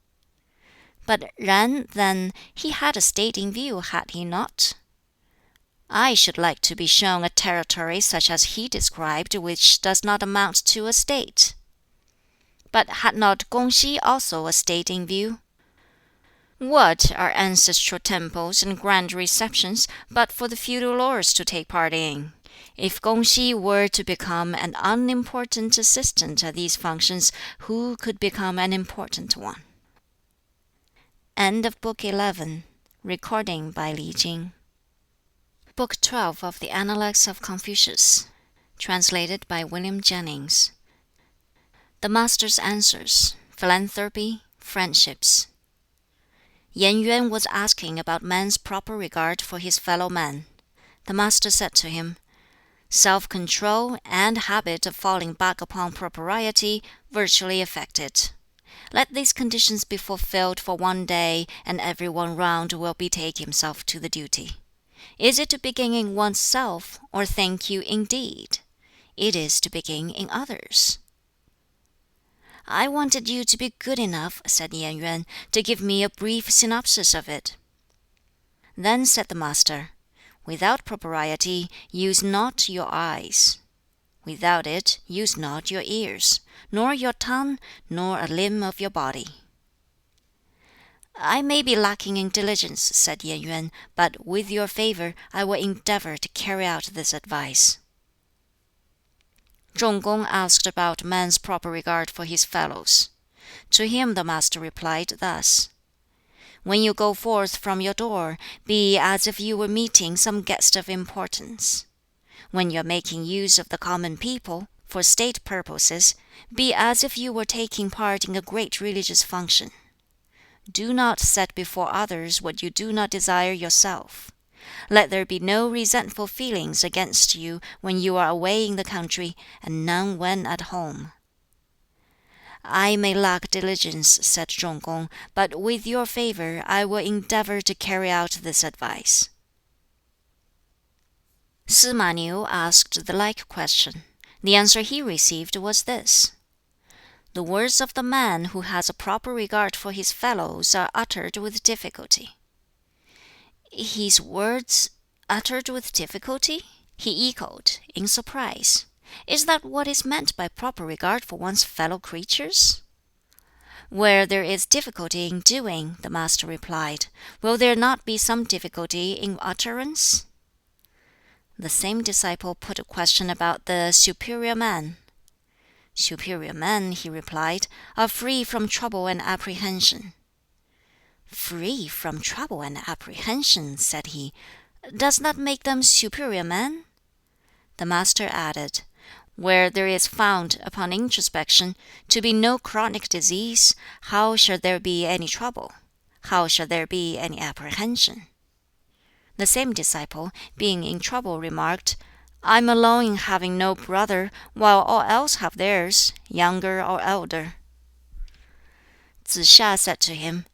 "But Yen, then, he had a state in view, had he not?" "I should like to be shown a territory such as he described which does not amount to a state." "But had not Kung si also a state in view?" "What are ancestral temples and grand receptions but for the feudal lords to take part in? If Kung si were to become an unimportant assistant at these functions, who could become an important one?" End of Book 11. Recording by Li Jing. Book 12 of the Analects of Confucius. Translated by William Jennings. The Master's Answers. Philanthropy. Friendships. Yen Yuan was asking about man's proper regard for his fellow man. The Master said to him, "Self-control and habit of falling back upon propriety virtually affect it. Let these conditions be fulfilled for one day, and every one round will betake himself to the duty. Is it to begin in one's self, or think you indeed? It is to begin in others." "I wanted you to be good enough," said Yen Yuan, "to give me a brief synopsis of it." Then said the Master, "Without propriety, use not your eyes. Without it, use not your ears, nor your tongue, nor a limb of your body." "I may be lacking in diligence," said Yen Yuan, "but with your favor I will endeavor to carry out this advice." Zhong Kung asked about man's proper regard for his fellows. To him the Master replied thus: "When you go forth from your door, be as if you were meeting some guest of importance. When you are making use of the common people, for state purposes, be as if you were taking part in a great religious function. Do not set before others what you do not desire yourself. Let there be no resentful feelings against you when you are away in the country, and none when at home." "I may lack diligence," said Zhong Kung, "but with your favor I will endeavor to carry out this advice." Sima Niu asked the like question. The answer he received was this: "The words of the man who has a proper regard for his fellows are uttered with difficulty." "His words uttered with difficulty?" he echoed, in surprise. "Is that what is meant by proper regard for one's fellow creatures?" "Where there is difficulty in doing," the Master replied, "will there not be some difficulty in utterance?" The same disciple put a question about the superior man. "Superior men," he replied, "are free from trouble and apprehension." "Free from trouble and apprehension," said he, "does that make them superior men?" The Master added, "Where there is found, upon introspection, to be no chronic disease, how shall there be any trouble? How shall there be any apprehension?" The same disciple, being in trouble, remarked, "I am alone in having no brother, while all else have theirs, younger or elder." Tsze hsia said to him,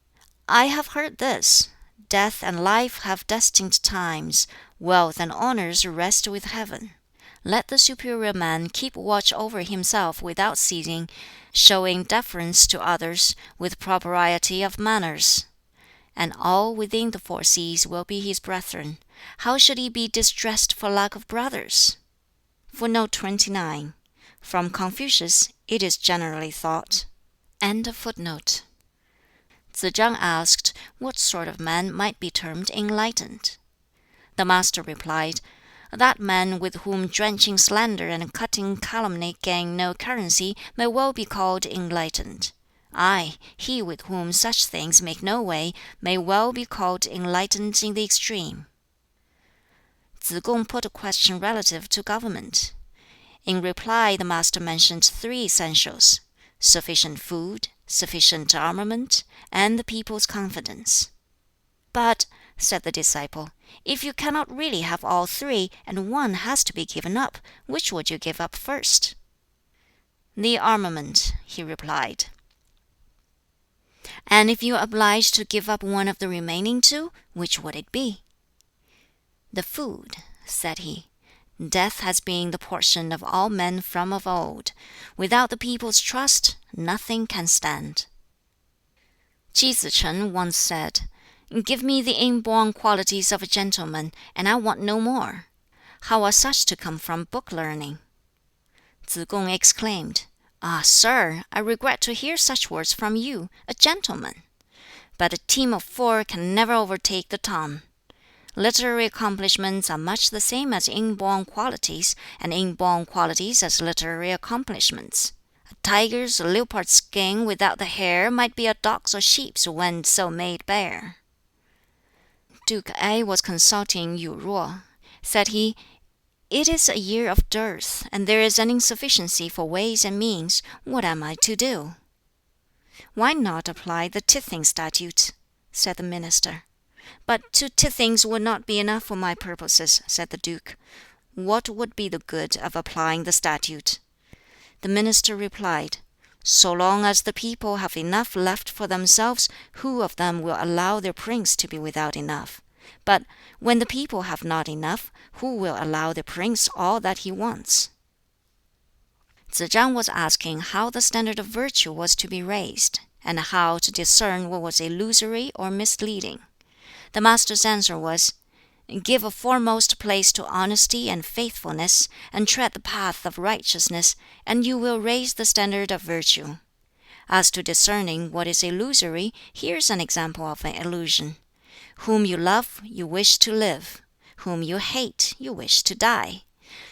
"I have heard this: Death and life have destined times, wealth and honors rest with heaven. Let the superior man keep watch over himself without ceasing, showing deference to others, with propriety of manners. And all within the four seas will be his brethren. How should he be distressed for lack of brothers?" Footnote 29. From Confucius it is generally thought. End of footnote. Tsze chang asked what sort of man might be termed enlightened. The Master replied, "That man with whom drenching slander and cutting calumny gain no currency may well be called enlightened. Aye, he with whom such things make no way may well be called enlightened in the extreme." Tsze kung put a question relative to government. In reply the Master mentioned three essentials: sufficient food, sufficient armament, and the people's confidence. "But," said the disciple, "if you cannot really have all three, and one has to be given up, which would you give up first?" "The armament," he replied. And if you are obliged to give up one of the remaining two, which would it be?" "The food," said he. "Death has been the portion of all men from of old. Without the people's trust, nothing can stand." Chi Tsz-cheng once said, "Give me the inborn qualities of a gentleman, and I want no more. How are such to come from book learning?" Tsz-kung exclaimed, "Ah, sir, I regret to hear such words from you, a gentleman. But a team of 4 can never overtake the ton. Literary accomplishments are much the same as inborn qualities, and inborn qualities as literary accomplishments. A tiger's or leopard's skin without the hair might be a dog's or sheep's when so made bare." Duke Ai was consulting Yu Ruo. Said he, "It is a year of dearth, and there is an insufficiency for ways and means. What am I to do?" "Why not apply the tithing statute?" said the minister. "But 2 tithings would not be enough for my purposes," said the duke. "What would be the good of applying the statute?" The minister replied, "So long as the people have enough left for themselves, who of them will allow their prince to be without enough? But when the people have not enough, who will allow their prince all that he wants?" Tsz-chang was asking how the standard of virtue was to be raised, and how to discern what was illusory or misleading. The master's answer was, "Give a foremost place to honesty and faithfulness, and tread the path of righteousness, and you will raise the standard of virtue. As to discerning what is illusory, here is an example of an illusion. Whom you love, you wish to live. Whom you hate, you wish to die.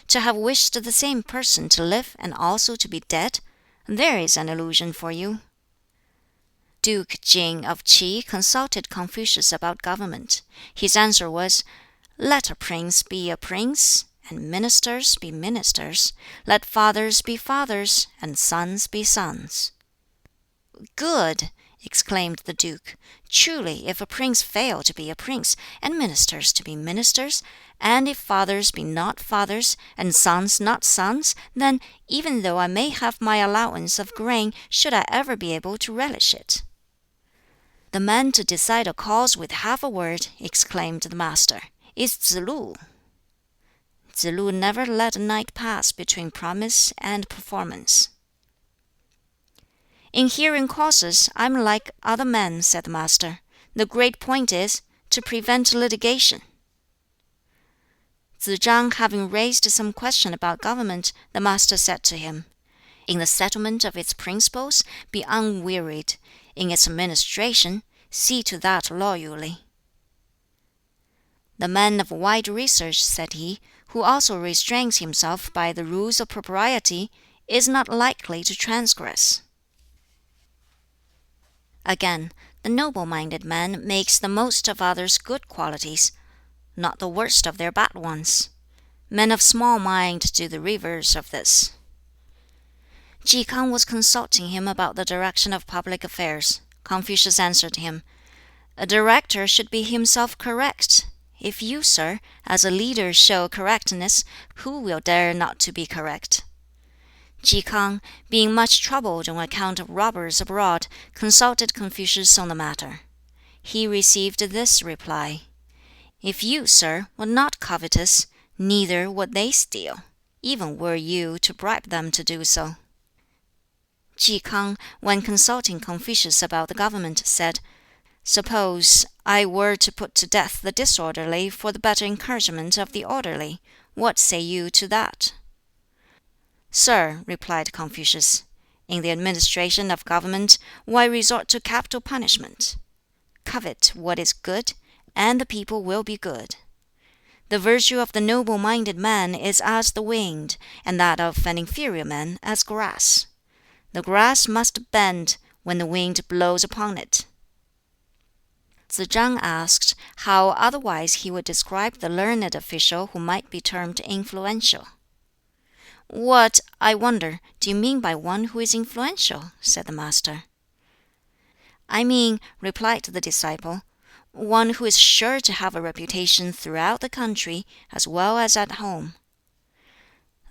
To have wished the same person to live and also to be dead, there is an illusion for you." Duke Jing of Qi consulted Confucius about government. His answer was, "Let a prince be a prince, and ministers be ministers. Let fathers be fathers, and sons be sons." "Good!" exclaimed the duke. "Truly, if a prince fail to be a prince, and ministers to be ministers, and if fathers be not fathers, and sons not sons, then, even though I may have my allowance of grain, should I ever be able to relish it?" "The man to decide a cause with half a word," exclaimed the master, "is Tsz-lu." Tsz-lu never let a night pass between promise and performance. "In hearing causes, I am like other men," said the master. "The great point is to prevent litigation." Tsz-chang having raised some question about government, the master said to him, "In the settlement of its principles, be unwearied. In its administration, see to that loyally." "The man of wide research," said he, "who also restrains himself by the rules of propriety, is not likely to transgress." Again, the noble-minded man makes the most of others' good qualities, not the worst of their bad ones. Men of small mind do the reverse of this. Ki K'ang was consulting him about the direction of public affairs. Confucius answered him, "A director should be himself correct. If you, sir, as a leader show correctness, who will dare not to be correct?" Ki K'ang, being much troubled on account of robbers abroad, consulted Confucius on the matter. He received this reply, "If you, sir, were not covetous, neither would they steal, even were you to bribe them to do so." Ki K'ang, when consulting Confucius about the government, said, "Suppose I were to put to death the disorderly for the better encouragement of the orderly, what say you to that?" "Sir," replied Confucius, "in the administration of government, why resort to capital punishment? Covet what is good, and the people will be good. The virtue of the noble-minded man is as the wind, and that of an inferior man as grass. The grass must bend when the wind blows upon it." Tsz-chang asked how otherwise he would describe the learned official who might be termed influential. "What, I wonder, do you mean by one who is influential?" said the master. "I mean," replied the disciple, "one who is sure to have a reputation throughout the country as well as at home."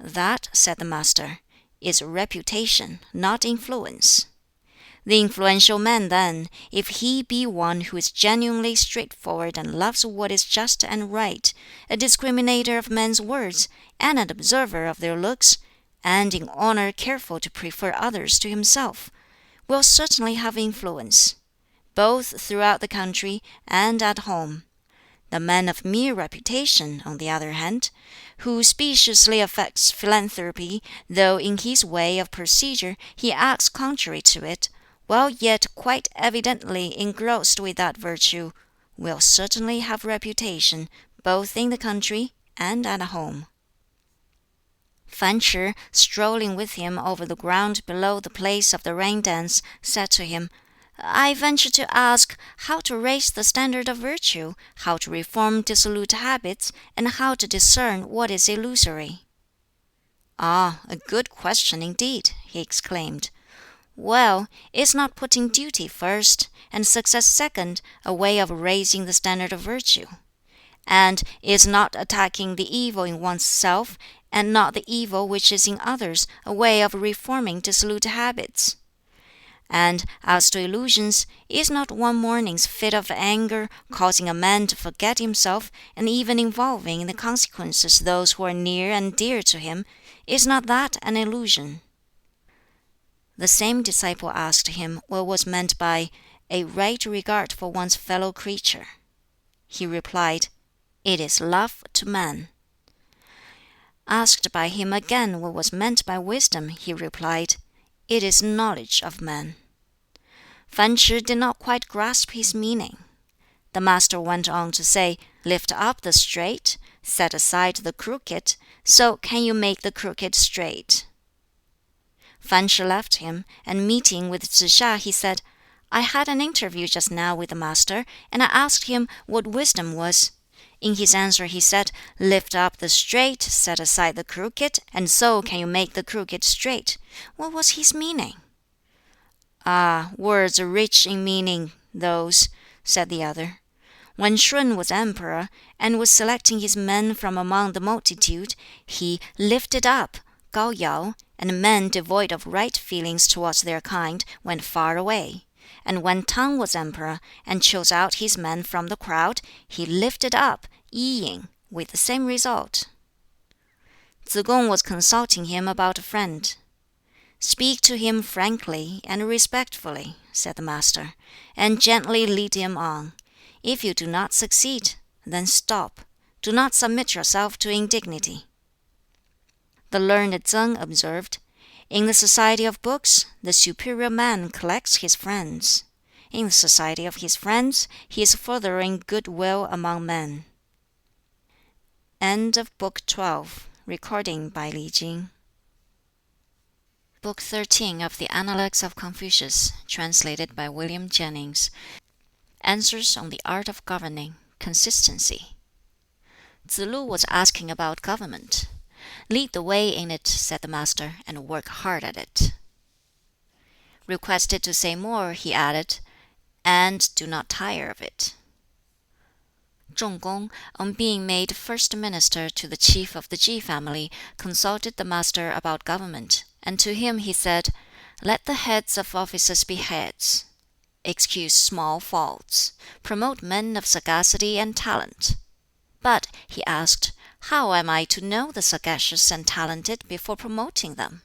"That," said the master, "is reputation, not influence. The influential man, then, if he be one who is genuinely straightforward and loves what is just and right, a discriminator of men's words, and an observer of their looks, and in honor careful to prefer others to himself, will certainly have influence, both throughout the country and at home. The man of mere reputation, on the other hand, who speciously affects philanthropy, though in his way of procedure he acts contrary to it, while yet quite evidently engrossed with that virtue, will certainly have reputation, both in the country and at home. Fan Ch'i, strolling with him over the ground below the place of the rain dance, said to him, "I venture to ask how to raise the standard of virtue, how to reform dissolute habits, and how to discern what is illusory." "Ah, a good question indeed!" he exclaimed. "Well, is not putting duty first, and success second, a way of raising the standard of virtue? And is not attacking the evil in one's self, and not the evil which is in others, a way of reforming dissolute habits? And as to illusions, is not one morning's fit of anger causing a man to forget himself, and even involving in the consequences those who are near and dear to him, is not that an illusion?" The same disciple asked him what was meant by "a right regard for one's fellow creature." He replied, "It is love to man." Asked by him again what was meant by wisdom, he replied, "It is knowledge of man." Fan Ch'i did not quite grasp his meaning. The Master went on to say, "Lift up the straight, set aside the crooked, so can you make the crooked straight." Fan Ch'i left him, and meeting with Tsz hiŠ, he said, "I had an interview just now with the Master, and I asked him what wisdom was. In his answer he said, 'Lift up the straight, set aside the crooked, and so can you make the crooked straight.' What was his meaning?" "Ah, words rich in meaning, those," said the other. "When Shun was emperor, and was selecting his men from among the multitude, he 'lifted up' Gao Yao, and men devoid of right feelings towards their kind went far away. And when Tang was emperor, and chose out his men from the crowd, he 'lifted up' Yi Yin, with the same result." Tsz kung was consulting him about a friend. "Speak to him frankly and respectfully," said the Master, "and gently lead him on. If you do not succeed, then stop. Do not submit yourself to indignity." The learned Tsang observed, "In the society of books, the superior man collects his friends. In the society of his friends, he is furthering good will among men." End of Book 12. Recording by Li Jing. Book 13 of the Analects of Confucius, translated by William Jennings. Answers on the art of governing. Consistency. Tsz lu was asking about government. "Lead the way in it," said the Master, "and work hard at it." Requested to say more, he added, "And do not tire of it." Zhong Gong, on being made first minister to the chief of the Chi family, consulted the Master about government, and to him he said, "Let the heads of officers be heads. Excuse small faults. Promote men of sagacity and talent." "But," he asked, "how am I to know the sagacious and talented before promoting them?"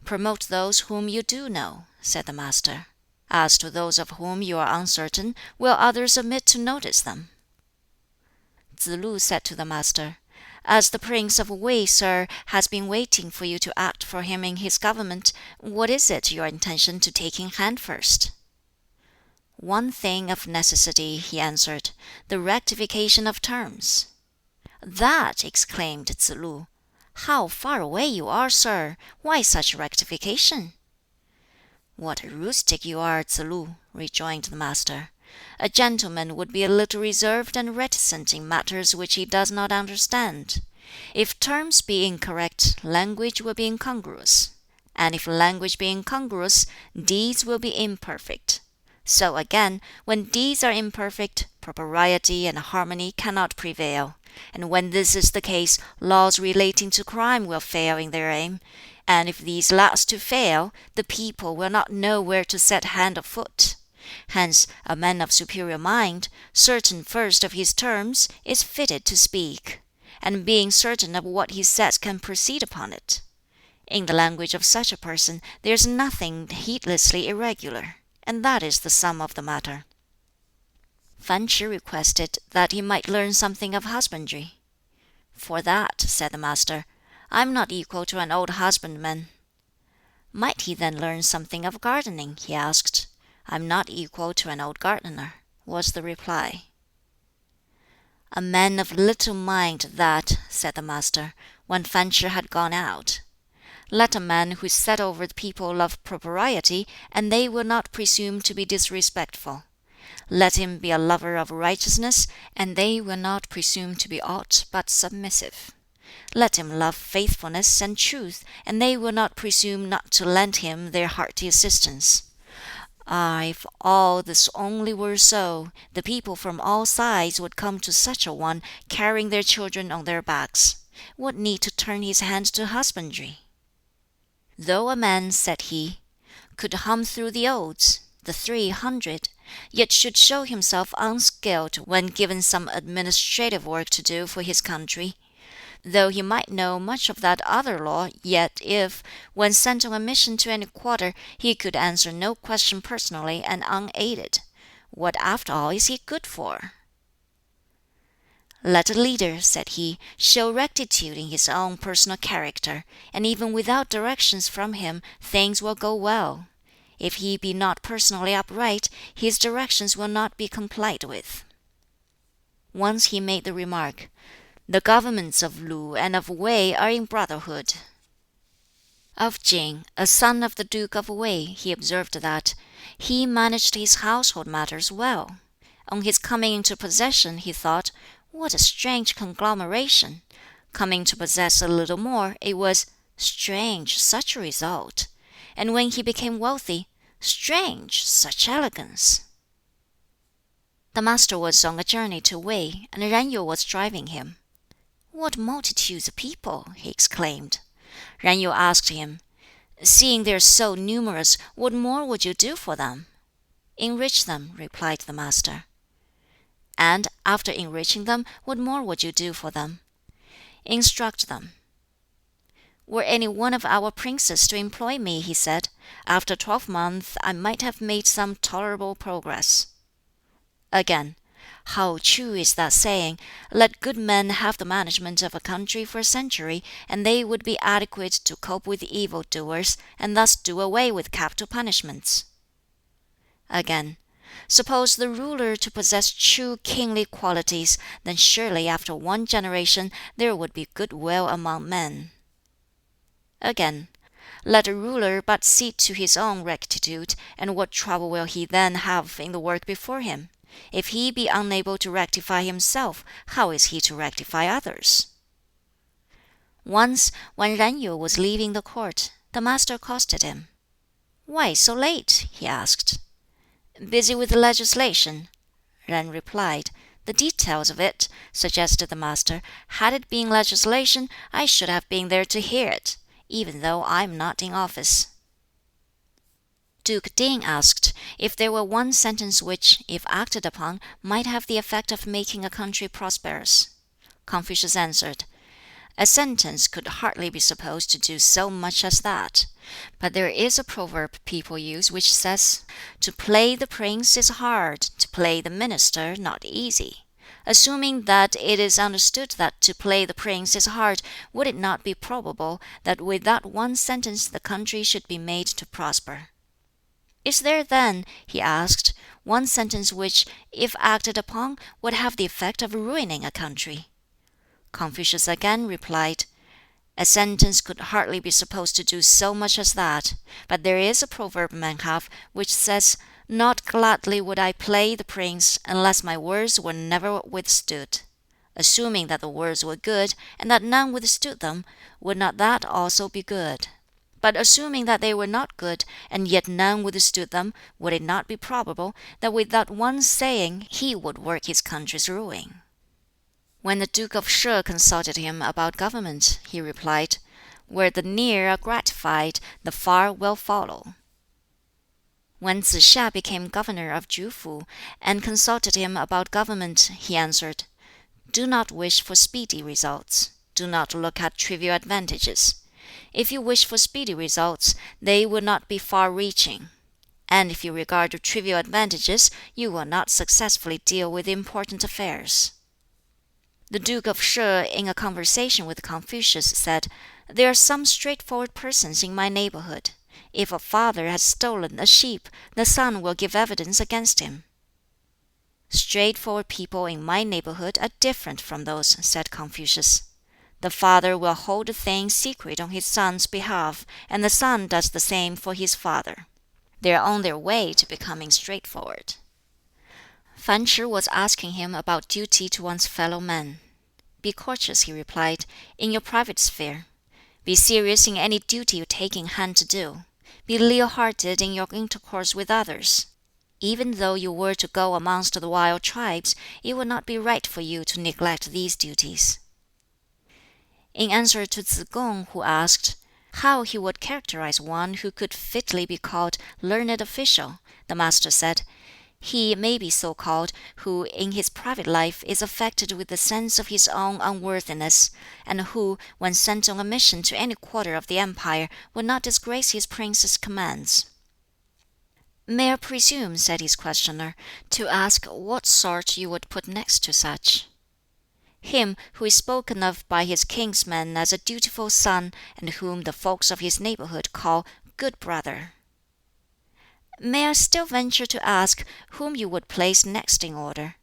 "Promote those whom you do know," said the Master. "As to those of whom you are uncertain, will others omit to notice them?" Tsz lu said to the Master, "As the Prince of Wei, sir, has been waiting for you to act for him in his government, what is it your intention to take in hand first?" "One thing of necessity," he answered, "the rectification of terms." "That!" exclaimed Tsz lu. "How far away you are, sir! Why such rectification?" "What a rustic you are, Tsz lu!" rejoined the Master. "A gentleman would be a little reserved and reticent in matters which he does not understand. If terms be incorrect, language will be incongruous. And if language be incongruous, deeds will be imperfect. So again, when deeds are imperfect, propriety and harmony cannot prevail. And when this is the case, laws relating to crime will fail in their aim. And if these last to fail, the people will not know where to set hand or foot. Hence, a man of superior mind, certain first of his terms, is fitted to speak, and being certain of what he says can proceed upon it. In the language of such a person, there is nothing heedlessly irregular, and that is the sum of the matter. Fan Ch'i requested that he might learn something of husbandry. "For that," said the Master, "I am not equal to an old husbandman." "Might he then learn something of gardening?" he asked. "I am not equal to an old gardener," was the reply. "A man of little mind that," said the Master, when Fan Ch'i had gone out. "Let a man who is set over the people love propriety, and they will not presume to be disrespectful. Let him be a lover of righteousness, and they will not presume to be aught but submissive. Let him love faithfulness and truth, and they will not presume not to lend him their hearty assistance. Ah, if all this only were so, the people from all sides would come to such a one, carrying their children on their backs. What need to turn his hand to husbandry? Though a man," said he, "could hum through the Odes, the 300, yet should show himself unskilled when given some administrative work to do for his country. Though he might know much of that other law, yet if, when sent on a mission to any quarter, he could answer no question personally and unaided, what after all is he good for?" "Let a leader," said he, "show rectitude in his own personal character, and even without directions from him, things will go well. If he be not personally upright, his directions will not be complied with." Once he made the remark, "The governments of Lu and of Wei are in brotherhood." Of Ching, a son of the Duke of Wei, he observed that he managed his household matters well. On his coming into possession, he thought, "What a strange conglomeration!" Coming to possess a little more, it was, "Strange, such a result!" And when he became wealthy, "Strange, such elegance!" The Master was on a journey to Wei, and Yen Yu was driving him. "What multitudes of people!" he exclaimed. Yen Yu asked him, "Seeing they are so numerous, what more would you do for them?" "Enrich them," replied the Master. "And, after enriching them, what more would you do for them?" "Instruct them." "Were any one of our princes to employ me," he said, "after 12 months I might have made some tolerable progress." Again, "How true is that saying, 'Let good men have the management of a country for a century, and they would be adequate to cope with evil doers, and thus do away with capital punishments.'" Again, "Suppose the ruler to possess true kingly qualities, then surely after 1 generation there would be good will among men." Again, "Let a ruler but see to his own rectitude, and what trouble will he then have in the work before him? If he be unable to rectify himself, how is he to rectify others?" Once, when Yen Yu was leaving the court, the Master accosted him. "Why so late?" he asked. "Busy with legislation," Yen replied. "The details of it," suggested the Master, "had it been legislation, I should have been there to hear it, even though I am not in office." Duke Ting asked if there were one sentence which, if acted upon, might have the effect of making a country prosperous. Confucius answered, "A sentence could hardly be supposed to do so much as that. But there is a proverb people use which says, 'To play the prince is hard, to play the minister not easy.' Assuming that it is understood that to play the prince is hard, would it not be probable that with that one sentence the country should be made to prosper? Is there then," he asked, "one sentence which, if acted upon, would have the effect of ruining a country?" Confucius again replied, "A sentence could hardly be supposed to do so much as that. But there is a proverb men have, which says, 'Not gladly would I play the prince, unless my words were never withstood.' Assuming that the words were good, and that none withstood them, would not that also be good? But assuming that they were not good, and yet none withstood them, would it not be probable that with that one saying he would work his country's ruin?" When the Duke of She consulted him about government, he replied, "Where the near are gratified, the far will follow." When Tsz hia became governor of Jufu, and consulted him about government, he answered, "Do not wish for speedy results. Do not look at trivial advantages. If you wish for speedy results, they will not be far reaching. And if you regard trivial advantages, you will not successfully deal with important affairs." The Duke of She, in a conversation with Confucius, said, "There are some straightforward persons in my neighborhood. If a father has stolen a sheep, the son will give evidence against him." "Straightforward people in my neighborhood are different from those," said Confucius. "The father will hold a thing secret on his son's behalf, and the son does the same for his father. They are on their way to becoming straightforward." Fan Ch'i was asking him about duty to one's fellow men. "Be courteous," he replied, "in your private sphere. Be serious in any duty you take in hand to do. Be leal-hearted in your intercourse with others. Even though you were to go amongst the wild tribes, it would not be right for you to neglect these duties." In answer to Tsz kung, who asked how he would characterize one who could fitly be called learned official, the Master said, "He may be so called who in his private life is affected with the sense of his own unworthiness, and who, when sent on a mission to any quarter of the empire, would not disgrace his prince's commands." "May I presume," said his questioner, "to ask what sort you would put next to such?" "Him who is spoken of by his kinsmen as a dutiful son, and whom the folks of his neighborhood call 'good brother.'" "May I still venture to ask whom you would place next in order?"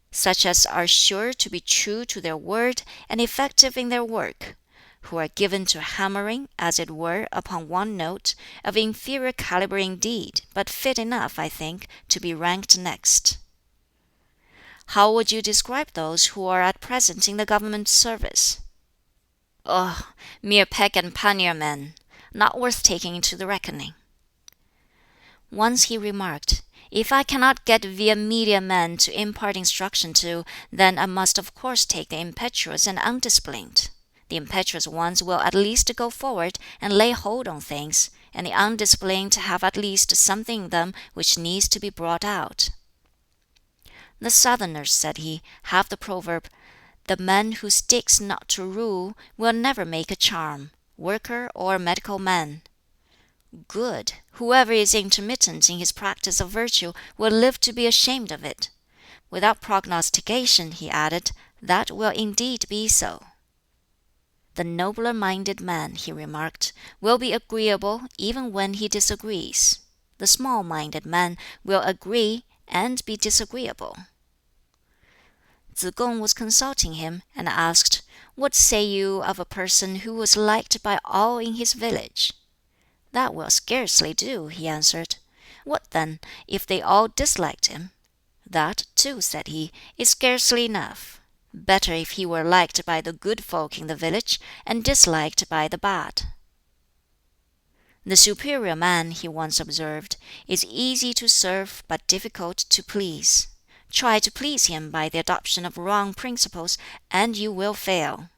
"Such as are sure to be true to their word and effective in their work; who are given to hammering, as it were, upon one note, of inferior caliber indeed, but fit enough, I think, to be ranked next." "How would you describe those who are at present in the government service?" "Oh, mere peck and pannier men, not worth taking into the reckoning." Once he remarked, "If I cannot get via media men to impart instruction to, then I must of course take the impetuous and undisciplined. The impetuous ones will at least go forward and lay hold on things, and the undisciplined have at least something in them which needs to be brought out." "The Southerners," said he, "have the proverb, 'The man who sticks not to rule will never make a charm, worker or medical man.' Good! Whoever is intermittent in his practice of virtue will live to be ashamed of it. Without prognostication," he added, "that will indeed be so." "The nobler minded man," he remarked, "will be agreeable even when he disagrees. The small minded man will agree and be disagreeable." Tsz kung was consulting him, and asked, "What say you of a person who was liked by all in his village?" "That will scarcely do," he answered. "What then, if they all disliked him?" "That, too," said he, "is scarcely enough. Better if he were liked by the good folk in the village, and disliked by the bad." "The superior man," he once observed, "is easy to serve but difficult to please. Try to please him by the adoption of wrong principles, and you will fail.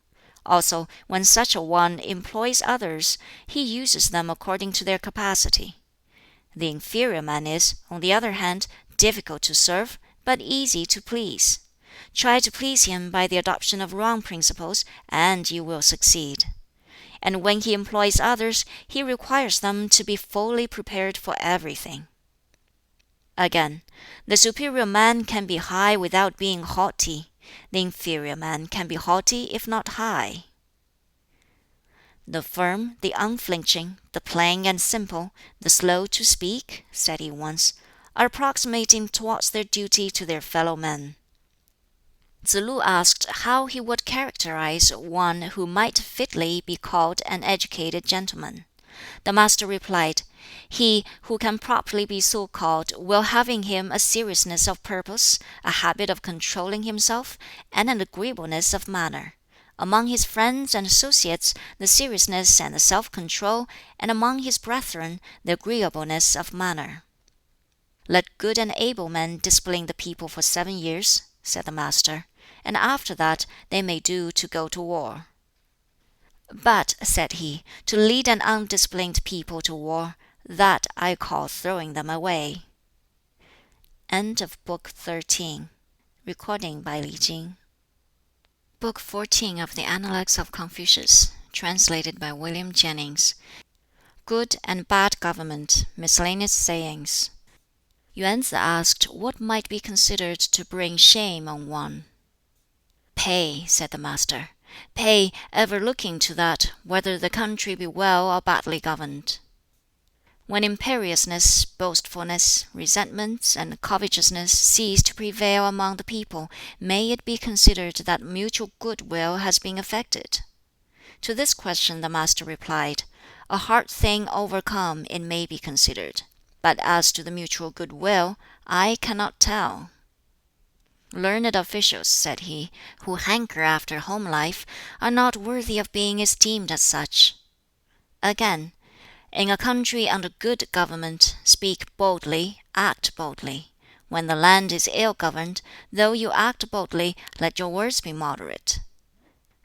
Also, when such a one employs others, he uses them according to their capacity. The inferior man is, on the other hand, difficult to serve, but easy to please. Try to please him by the adoption of wrong principles, and you will succeed. And when he employs others, he requires them to be fully prepared for everything." Again, "The superior man can be high without being haughty. The inferior man can be haughty if not high." "The firm, the unflinching, the plain and simple, the slow to speak," said he once, "are approximating towards their duty to their fellow men." Tsz lu asked how he would characterize one who might fitly be called an educated gentleman. The Master replied, "He who can properly be so called will have in him a seriousness of purpose, a habit of controlling himself, and an agreeableness of manner. Among his friends and associates, the seriousness and the self-control, and among his brethren, the agreeableness of manner." "Let good and able men discipline the people for 7 years," said the Master, and after that they may do to go to war. But, said he, to lead an undisciplined people to war, that I call throwing them away. End of Book 13. Recording by Li Jing. Book 14 of the Analects of Confucius, translated by William Jennings. Good and Bad Government, Miscellaneous Sayings. Yuanzi asked what might be considered to bring shame on one. Pay, said the master. Pay, ever looking to that, whether the country be well or badly governed. When imperiousness, boastfulness, resentments, and covetousness cease to prevail among the people, may it be considered that mutual goodwill has been affected? To this question the master replied, a hard thing overcome it may be considered, but as to the mutual goodwill, I cannot tell. Learned officials, said he, who hanker after home life, are not worthy of being esteemed as such. Again, in a country under good government, speak boldly, act boldly. When the land is ill governed, though you act boldly, let your words be moderate.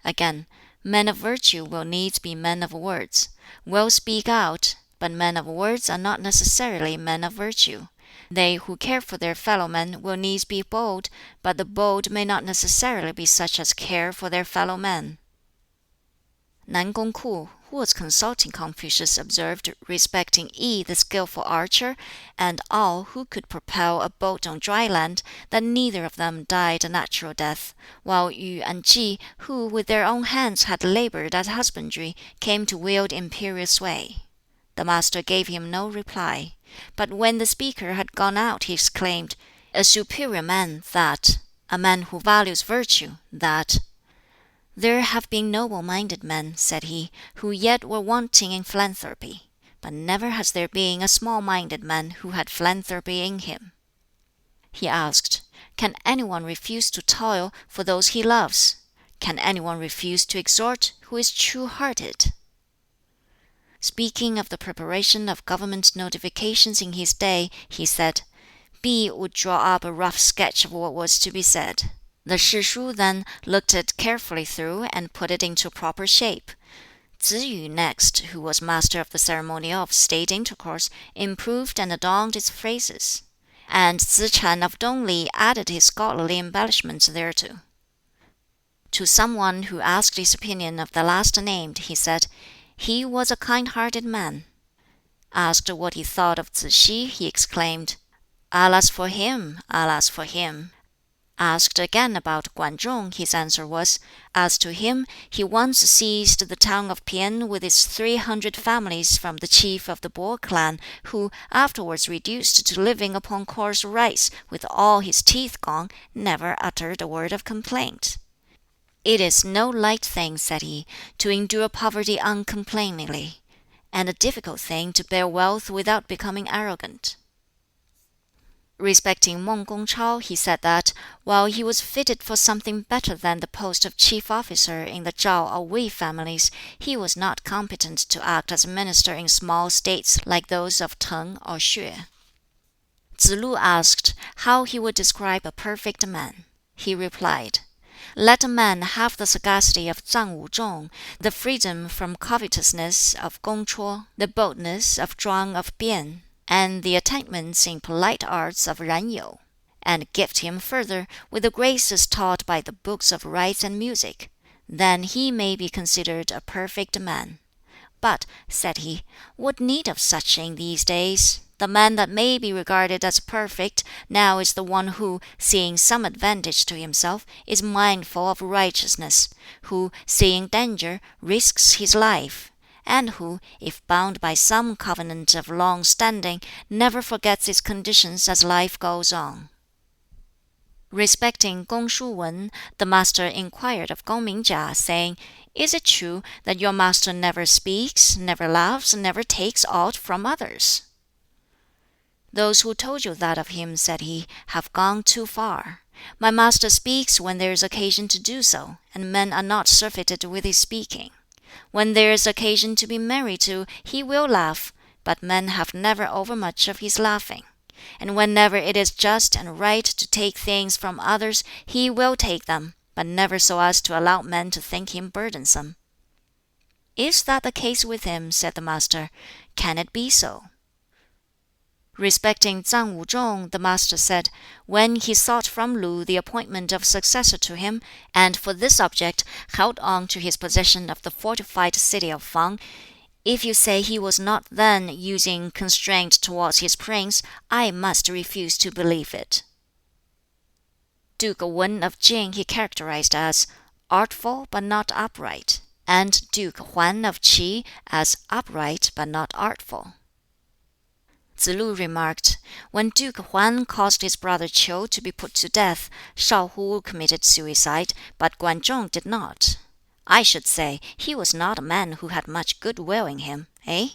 Again, men of virtue will needs be men of words, will speak out, but men of words are not necessarily men of virtue. They who care for their fellow-men will needs be bold, but the bold may not necessarily be such as care for their fellow-men. Nan Gongku, who was consulting Confucius, observed respecting Yi the skillful archer, and Ao who could propel a boat on dry land, that neither of them died a natural death, while Yu and Ji, who with their own hands had labored at husbandry, came to wield imperial sway. The master gave him no reply. But when the speaker had gone out, he exclaimed, a superior man, that! A man who values virtue, that! There have been noble-minded men, said he, who yet were wanting in philanthropy, but never has there been a small-minded man who had philanthropy in him. He asked, can anyone refuse to toil for those he loves? Can anyone refuse to exhort who is true-hearted? Speaking of the preparation of government notifications in his day, he said, B would draw up a rough sketch of what was to be said. The Shishu then looked it carefully through and put it into proper shape. Tzu Yu next, who was master of the ceremony of state intercourse, improved and adorned its phrases. And Tzu Chan of Dongli added his scholarly embellishments thereto. To someone who asked his opinion of the last named, he said, he was a kind-hearted man. Asked what he thought of Tzu Xi, he exclaimed, alas for him, alas for him. Asked again about Guan Zhong, his answer was, as to him, he once seized the town of Pian with its 300 families from the chief of the Bo clan, who, afterwards reduced to living upon coarse rice, with all his teeth gone, never uttered a word of complaint. It is no light thing, said he, to endure poverty uncomplainingly, and a difficult thing to bear wealth without becoming arrogant. Respecting Meng Gongchao, he said that, while he was fitted for something better than the post of chief officer in the Zhao or Wei families, he was not competent to act as minister in small states like those of Teng or Xue. Tsz lu asked how he would describe a perfect man. He replied, let a man have the sagacity of Zhang Wu Zhong, the freedom from covetousness of Gong Chuo, the boldness of Zhuang of Bian, and the attainments in polite arts of Ran Yu, and gift him further with the graces taught by the books of rites and music, then he may be considered a perfect man. But, said he, what need of such in these days? The man that may be regarded as perfect now is the one who, seeing some advantage to himself, is mindful of righteousness, who, seeing danger, risks his life, and who, if bound by some covenant of long standing, never forgets its conditions as life goes on. Respecting Gong Shu Wen, the master inquired of Gong Mingjia, saying, is it true that your master never speaks, never laughs, never takes aught from others? Those who told you that of him, said he, have gone too far. My master speaks when there is occasion to do so, and men are not surfeited with his speaking. When there is occasion to be merry too, he will laugh, but men have never overmuch of his laughing. And whenever it is just and right to take things from others, he will take them. but never so as to allow men to think him burdensome." "Is that the case with him?" said the Master. "Can it be so?" Respecting Tsang Wu-chung, the Master said, when he sought from Lu the appointment of successor to him, and for this object held on to his possession of the fortified city of Fang, if you say he was not then using constraint towards his prince, I must refuse to believe it. Duke Wen of Jing he characterized as artful but not upright, and Duke Huan of Qi as upright but not artful. Tsz-lu remarked, "When Duke Huan caused his brother Qiu to be put to death, Shao-hu committed suicide, but Guan Zhong did not. I should say he was not a man who had much good will in him, eh?"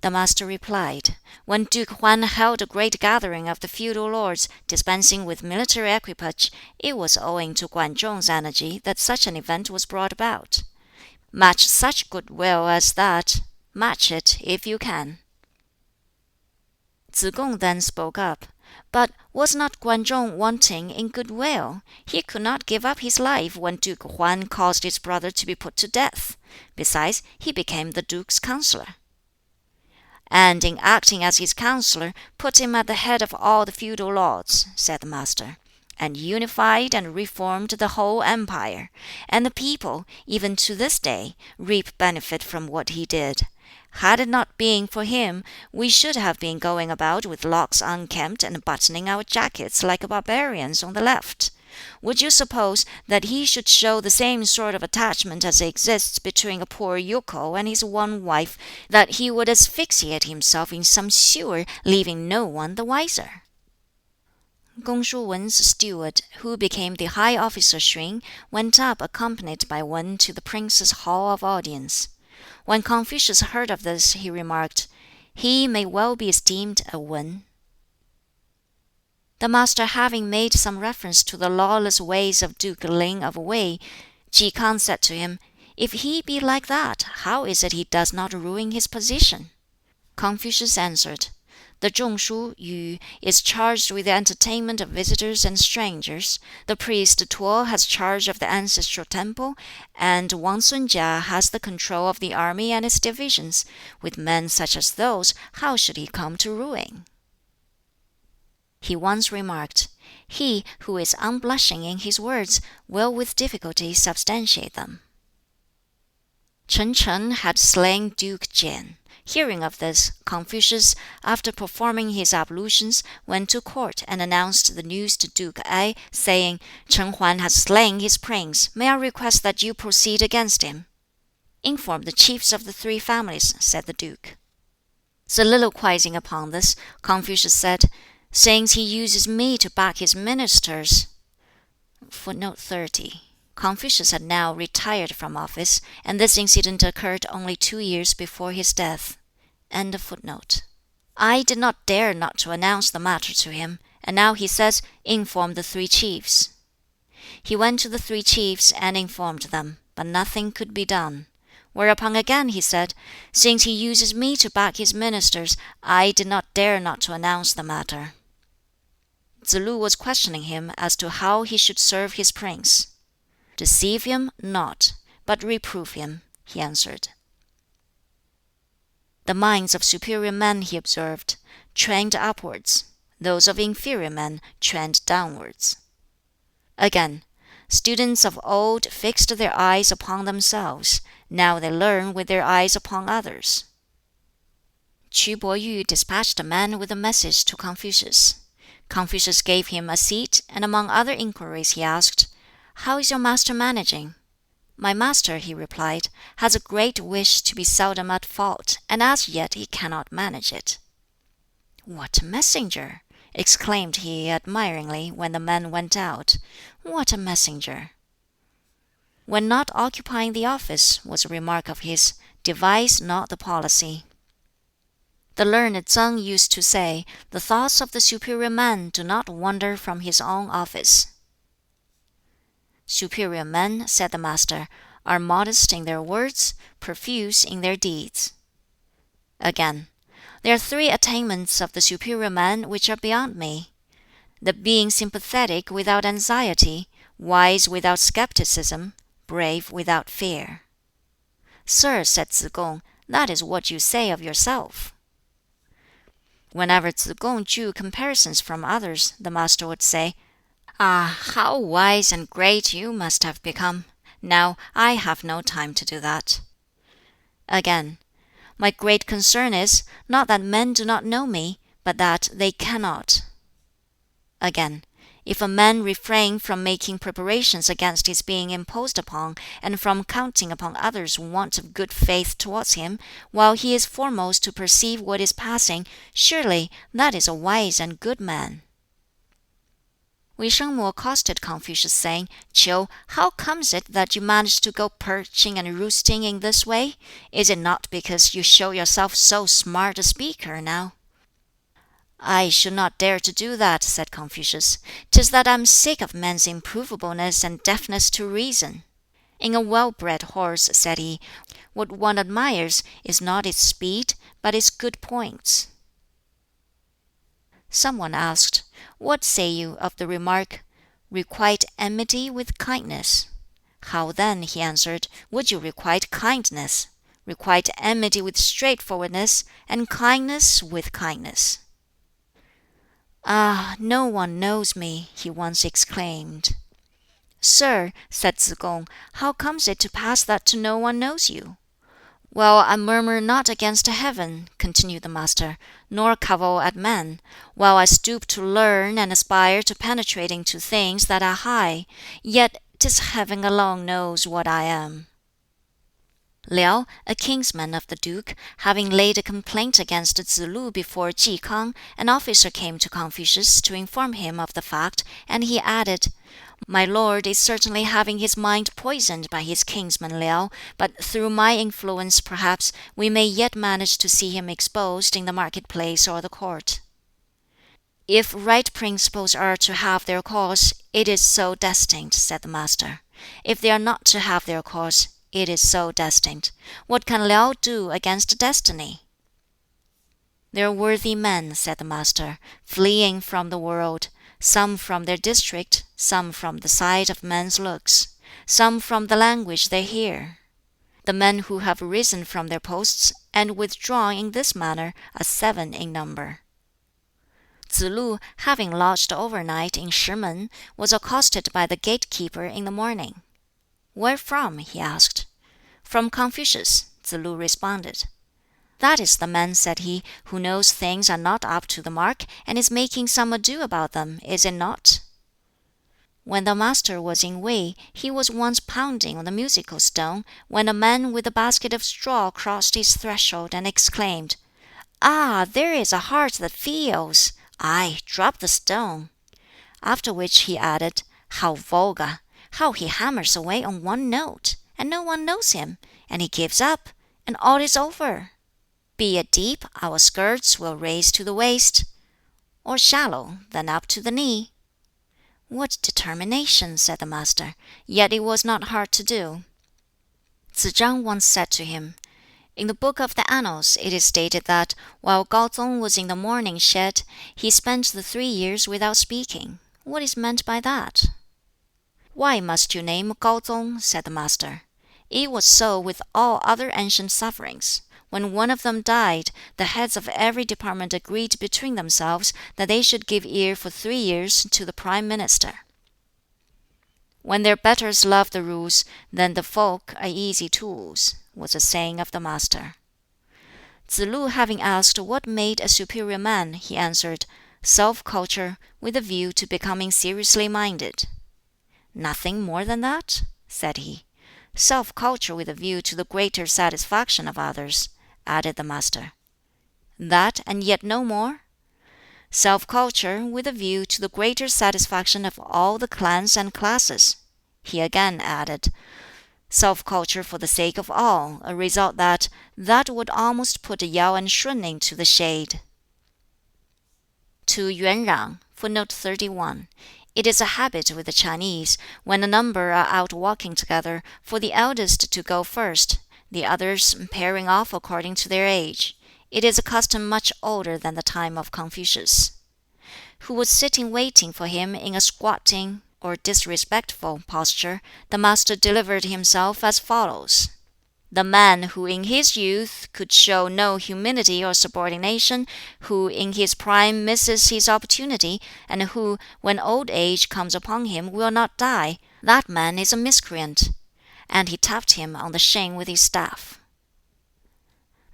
The Master replied, "When Duke Huan held a great gathering of the feudal lords, dispensing with military equipage, it was owing to Guan Zhong's energy that such an event was brought about. Match such good will as that, match it if you can." Tsz-kung then spoke up, "But was not Guan Zhong wanting in good will? He could not give up his life when Duke Huan caused his brother to be put to death. Besides, he became the duke's counselor." "And in acting as his counselor, put him at the head of all the feudal lords," said the Master, "and unified and reformed the whole empire. And the people, even to this day, reap benefit from what he did. Had it not been for him, we should have been going about with locks unkempt and buttoning our jackets like barbarians on the left. Would you suppose that he should show the same sort of attachment as exists between a poor yokel and his one wife, that he would asphyxiate himself in some sewer, leaving no one the wiser?" Kung Shu Wen's steward, who became the high officer Xun, went up accompanied by Wen to the prince's hall of audience. When Confucius heard of this, he remarked, "He may well be esteemed a Wen." The Master having made some reference to the lawless ways of Duke Ling of Wei, Ki K'ang said to him, "If he be like that, how is it he does not ruin his position?" Confucius answered, "The Zhongshu Yu is charged with the entertainment of visitors and strangers, the priest Tuo has charge of the ancestral temple, and Wang Sun Jia has the control of the army and its divisions. With men such as those, how should he come to ruin?" He once remarked, "He who is unblushing in his words will with difficulty substantiate them." Chen Cheng had slain Duke Jian. Hearing of this, Confucius, after performing his ablutions, went to court and announced the news to Duke Ai, saying, "Chen Huan has slain his prince. May I request that you proceed against him?" "Inform the chiefs of the three families," said the duke. Soliloquizing upon this, Confucius said, "Since he uses me to back his ministers." Footnote 30. Confucius had now retired from office, and this incident occurred only 2 years before his death. End of footnote. I did not dare not to announce the matter to him, and now he says, "Inform the three chiefs." He went to the three chiefs and informed them, but nothing could be done. Whereupon again he said, "Since he uses me to back his ministers, I did not dare not to announce the matter." Tsz-lu was questioning him as to how he should serve his prince. "Deceive him not, but reprove him," he answered. The minds of superior men, he observed, trend upwards; those of inferior men trend downwards. Again, students of old fixed their eyes upon themselves; now they learn with their eyes upon others. Qu Bo-yu dispatched a man with a message to Confucius. Confucius gave him a seat, and among other inquiries he asked, "How is your master managing?" "My master," he replied, "has a great wish to be seldom at fault, and as yet he cannot manage it." "What a messenger!" exclaimed he admiringly when the man went out. "What a messenger!" "When not occupying the office," was a remark of his, "devise not the policy." The learned Tsang used to say, "The thoughts of the superior man do not wander from his own office." "Superior men," said the Master, "are modest in their words, profuse in their deeds." Again, "There are 3 attainments of the superior man which are beyond me: the being sympathetic without anxiety, wise without skepticism, brave without fear. "Sir," said Tsz-kung, "that is what you say of yourself." Whenever Tsz-kung drew comparisons from others, the Master would say, "Ah, how wise and great you must have become! Now I have no time to do that." Again, "My great concern is, not that men do not know me, but that they cannot." Again, "If a man refrain from making preparations against his being imposed upon, and from counting upon others' want of good faith towards him, while he is foremost to perceive what is passing, surely that is a wise and good man." Wei Shengmu accosted Confucius, saying, "Ch'iu, how comes it that you manage to go perching and roosting in this way? Is it not because you show yourself so smart a speaker now?" "I should not dare to do that," said Confucius. "'Tis that I am sick of men's improvableness and deafness to reason. In a well-bred horse," said he, "what one admires is not its speed, but its good points." Some one asked, "What say you of the remark, 'Requite enmity with kindness'? How then," he answered, "would you requite kindness? Requite enmity with straightforwardness, and kindness with kindness." "Ah, no one knows me!" he once exclaimed. "Sir," said Tsz-kung, "how comes it to pass that no one knows you?" "Well, I murmur not against heaven," continued the Master, "nor cavil at men, while I stoop to learn and aspire to penetrate into things that are high, yet 'tis heaven alone knows what I am." Liao, a kinsman of the duke, having laid a complaint against Tsz-lu before Ki K'ang, an officer came to Confucius to inform him of the fact, and he added, "My lord is certainly having his mind poisoned by his kinsman Liao, but through my influence perhaps we may yet manage to see him exposed in the market-place or the court." "If right principles are to have their course, it is so destined," said the Master. "If they are not to have their course, it is so destined. What can Liao do against destiny?" "There are worthy men," said the Master, "fleeing from the world, some from their district, some from the sight of men's looks, some from the language they hear. The men who have risen from their posts and withdrawn in this manner are 7 in number." Tsz-lu, having lodged overnight in Shimen, was accosted by the gatekeeper in the morning. "Where from?" he asked. "From Confucius," Tsz-lu responded. "That is the man," said he, "who knows things are not up to the mark, and is making some ado about them, is it not?" When the Master was in Wei, he was once pounding on the musical stone, when a man with a basket of straw crossed his threshold and exclaimed, "Ah, there is a heart that feels! Ay, drop the stone." After which he added, "How vulgar! How he hammers away on one note, and no one knows him, and he gives up, and all is over. Be it deep, our skirts will raise to the waist, or shallow, then up to the knee." "What determination!" said the Master. "Yet it was not hard to do." Tsz chang once said to him, "In the book of the Annals it is stated that, while Kau tsung was in the mourning shed, he spent the 3 years without speaking. What is meant by that?" "Why must you name Kau tsung?" said the Master. "It was so with all other ancient sovereigns. When one of them died, the heads of every department agreed between themselves that they should give ear for 3 years to the prime minister. When their betters love the rules, then the folk are easy tools," was a saying of the Master. Tsz-lu having asked what made a superior man, he answered, "Self-culture, with a view to becoming seriously minded." "Nothing more than that?" said he. "Self-culture with a view to the greater satisfaction of others," added the Master. "That, and yet no more?" "Self-culture with a view to the greater satisfaction of all the clans and classes." He again added, "Self-culture for the sake of all, a result that would almost put Yao and Shun into the shade." To Yuan Rang, footnote 31. It is a habit with the Chinese, when a number are out walking together, for the eldest to go first, the others pairing off according to their age. It is a custom much older than the time of Confucius. Who was sitting waiting for him in a squatting or disrespectful posture, the master delivered himself as follows: "The man who in his youth could show no humility or subordination, who in his prime misses his opportunity, and who, when old age comes upon him, will not die, that man is a miscreant." And he tapped him on the shin with his staff.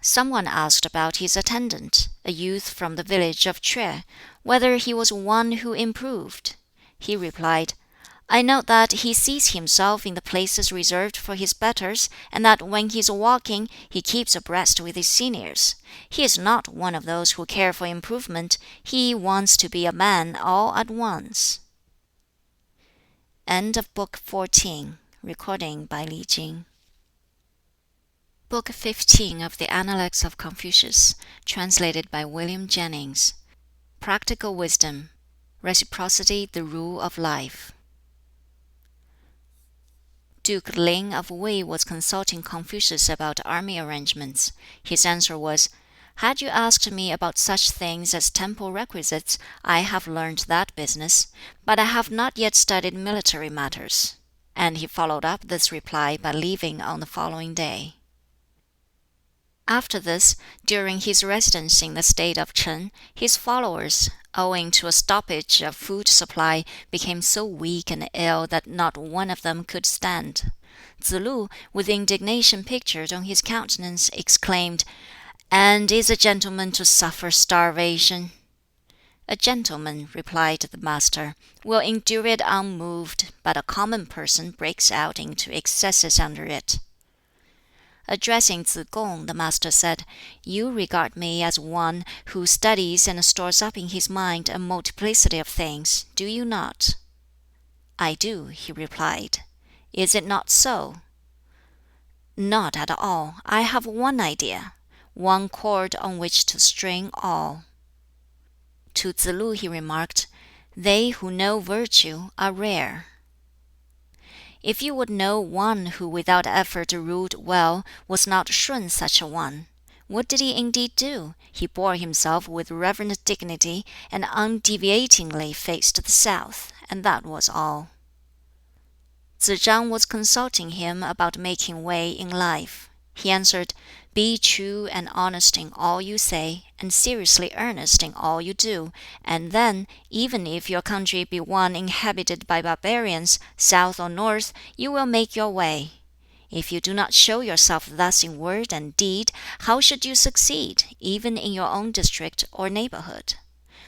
Some one asked about his attendant, a youth from the village of Chue, whether he was one who improved. He replied, "I know that he seats himself in the places reserved for his betters, and that when he is walking, he keeps abreast with his seniors. He is not one of those who care for improvement. He wants to be a man all at once." End of Book 14. Recording by Li Jing. Book 15 of the Analects of Confucius, translated by William Jennings. Practical Wisdom. Reciprocity the Rule of Life. Duke Ling of Wei was consulting Confucius about army arrangements. His answer was, "Had you asked me about such things as temple requisites, I have learned that business, but I have not yet studied military matters." And he followed up this reply by leaving on the following day. After this, during his residence in the state of Ch'in, his followers, owing to a stoppage of food supply, became so weak and ill that not one of them could stand. Tsz-lu, with indignation pictured on his countenance, exclaimed, "And is a gentleman to suffer starvation?" "A gentleman," replied the master, "will endure it unmoved, but a common person breaks out into excesses under it." Addressing Tsz-kung, the master said, "You regard me as one who studies and stores up in his mind a multiplicity of things, do you not?" "I do," he replied. "Is it not so?" "Not at all. I have one idea, one cord on which to string all." To Tsz-lu he remarked, "They who know virtue are rare." If you would know one who without effort ruled well, was not Shun such a one? What did he indeed do? He bore himself with reverent dignity, and undeviatingly faced the south, and that was all. Tsz chang was consulting him about making way in life. He answered, "Be true and honest in all you say, and seriously earnest in all you do, and then, even if your country be one inhabited by barbarians, south or north, you will make your way. If you do not show yourself thus in word and deed, how should you succeed, even in your own district or neighborhood?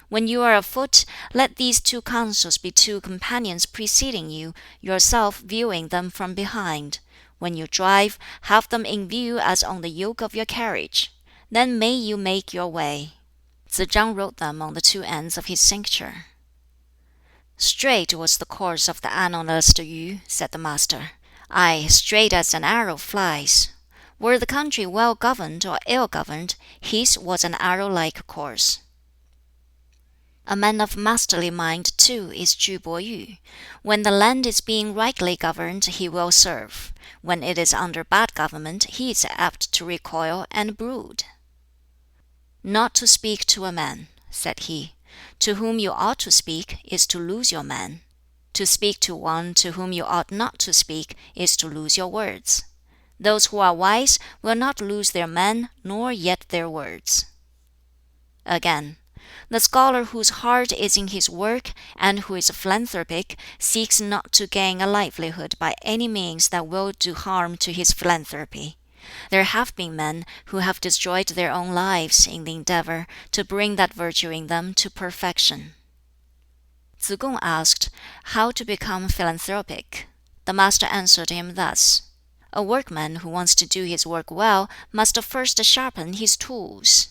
When you are afoot, let these two counsels be two companions preceding you, yourself viewing them from behind. When you drive, have them in view as on the yoke of your carriage. Then may you make your way." Tsz chang wrote them on the two ends of his cincture. "Straight was the course of the analyst Yu," said the master. "Ay, straight as an arrow flies. Were the country well governed or ill governed, his was an arrow-like course." A man of masterly mind too is Ju Bo Yu. When the land is being rightly governed, he will serve. When it is under bad government, he is apt to recoil and brood. "Not to speak to a man," said he, "to whom you ought to speak, is to lose your man. To speak to one to whom you ought not to speak, is to lose your words. Those who are wise will not lose their man, nor yet their words." Again, "The scholar whose heart is in his work, and who is philanthropic, seeks not to gain a livelihood by any means that will do harm to his philanthropy. There have been men who have destroyed their own lives in the endeavor to bring that virtue in them to perfection." Tsz-kung asked, "How to become philanthropic?" The master answered him thus: "A workman who wants to do his work well must first sharpen his tools.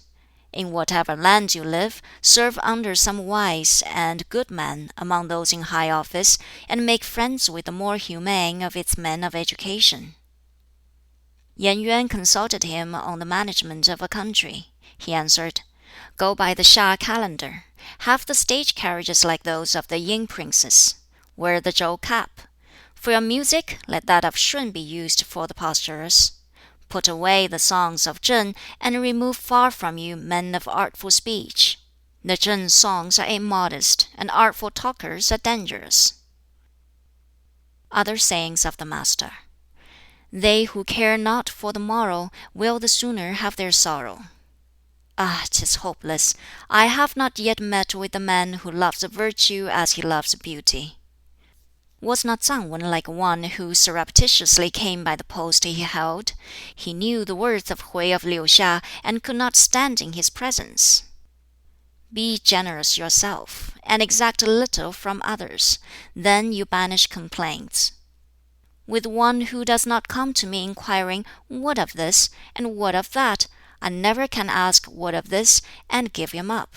In whatever land you live, serve under some wise and good man among those in high office, and make friends with the more humane of its men of education." Yen Yuan consulted him on the management of a country. He answered, "Go by the Sha calendar. Have the stage carriages like those of the Yin princes. Wear the Zhou cap. For your music, let that of Shun be used for the posturers. Put away the songs of Ch'in, and remove far from you men of artful speech. The Ch'in songs are immodest, and artful talkers are dangerous." Other sayings of the Master: "They who care not for the morrow will the sooner have their sorrow. Ah, 'tis hopeless! I have not yet met with the man who loves virtue as he loves beauty." Was not Tsang Wan like one who surreptitiously came by the post he held? He knew the worth of Hui of Liu Xia, and could not stand in his presence. Be generous yourself, and exact little from others. Then you banish complaints. With one who does not come to me inquiring, "What of this?" and "What of that?" I never can ask "What of this?" and give him up.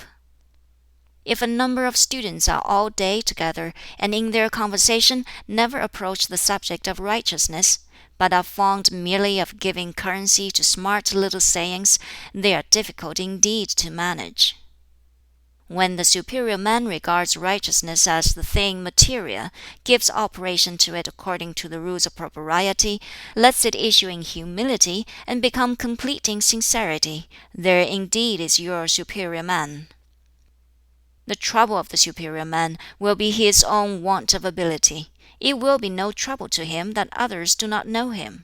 If a number of students are all day together, and in their conversation never approach the subject of righteousness, but are fond merely of giving currency to smart little sayings, they are difficult indeed to manage. When the superior man regards righteousness as the thing material, gives operation to it according to the rules of propriety, lets it issue in humility, and become complete in sincerity, there indeed is your superior man. The trouble of the superior man will be his own want of ability. It will be no trouble to him that others do not know him.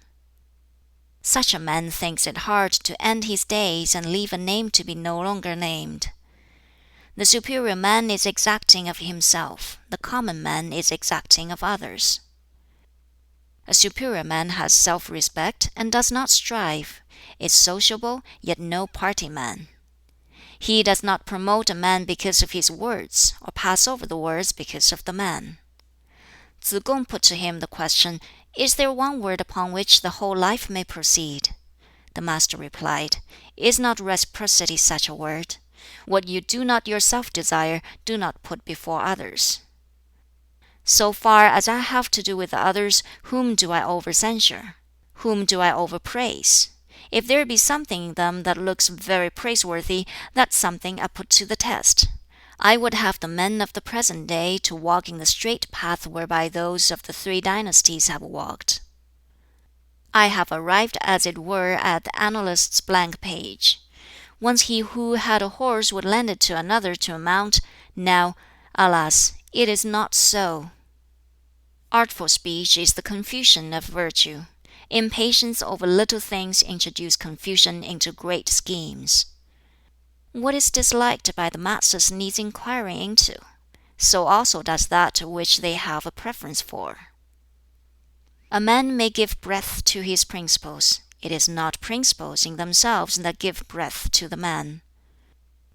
Such a man thinks it hard to end his days and leave a name to be no longer named. The superior man is exacting of himself, the common man is exacting of others. A superior man has self-respect and does not strive, is sociable, yet no party man. He does not promote a man because of his words, or pass over the words because of the man. Tsz kung put to him the question, "Is there one word upon which the whole life may proceed?" The Master replied, "Is not reciprocity such a word? What you do not yourself desire, do not put before others." So far as I have to do with others, whom do I over-censure? Whom do I over-praise? If there be something in them that looks very praiseworthy, that something I put to the test. I would have the men of the present day to walk in the straight path whereby those of the 3 dynasties have walked. I have arrived as it were at the analyst's blank page. Once he who had a horse would lend it to another to mount. Now, alas, it is not so. Artful speech is the Confucian of virtue. Impatience over little things introduce confusion into great schemes. What is disliked by the masses needs inquiring into. So also does that which they have a preference for. A man may give breadth to his principles. It is not principles in themselves that give breadth to the man.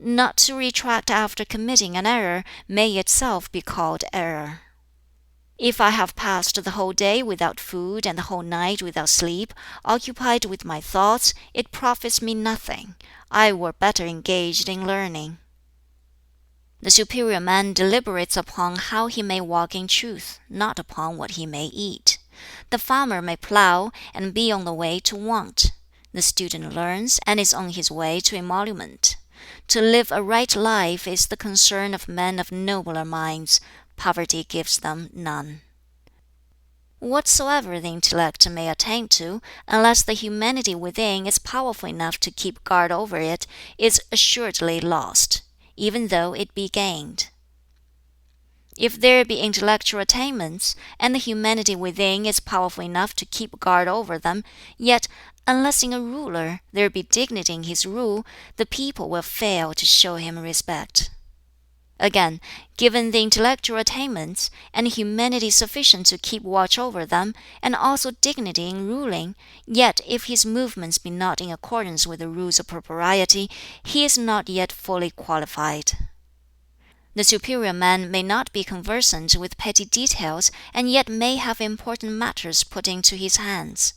Not to retract after committing an error may itself be called error. If I have passed the whole day without food and the whole night without sleep, occupied with my thoughts, it profits me nothing. I were better engaged in learning. The superior man deliberates upon how he may walk in truth, not upon what he may eat. The farmer may plough, and be on the way to want. The student learns, and is on his way to emolument. To live a right life is the concern of men of nobler minds. Poverty gives them none. Whatsoever the intellect may attain to, unless the humanity within is powerful enough to keep guard over it, is assuredly lost, even though it be gained. If there be intellectual attainments, and the humanity within is powerful enough to keep guard over them, yet, unless in a ruler there be dignity in his rule, the people will fail to show him respect. Again, given the intellectual attainments, and humanity sufficient to keep watch over them, and also dignity in ruling, yet if his movements be not in accordance with the rules of propriety, he is not yet fully qualified. The superior man may not be conversant with petty details, and yet may have important matters put into his hands.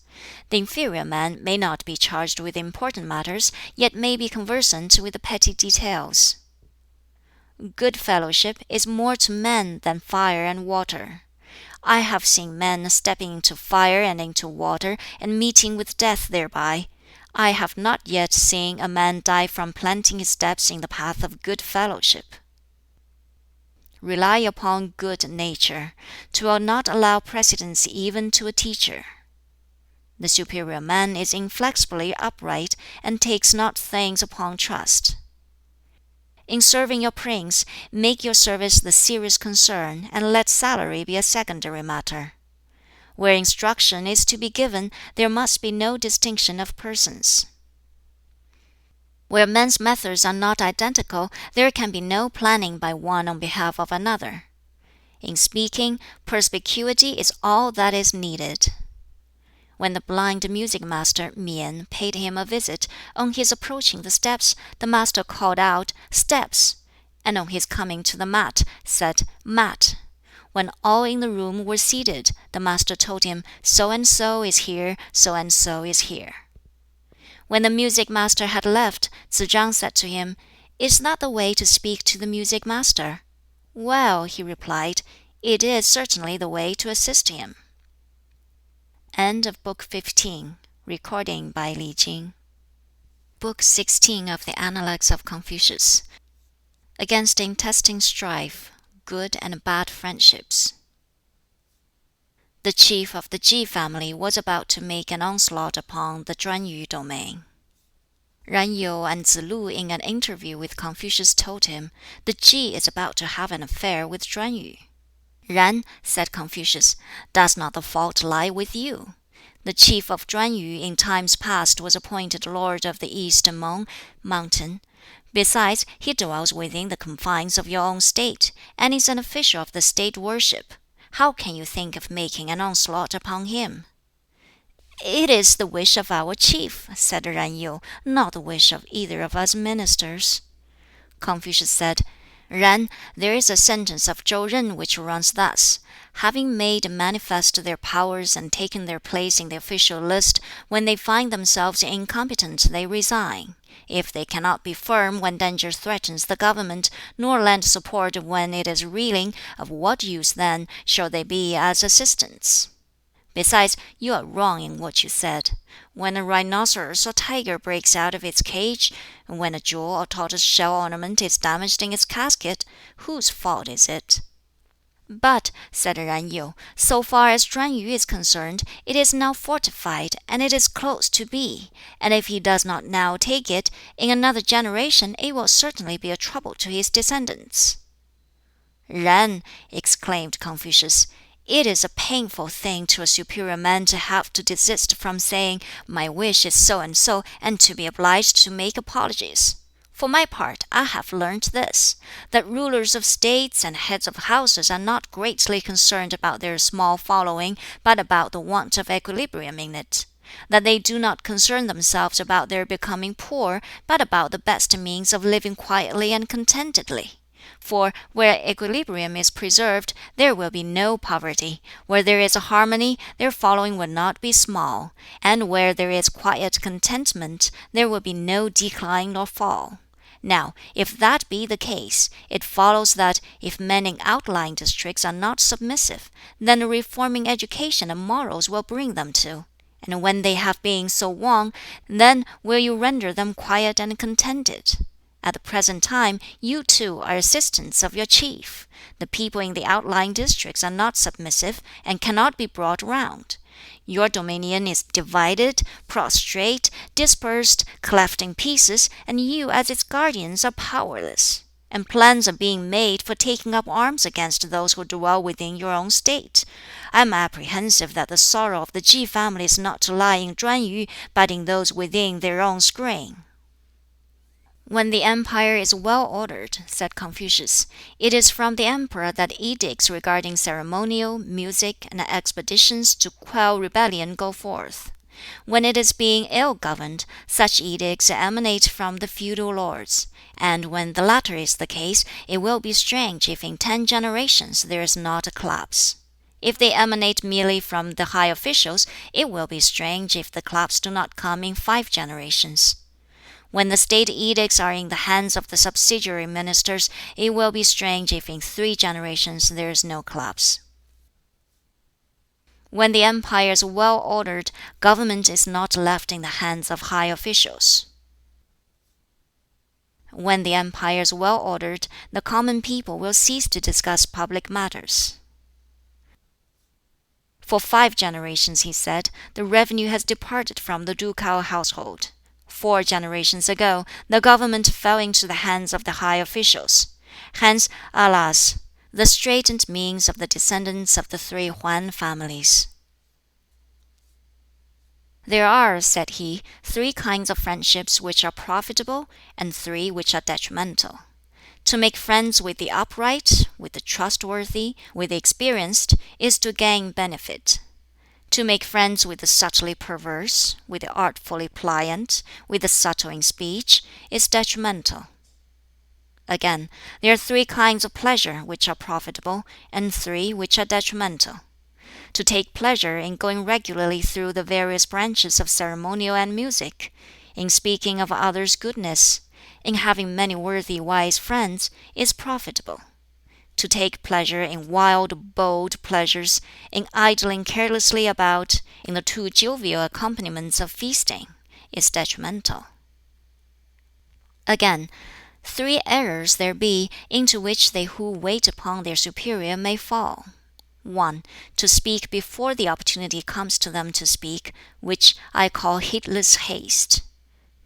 The inferior man may not be charged with important matters, yet may be conversant with the petty details. Good fellowship is more to men than fire and water. I have seen men stepping into fire and into water, and meeting with death thereby. I have not yet seen a man die from planting his steps in the path of good fellowship. Rely upon good nature. 'Twill not allow precedence even to a teacher. The superior man is inflexibly upright, and takes not things upon trust. In serving your prince, make your service the serious concern, and let salary be a secondary matter. Where instruction is to be given, there must be no distinction of persons. Where men's methods are not identical, there can be no planning by one on behalf of another. In speaking, perspicuity is all that is needed. When the blind music master Mian paid him a visit, on his approaching the steps, the master called out, "Steps!" and on his coming to the mat, said, "Mat!" When all in the room were seated, the master told him, "So and so is here, so and so is here." When the music master had left, Tsz chang said to him, "Is that the way to speak to the music master?" "Well," he replied, "it is certainly the way to assist him." End of Book 15. Recording by Li Jing. Book 16 of the Analects of Confucius. Against intestine strife, good and bad friendships. The chief of the Ji family was about to make an onslaught upon the Lunyu domain. Ran Yu and Tsz lu in an interview with Confucius told him, "The Ji is about to have an affair with Lunyu." "Ran," said Confucius, "does not the fault lie with you? The chief of Lunyu in times past was appointed lord of the East Mong mountain. Besides, he dwells within the confines of your own state, and is an official of the state worship. How can you think of making an onslaught upon him?" "It is the wish of our chief," said Ran Yu, "not the wish of either of us ministers." Confucius said, "Ran, there is a sentence of Chou Ren which runs thus: 'Having made manifest their powers and taken their place in the official list, when they find themselves incompetent they resign. If they cannot be firm when danger threatens the government, nor lend support when it is reeling, of what use then shall they be as assistants?' Besides, you are wrong in what you said. When a rhinoceros or tiger breaks out of its cage, when a jewel or tortoise shell ornament is damaged in its casket, whose fault is it?" "But," said Ran Yu, "so far as Chuen Yu is concerned, it is now fortified, and it is close to be. And if he does not now take it, in another generation it will certainly be a trouble to his descendants." "Ran," exclaimed Confucius, "it is a painful thing to a superior man to have to desist from saying, 'My wish is so and so,' and to be obliged to make apologies. For my part, I have learnt this: that rulers of states and heads of houses are not greatly concerned about their small following, but about the want of equilibrium in it; that they do not concern themselves about their becoming poor, but about the best means of living quietly and contentedly. For where equilibrium is preserved, there will be no poverty; where there is harmony, their following will not be small; and where there is quiet contentment, there will be no decline nor fall. Now, if that be the case, it follows that, if men in outlying districts are not submissive, then a reforming education and morals will bring them to. And when they have been so won, then will you render them quiet and contented. At the present time, you too are assistants of your chief. The people in the outlying districts are not submissive, and cannot be brought round. Your dominion is divided, prostrate, dispersed, cleft in pieces, and you as its guardians are powerless. And plans are being made for taking up arms against those who dwell within your own state. I am apprehensive that the sorrow of the Ji family is not to lie in Lunyu, but in those within their own screen." "When the empire is well ordered," said Confucius, "it is from the emperor that edicts regarding ceremonial, music, and expeditions to quell rebellion go forth. When it is being ill governed, such edicts emanate from the feudal lords; and when the latter is the case, it will be strange if in 10 generations there is not a collapse. If they emanate merely from the high officials, it will be strange if the collapse do not come in 5 generations. When the state edicts are in the hands of the subsidiary ministers, it will be strange if in 3 generations there is no collapse. When the empire is well ordered, government is not left in the hands of high officials. When the empire is well ordered, the common people will cease to discuss public matters. For 5 generations, he said, the revenue has departed from the ducal household. 4 generations ago, the government fell into the hands of the high officials. Hence, alas, the straitened means of the descendants of the 3 Huan families. "There are," said he, "three kinds of friendships which are profitable, and three which are detrimental. To make friends with the upright, with the trustworthy, with the experienced, is to gain benefit. To make friends with the subtly perverse, with the artfully pliant, with the subtle in speech, is detrimental. Again, there are three kinds of pleasure which are profitable, and three which are detrimental. To take pleasure in going regularly through the various branches of ceremonial and music, in speaking of others' goodness, in having many worthy wise friends, is profitable. To take pleasure in wild, bold pleasures, in idling carelessly about, in the too jovial accompaniments of feasting, is detrimental. Again, three errors there be into which they who wait upon their superior may fall. 1. To speak before the opportunity comes to them to speak, which I call heedless haste.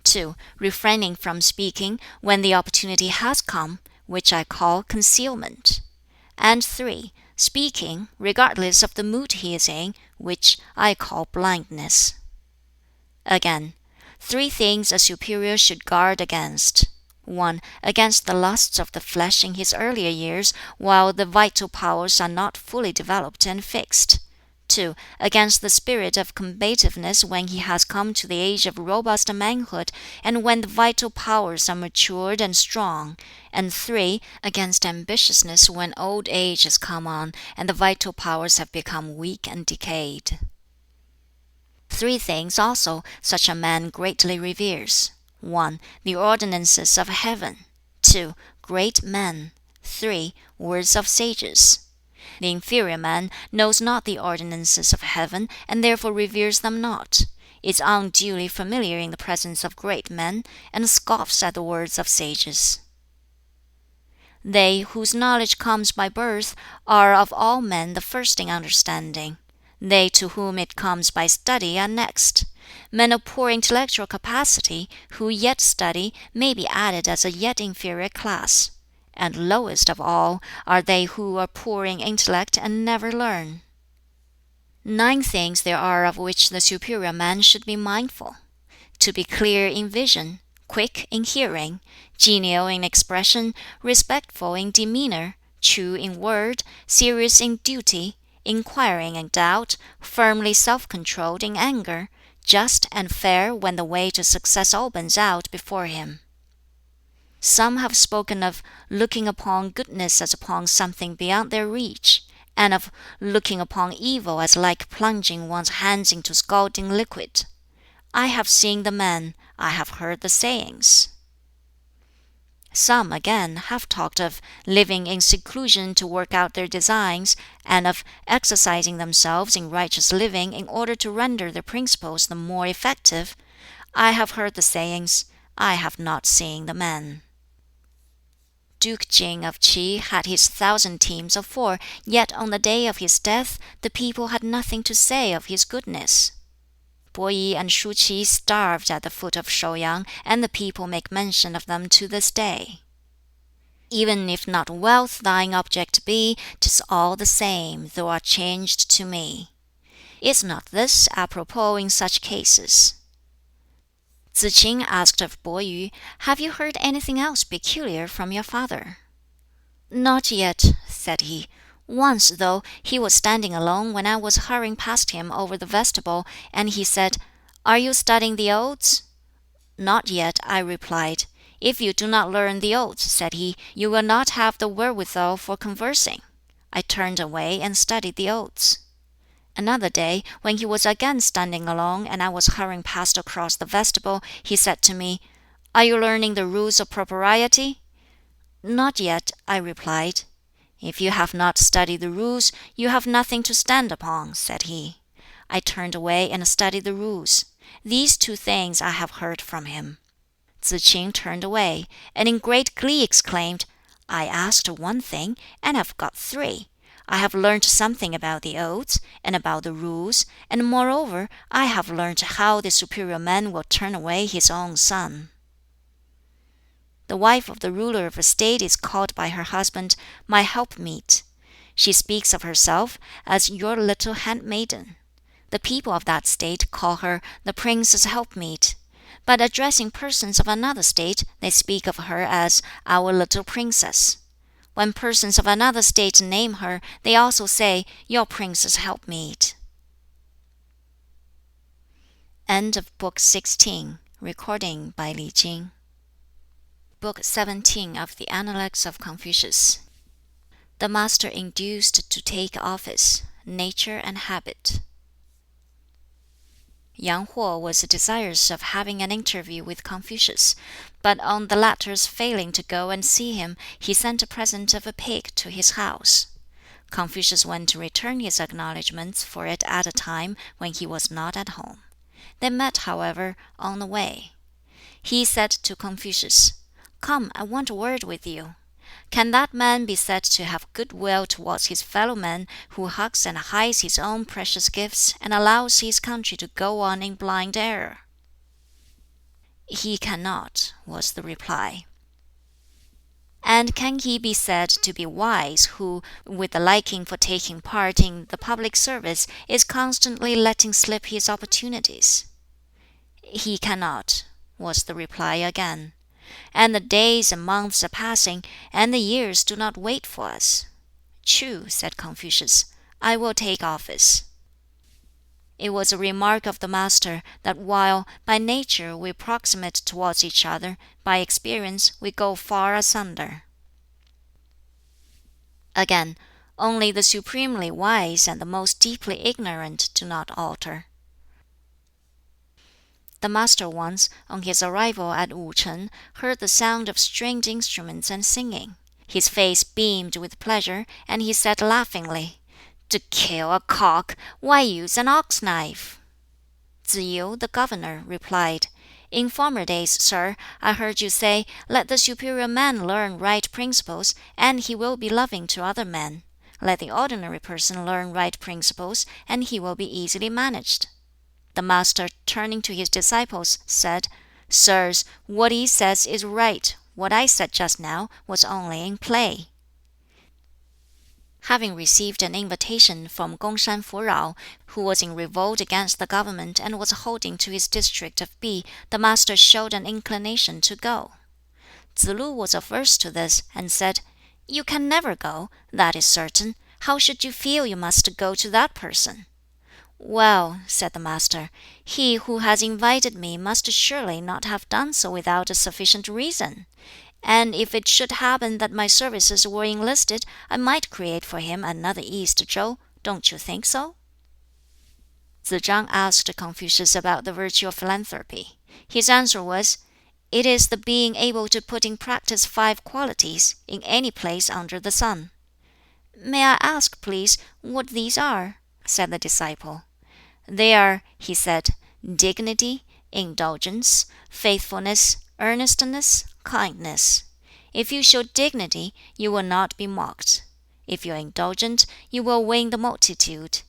2. Refraining from speaking when the opportunity has come, which I call concealment. And 3. Speaking, regardless of the mood he is in, which I call blindness. Again, three things a superior should guard against. 1. Against the lusts of the flesh in his earlier years, while the vital powers are not fully developed and fixed. 2. Against the spirit of combativeness when he has come to the age of robust manhood, and when the vital powers are matured and strong. And 3. Against ambitiousness when old age has come on, and the vital powers have become weak and decayed. Three things also such a man greatly reveres: 1. The ordinances of heaven. 2. Great men. 3. Words of sages. The inferior man knows not the ordinances of heaven, and therefore reveres them not, is unduly familiar in the presence of great men, and scoffs at the words of sages. They whose knowledge comes by birth are of all men the first in understanding. They to whom it comes by study are next. Men of poor intellectual capacity, who yet study, may be added as a yet inferior class. And lowest of all are they who are poor in intellect and never learn. 9 things there are of which the superior man should be mindful: to be clear in vision, quick in hearing, genial in expression, respectful in demeanor, true in word, serious in duty, inquiring in doubt, firmly self-controlled in anger, just and fair when the way to success opens out before him. Some have spoken of looking upon goodness as upon something beyond their reach, and of looking upon evil as like plunging one's hands into scalding liquid. I have seen the man, I have heard the sayings. Some, again, have talked of living in seclusion to work out their designs, and of exercising themselves in righteous living in order to render their principles the more effective. I have heard the sayings, I have not seen the man. Duke Jing of Qi had his 1,000 teams of 4, yet on the day of his death the people had nothing to say of his goodness. Bo Yi and Shu Qi starved at the foot of Shouyang, and the people make mention of them to this day. Even if not wealth thine object be, 'tis all the same, thou art changed to me. Is not this apropos in such cases? Tsz k'in asked of Bo Yu, "Have you heard anything else peculiar from your father?" "Not yet," said he. "Once, though, he was standing alone when I was hurrying past him over the vestibule, and he said, 'Are you studying the Odes?' 'Not yet,' I replied. 'If you do not learn the Odes,' said he, 'you will not have the wherewithal for conversing.' I turned away and studied the Odes. Another day, when he was again standing alone, and I was hurrying past across the vestibule, he said to me, 'Are you learning the rules of propriety?' 'Not yet,' I replied. 'If you have not studied the rules, you have nothing to stand upon,' said he. I turned away and studied the rules. These 2 things I have heard from him." Tsz k'in turned away, and in great glee exclaimed, "I asked 1 thing, and have got 3. I have learnt something about the Odes, and about the rules, and moreover I have learnt how the superior man will turn away his own son." The wife of the ruler of a state is called by her husband "my helpmeet." She speaks of herself as "your little handmaiden." The people of that state call her the prince's helpmeet. But addressing persons of another state, they speak of her as our little princess. When persons of another state name her, they also say, your prince's helpmeet. End of Book 16. Recording by Li Jing. Book 17 of the Analects of Confucius. The Master induced to take office. Nature and Habit. Yang Huo was desirous of having an interview with Confucius, but on the latter's failing to go and see him, he sent a present of a pig to his house. Confucius went to return his acknowledgments for it at a time when he was not at home. They met, however, on the way. He said to Confucius, "Come, I want a word with you. Can that man be said to have good will towards his fellow men who hugs and hides his own precious gifts and allows his country to go on in blind error?" "He cannot," was the reply. "And can he be said to be wise who, with a liking for taking part in the public service, is constantly letting slip his opportunities?" "He cannot," was the reply again. "And the days and months are passing, and the years do not wait for us." "True," said Confucius. "I will take office." It was a remark of the Master that while by nature we approximate towards each other, by experience we go far asunder. Again, only the supremely wise and the most deeply ignorant do not alter. The Master once, on his arrival at Wucheng, heard the sound of stringed instruments and singing. His face beamed with pleasure, and he said laughingly, "To kill a cock, why use an ox knife?" Tsz yu, the governor, replied, "In former days, sir, I heard you say, 'Let the superior man learn right principles, and he will be loving to other men. Let the ordinary person learn right principles, and he will be easily managed.'" The Master, turning to his disciples, said, "Sirs, what he says is right. What I said just now was only in play." Having received an invitation from Gongshan Furao, who was in revolt against the government and was holding to his district of Bi, the Master showed an inclination to go. Tsz lu was averse to this, and said, "You can never go, that is certain. How should you feel you must go to that person?" "Well," said the Master, "he who has invited me must surely not have done so without a sufficient reason. And if it should happen that my services were enlisted, I might create for him another East Chow. Don't you think so?" Tsz chang asked Confucius about the virtue of philanthropy. His answer was, "It is the being able to put in practice 5 qualities, in any place under the sun." "May I ask, please, what these are?" said the disciple. "They are," he said, "dignity, indulgence, faithfulness, earnestness, kindness. If you show dignity, you will not be mocked. If you are indulgent, you will win the multitude.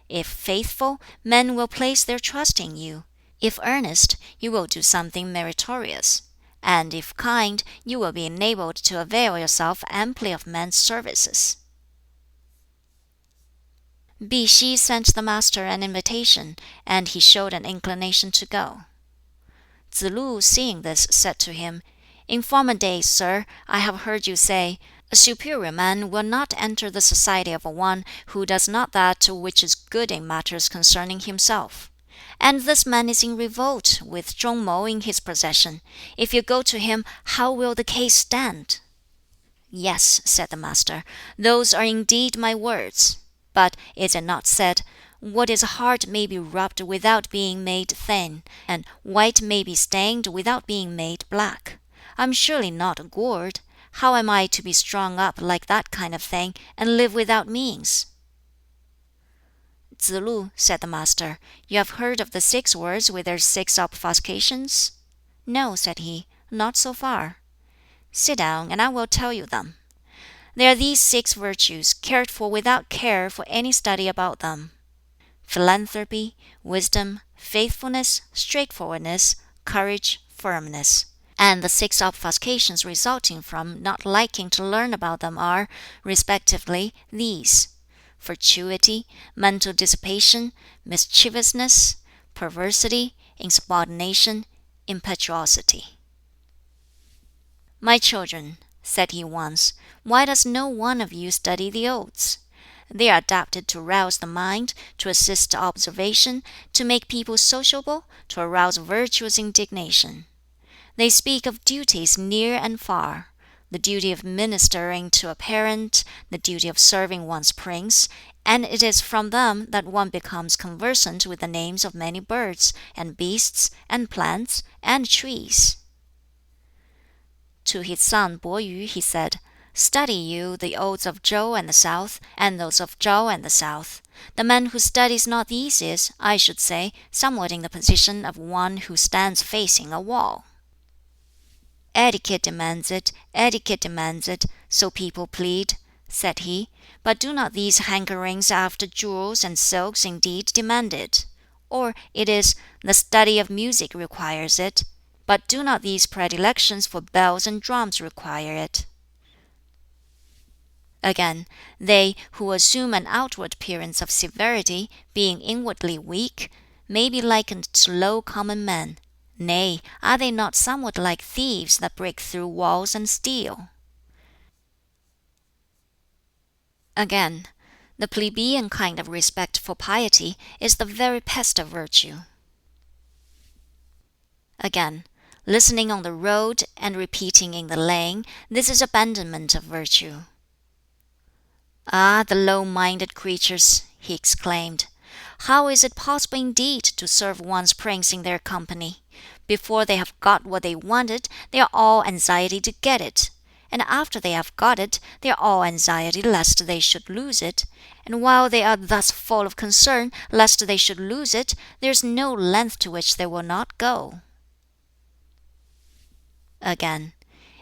If faithful, men will place their trust in you. If earnest, you will do something meritorious. And if kind, you will be enabled to avail yourself amply of men's services." Bi Xi sent the Master an invitation, and he showed an inclination to go. Tsz lu, seeing this, said to him, "In former days, sir, I have heard you say, 'A superior man will not enter the society of one who does not that which is good in matters concerning himself.' And this man is in revolt, with Zhong Mo in his possession. If you go to him, how will the case stand?" "Yes," said the Master, "those are indeed my words. But is it not said, 'What is hard may be rubbed without being made thin, and white may be stained without being made black'? I am surely not a gourd. How am I to be strung up like that kind of thing, and live without means?" "Tsz lu," said the Master, "you have heard of the 6 words with their 6 obfuscations?" "No," said he, "not so far." "Sit down, and I will tell you them. They are these 6 virtues, cared for without care for any study about them: philanthropy, wisdom, faithfulness, straightforwardness, courage, firmness. And the 6 obfuscations resulting from not liking to learn about them are, respectively, these: fatuity, mental dissipation, mischievousness, perversity, insubordination, impetuosity. "My children," said he once, "why does no one of you study the Odes? They are adapted to rouse the mind, to assist observation, to make people sociable, to arouse virtuous indignation. They speak of duties near and far, the duty of ministering to a parent, the duty of serving one's prince, and it is from them that one becomes conversant with the names of many birds, and beasts, and plants, and trees." To his son Po Yu he said, "Study you the Odes of Chou and the South, and those of Chao and the South. The man who studies not these is, I should say, somewhat in the position of one who stands facing a wall." "Etiquette demands it, so people plead," said he, "but do not these hankerings after jewels and silks indeed demand it? Or it is, the study of music requires it, but do not these predilections for bells and drums require it?" Again, they who assume an outward appearance of severity, being inwardly weak, may be likened to low common men. Nay, are they not somewhat like thieves that break through walls and steal? Again, the plebeian kind of respect for piety is the very pest of virtue. Again, listening on the road and repeating in the lane, this is abandonment of virtue. "Ah, the low-minded creatures!" he exclaimed. "How is it possible indeed to serve one's prince in their company? Before they have got what they wanted, they are all anxiety to get it; and after they have got it, they are all anxiety lest they should lose it; and while they are thus full of concern lest they should lose it, there is no length to which they will not go." Again,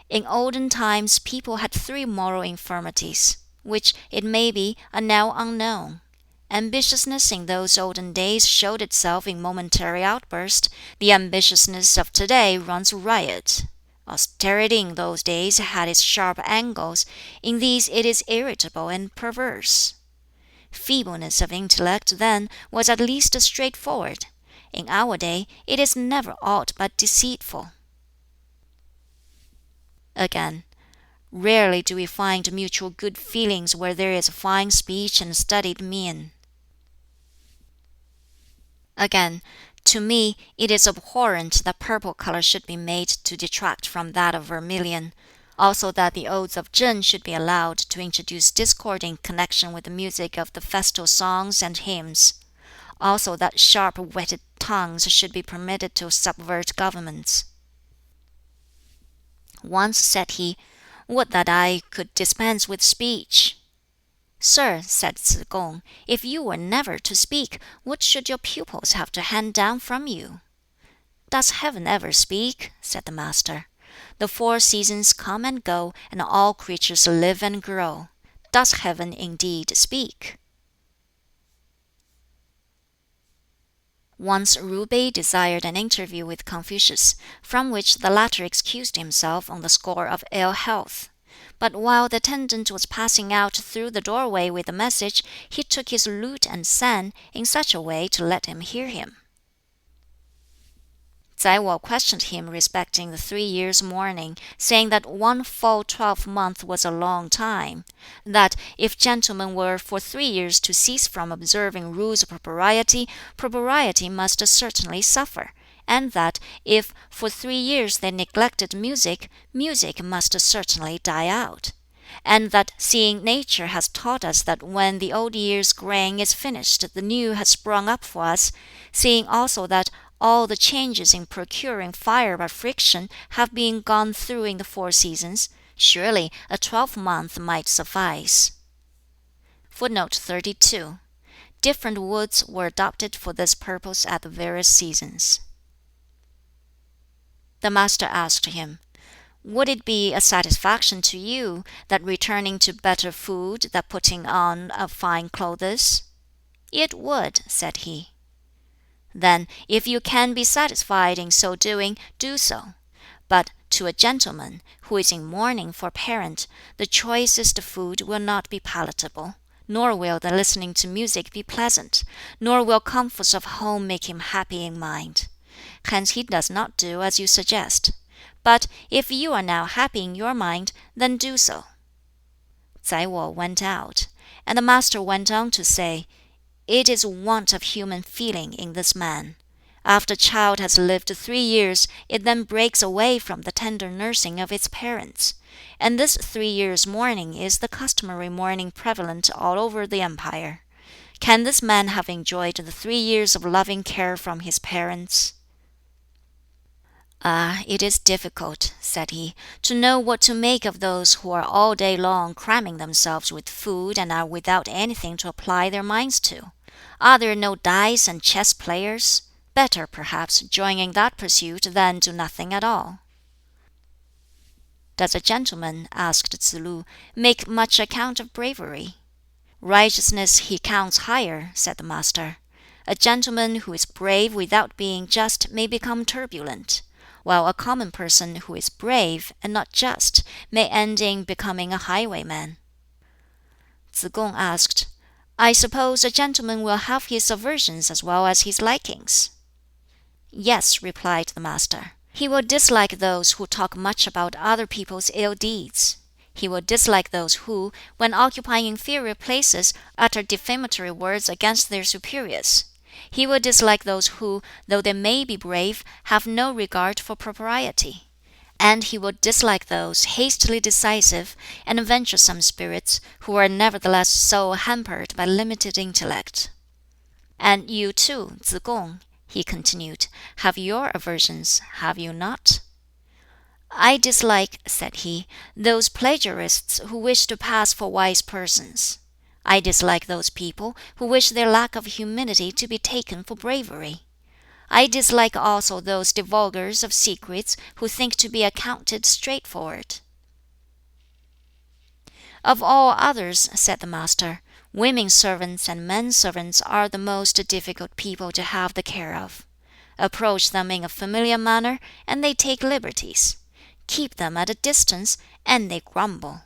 in olden times people had 3 moral infirmities, which, it may be, are now unknown. Ambitiousness in those olden days showed itself in momentary outburst; the ambitiousness of to-day runs riot. Austerity in those days had its sharp angles; in these it is irritable and perverse. Feebleness of intellect then was at least straightforward; in our day it is never aught but deceitful. Again, rarely do we find mutual good feelings where there is fine speech and studied mien. Again, to me it is abhorrent that purple color should be made to detract from that of vermilion; also that the Odes of Ch'ing should be allowed to introduce discord in connection with the music of the festal songs and hymns; also that sharp-whetted tongues should be permitted to subvert governments. Once said he, "Would that I could dispense with speech!" "Sir," said Tsz kung, "if you were never to speak, what should your pupils have to hand down from you?" "Does heaven ever speak?" said the Master. "The 4 seasons come and go, and all creatures live and grow. Does heaven indeed speak?" Once Ju Bei desired an interview with Confucius, from which the latter excused himself on the score of ill health. But while the attendant was passing out through the doorway with the message, he took his lute and sang, in such a way to let him hear him. Tsai Wo questioned him respecting the 3 years' mourning, saying that 1 full 12-month was a long time; that if gentlemen were for 3 years to cease from observing rules of propriety, propriety must certainly suffer; and that if for 3 years they neglected music, music must certainly die out; and that seeing nature has taught us that when the old year's grain is finished the new has sprung up for us; seeing also that all the changes in procuring fire by friction have been gone through in the 4 seasons, surely a 12-month might suffice. Footnote 32: Different woods were adopted for this purpose at the various seasons. The Master asked him, "Would it be a satisfaction to you that returning to better food, that putting on of fine clothes?" "It would," said he. "Then, if you can be satisfied in so doing, do so. But to a gentleman, who is in mourning for a parent, the choicest food will not be palatable. nor will the listening to music be pleasant, nor will comforts of home make him happy in mind. Hence he does not do as you suggest. But if you are now happy in your mind, then do so." Tsai Wo went out, and the master went on to say, "It is want of human feeling in this man. After a child has lived 3 years, it then breaks away from the tender nursing of its parents. And this 3 years' mourning is the customary mourning prevalent all over the empire. Can this man have enjoyed the 3 years of loving care from his parents?" "Ah, it is difficult," said he, "to know what to make of those who are all day long cramming themselves with food and are without anything to apply their minds to. Are there no dice and chess players? Better, perhaps, join in that pursuit than do nothing at all." "Does a gentleman," asked Tsz lu, "make much account of bravery?" "Righteousness he counts higher," said the master. "A gentleman who is brave without being just may become turbulent, while a common person who is brave and not just may end in becoming a highwayman." Tsz kung asked, "I suppose a gentleman will have his aversions as well as his likings?" "Yes," replied the master. "He will dislike those who talk much about other people's ill deeds. He will dislike those who, when occupying inferior places, utter defamatory words against their superiors. He will dislike those who, though they may be brave, have no regard for propriety. And he will dislike those hastily decisive and venturesome spirits who are nevertheless so hampered by limited intellect. And you too, Tsz kung," he continued, "have your aversions, have you not?" "I dislike," said he, "those plagiarists who wish to pass for wise persons. I dislike those people who wish their lack of humility to be taken for bravery. I dislike also those divulgers of secrets who think to be accounted straightforward." "Of all others," said the master, "women servants and men servants are the most difficult people to have the care of. Approach them in a familiar manner, and they take liberties. Keep them at a distance, and they grumble.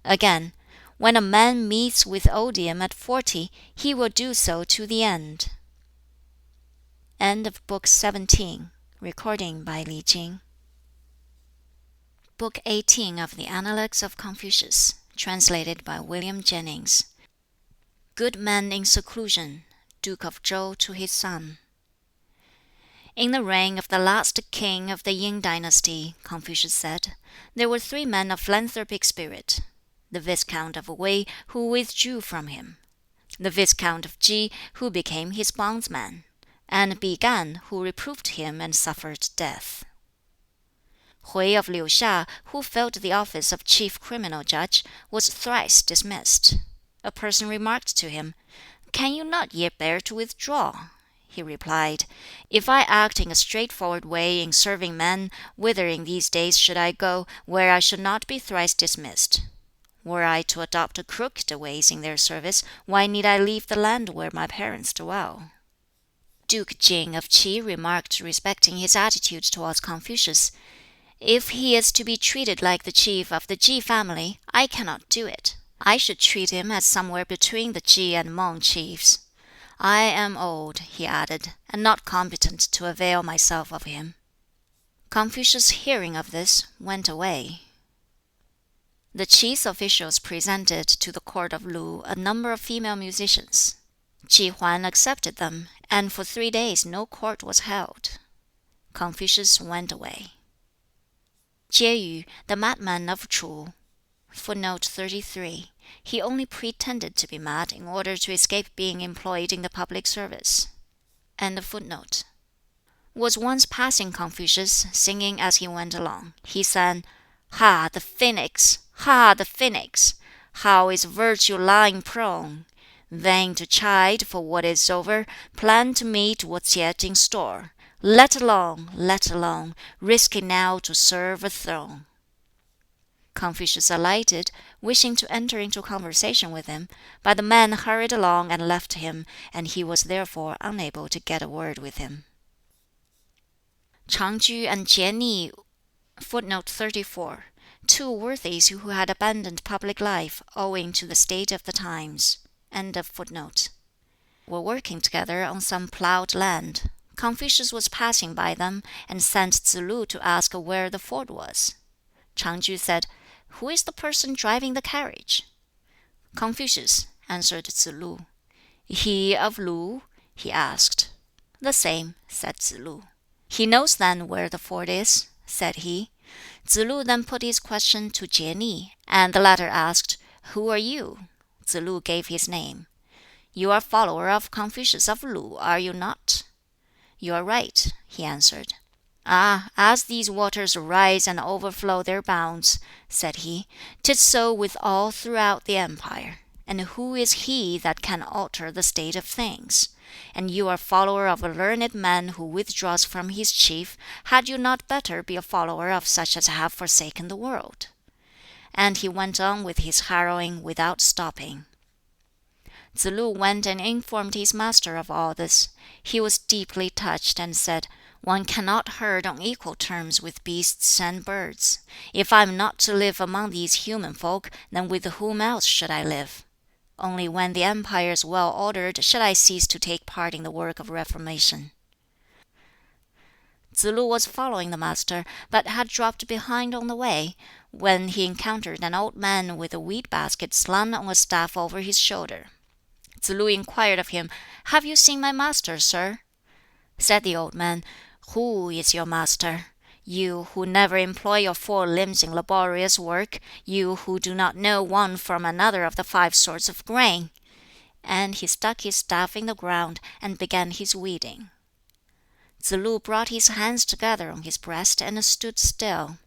Again, when a man meets with odium at 40, he will do so to the end." End of Book 17. Recording by Li Jing. Book 18 of the Analects of Confucius. Translated by William Jennings. Good men in seclusion. Duke of Chow to his son. In the reign of the last king of the Yin dynasty, Confucius said, there were 3 men of philanthropic spirit: the Viscount of Wei, who withdrew from him; the Viscount of Chi, who became his bondsman; and Bi Gan, who reproved him and suffered death. Hui of Liu Xia, who filled the office of chief criminal judge, was thrice dismissed. A person remarked to him, "Can you not yet bear to withdraw?" He replied, "If I act in a straightforward way in serving men, whither in these days should I go, where I should not be thrice dismissed? Were I to adopt crooked ways in their service, why need I leave the land where my parents dwell?" Duke Jing of Qi remarked respecting his attitude towards Confucius, "If he is to be treated like the chief of the Chi family, I cannot do it. I should treat him as somewhere between the Chi and Mang chiefs. I am old," he added, "and not competent to avail myself of him." Confucius, hearing of this, went away. The Chi's officials presented to the court of Lu a number of female musicians. Chi Huan accepted them, and for 3 days no court was held. Confucius went away. Jie Yu, the madman of Chu. Footnote 33. He only pretended to be mad in order to escape being employed in the public service. End of footnote. Was once passing Confucius, singing as he went along. He sang, "Ha, the phoenix! Ha, the phoenix! How is virtue lying prone? Vain to chide for what is over, plan to meet what's yet in store. Let alone, risking now to serve a throne." Confucius alighted, wishing to enter into conversation with him, but the man hurried along and left him, and he was therefore unable to get a word with him. Changju and Jie Ni. Footnote 34. two worthies who had abandoned public life owing to the state of the times. Were working together on some plowed land. Confucius was passing by them, and sent Tsz-lu to ask where the ford was. Chang-ju said, "Who is the person driving the carriage?" "Confucius," answered Tsz-lu. "He of Lu?" he asked. "The same," said Tsz-lu. "He knows then where the ford is?" said he. Tsz-lu then put his question to Jie-ni, and the latter asked, "Who are you?" Tsz-lu gave his name. "You are a follower of Confucius of Lu, are you not?" "You are right," he answered. "Ah, as these waters rise and overflow their bounds," said he, "'tis so with all throughout the empire. And who is he that can alter the state of things? And you are a follower of a learned man who withdraws from his chief, had you not better be a follower of such as have forsaken the world?" And he went on with his harrowing without stopping. Tsz-lu went and informed his master of all this. He was deeply touched, and said, "One cannot herd on equal terms with beasts and birds. If I am not to live among these human folk, then with whom else should I live? Only when the empire is well ordered shall I cease to take part in the work of reformation." Tsz-lu was following the master, but had dropped behind on the way, when he encountered an old man with a wheat basket slung on a staff over his shoulder. Tsz-lu inquired of him, "Have you seen my master, sir?" Said the old man, "Who is your master? You who never employ your four limbs in laborious work, you who do not know one from another of the 5 sorts of grain." And he stuck his staff in the ground, and began his weeding. Tsz-lu brought his hands together on his breast, and stood still.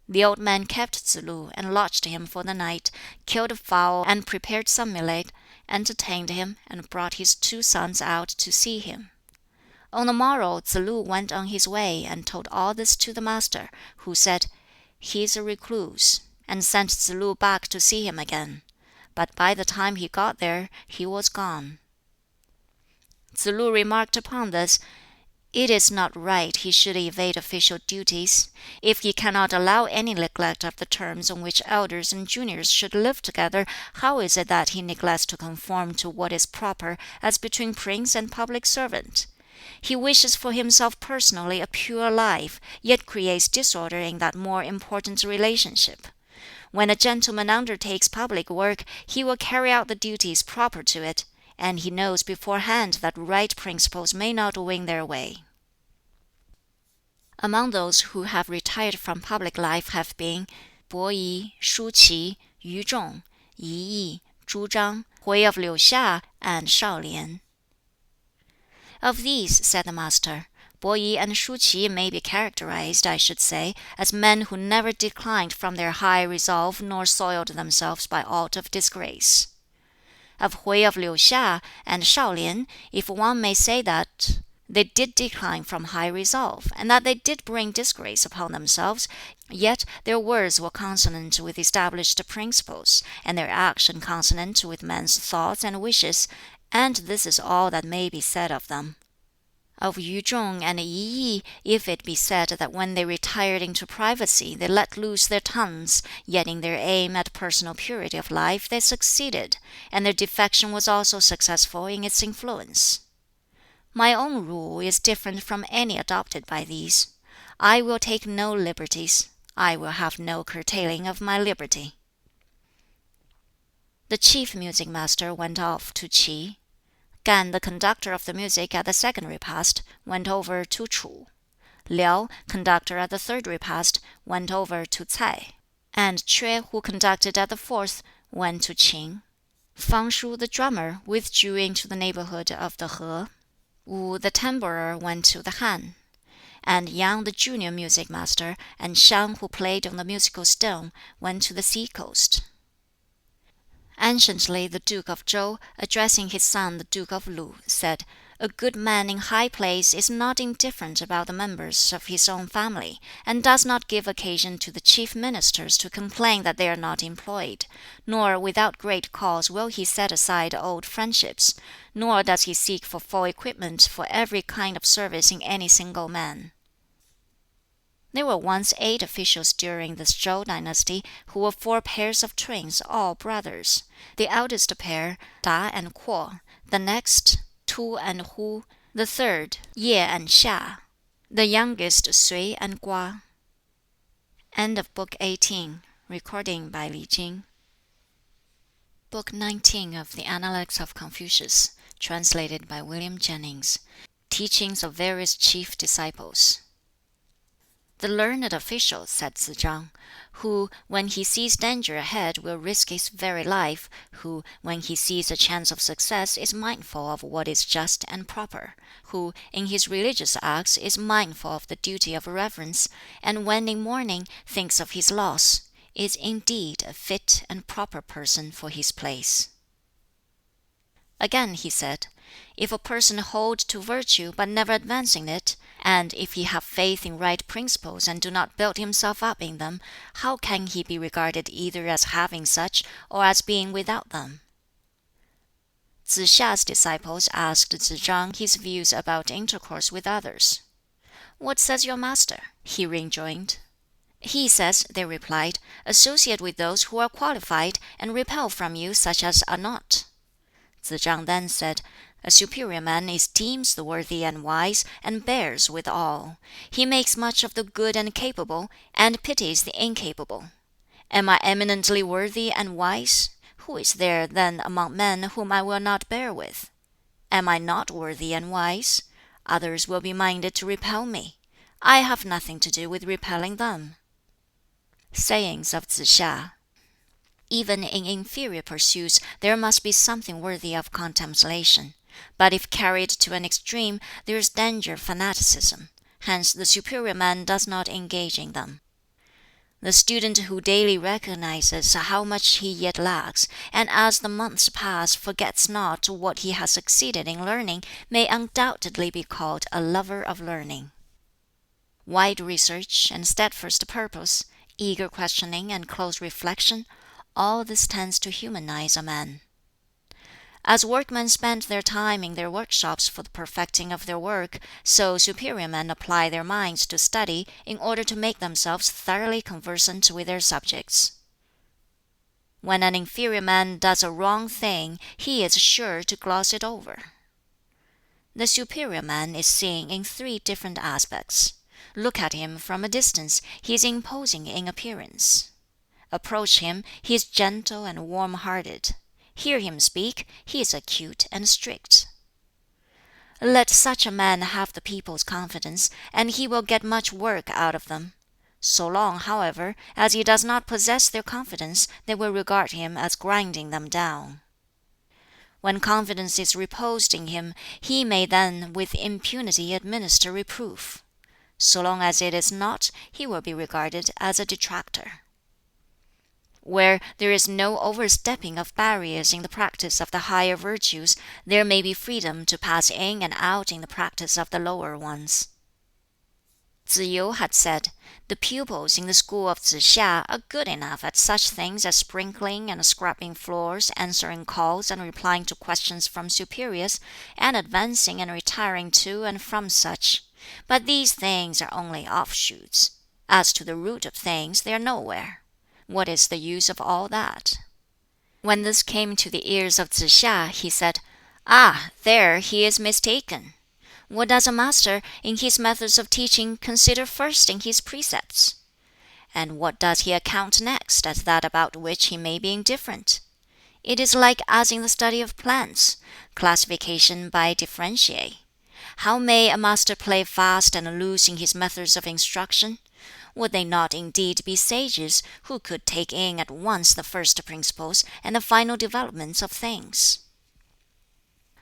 The old man kept Tsz-lu, and lodged him for the night, killed a fowl, and prepared some millet, entertained him, and brought his 2 sons out to see him. On the morrow Tsz-lu went on his way, and told all this to the master, who said, "He is a recluse," and sent Tsz-lu back to see him again. But by the time he got there, he was gone. Tsz-lu remarked upon this, "It is not right he should evade official duties. If he cannot allow any neglect of the terms on which elders and juniors should live together, how is it that he neglects to conform to what is proper as between prince and public servant? He wishes for himself personally a pure life, yet creates disorder in that more important relationship. When a gentleman undertakes public work, he will carry out the duties proper to it, and he knows beforehand that right principles may not win their way." Among those who have retired from public life have been Bo Yi, Shu Qi, Yu Zhong, Yi Yi, Zhu Zhang, Hui of Liu Xia, and Shao Lian. Of these, said the master, Bo Yi and Shu Qi may be characterized, I should say, as men who never declined from their high resolve nor soiled themselves by aught of disgrace. Of Hui of Liu Xia and Shao Lian, if one may say that they did decline from high resolve, and that they did bring disgrace upon themselves, yet their words were consonant with established principles, and their action consonant with men's thoughts and wishes, and this is all that may be said of them. Of Yu Zhong and Yi Yi, if it be said that when they retired into privacy they let loose their tongues, yet in their aim at personal purity of life they succeeded, and their defection was also successful in its influence. My own rule is different from any adopted by these. I will take no liberties. I will have no curtailing of my liberty. The chief music master went off to Qi. Gan, the conductor of the music at the second repast, went over to Chu. Liao, conductor at the third repast, went over to Cai. And Quan, who conducted at the fourth, went to Qing. Fang Shu, the drummer, withdrew into the neighborhood of the He. Wu, the tambourer, went to the Han. And Yang, the junior music master, and Shang, who played on the musical stone, went to the sea-coast. Anciently the Duke of Zhou, addressing his son the Duke of Lu, said, "A good man in high place is not indifferent about the members of his own family, and does not give occasion to the chief ministers to complain that they are not employed, nor without great cause will he set aside old friendships, nor does he seek for full equipment for every kind of service in any single man." There were once 8 officials during the Zhou dynasty who were 4 pairs of twins, all brothers. The eldest pair, Da and Kuo; the next, Tu and Hu; the third, Ye and Xia; the youngest, Sui and Gua. End of Book 18. Recording by Li Jing. Book 19 of the Analects of Confucius, translated by William Jennings. Teachings of various chief disciples. The learned official, said Tsz chang, who, when he sees danger ahead, will risk his very life, who, when he sees a chance of success, is mindful of what is just and proper, who, in his religious acts, is mindful of the duty of reverence, and when in mourning thinks of his loss, is indeed a fit and proper person for his place. Again he said, if a person hold to virtue but never advance in it, and if he have faith in right principles and do not build himself up in them, how can he be regarded either as having such or as being without them? Tsz hia's disciples asked Tsz chang his views about intercourse with others. What says your master? He rejoined. He says, they replied, associate with those who are qualified, and repel from you such as are not. Tsz chang then said, a superior man esteems the worthy and wise, and bears with all. He makes much of the good and capable, and pities the incapable. Am I eminently worthy and wise? Who is there then among men whom I will not bear with? Am I not worthy and wise? Others will be minded to repel me. I have nothing to do with repelling them. Sayings of Tsz hia. Even in inferior pursuits there must be something worthy of contemplation. But if carried to an extreme, there is danger of fanaticism. Hence the superior man does not engage in them. The student who daily recognizes how much he yet lacks, and as the months pass forgets not what he has succeeded in learning, may undoubtedly be called a lover of learning. Wide research and steadfast purpose, eager questioning and close reflection, all this tends to humanize a man. As workmen spend their time in their workshops for the perfecting of their work, so superior men apply their minds to study in order to make themselves thoroughly conversant with their subjects. When an inferior man does a wrong thing, he is sure to gloss it over. The superior man is seen in 3 different aspects. Look at him from a distance, he is imposing in appearance. Approach him, he is gentle and warm-hearted. Hear him speak, he is acute and strict. Let such a man have the people's confidence, and he will get much work out of them. So long, however, as he does not possess their confidence, they will regard him as grinding them down. When confidence is reposed in him, he may then with impunity administer reproof. So long as it is not, he will be regarded as a detractor. Where there is no overstepping of barriers in the practice of the higher virtues, there may be freedom to pass in and out in the practice of the lower ones. Tsz yu had said, the pupils in the school of Tsz hia are good enough at such things as sprinkling and scrubbing floors, answering calls and replying to questions from superiors, and advancing and retiring to and from such. But these things are only offshoots. As to the root of things, they are nowhere. What is the use of all that? When this came to the ears of Tsz hia, he said, ah, there he is mistaken. What does a master, in his methods of teaching, consider first in his precepts? And what does he account next as that about which he may be indifferent? It is like as in the study of plants, classification by differentiae. How may a master play fast and loose in his methods of instruction? Would they not indeed be sages, who could take in at once the first principles and the final developments of things?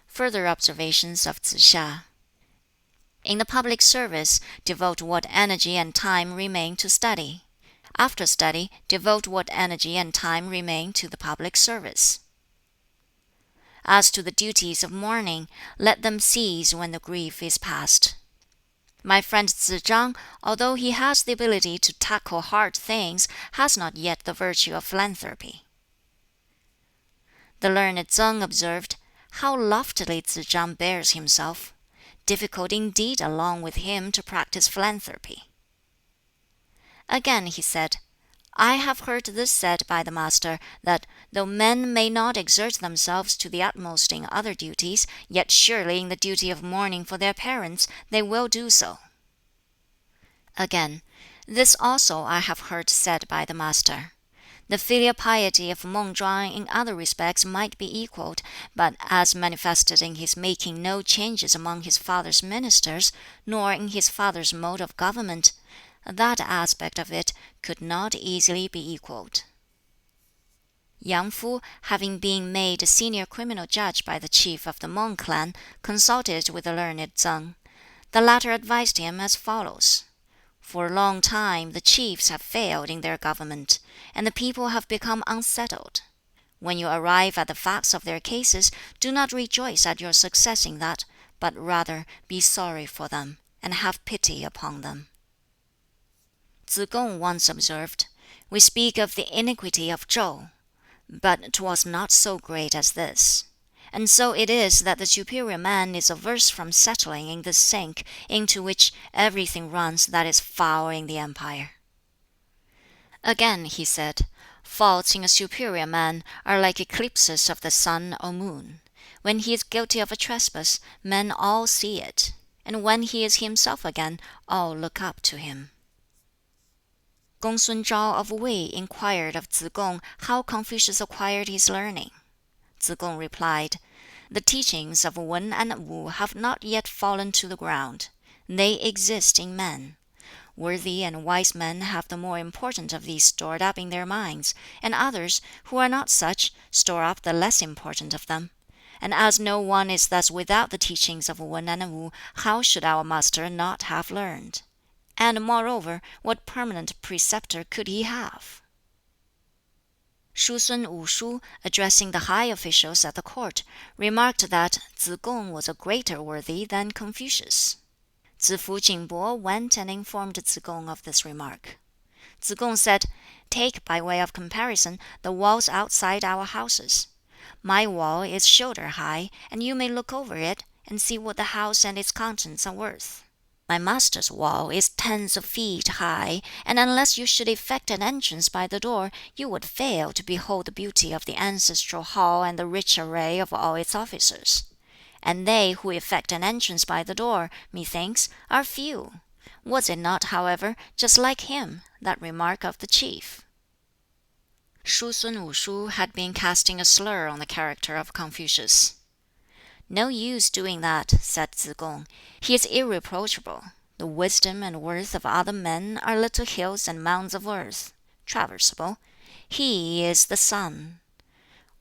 Further observations of Tsz hia. In the public service, devote what energy and time remain to study. After study, devote what energy and time remain to the public service. As to the duties of mourning, let them cease when the grief is past. My friend Tsz chang, although he has the ability to tackle hard things, has not yet the virtue of philanthropy. The learned Tsang observed, how loftily Tsz chang bears himself. Difficult indeed along with him to practice philanthropy. Again he said, "I have heard this said by the Master, that though men may not exert themselves to the utmost in other duties, yet surely in the duty of mourning for their parents they will do so." Again, "This also I have heard said by the Master. The filial piety of Mang Zhuang in other respects might be equaled, but as manifested in his making no changes among his father's ministers, nor in his father's mode of government, that aspect of it could not easily be equaled." Yang Fu, having been made senior criminal judge by the chief of the Mang clan, consulted with the learned Tsang. The latter advised him as follows: "For a long time the chiefs have failed in their government, and the people have become unsettled. When you arrive at the facts of their cases, do not rejoice at your success in that, but rather be sorry for them, and have pity upon them." Tsz kung once observed, "We speak of the iniquity of Chau, but 'twas not so great as this. And so it is that the superior man is averse from settling in this sink, into which everything runs that is foul in the empire." Again he said, "Faults in a superior man are like eclipses of the sun or moon. When he is guilty of a trespass, men all see it; and when he is himself again, all look up to him." Kung sun Zhao of Wei inquired of Tsz kung how Confucius acquired his learning. Tsz kung replied, "The teachings of Wan and Wu have not yet fallen to the ground. They exist in men. Worthy and wise men have the more important of these stored up in their minds, and others, who are not such, store up the less important of them. And as no one is thus without the teachings of Wan and Wu, how should our Master not have learned? And moreover, what permanent preceptor could he have?" Shu sun Wu shu, addressing the high officials at the court, remarked that Tsz kung was a greater worthy than Confucius. Tsz fu Jing po went and informed Tsz kung of this remark. Tsz kung said, "Take by way of comparison the walls outside our houses. My wall is shoulder high, and you may look over it, and see what the house and its contents are worth. My master's wall is tens of feet high, and unless you should effect an entrance by the door, you would fail to behold the beauty of the ancestral hall and the rich array of all its officers. And they who effect an entrance by the door, methinks, are few. Was it not, however, just like him, that remark of the chief?" Shu sun Wu shu had been casting a slur on the character of Confucius. "No use doing that," said Tsz kung. "He is irreproachable. The wisdom and worth of other men are little hills and mounds of earth, traversable. He is the sun,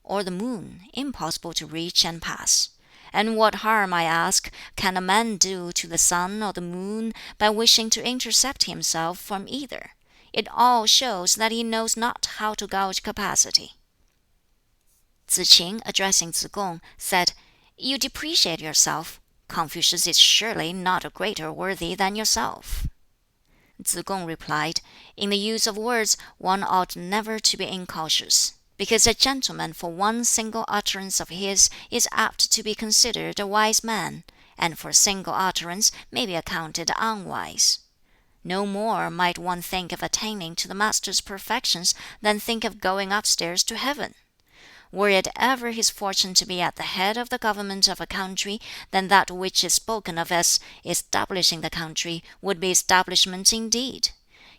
or the moon, impossible to reach and pass. And what harm, I ask, can a man do to the sun or the moon by wishing to intercept himself from either? It all shows that he knows not how to gauge capacity." Tsz k'in, addressing Tsz kung, said, "You depreciate yourself. Confucius is surely not a greater worthy than yourself." Tsz kung replied, "In the use of words one ought never to be incautious, because a gentleman for one single utterance of his is apt to be considered a wise man, and for a single utterance may be accounted unwise. No more might one think of attaining to the Master's perfections than think of going upstairs to heaven. Were it ever his fortune to be at the head of the government of a country, then that which is spoken of as establishing the country would be establishment indeed.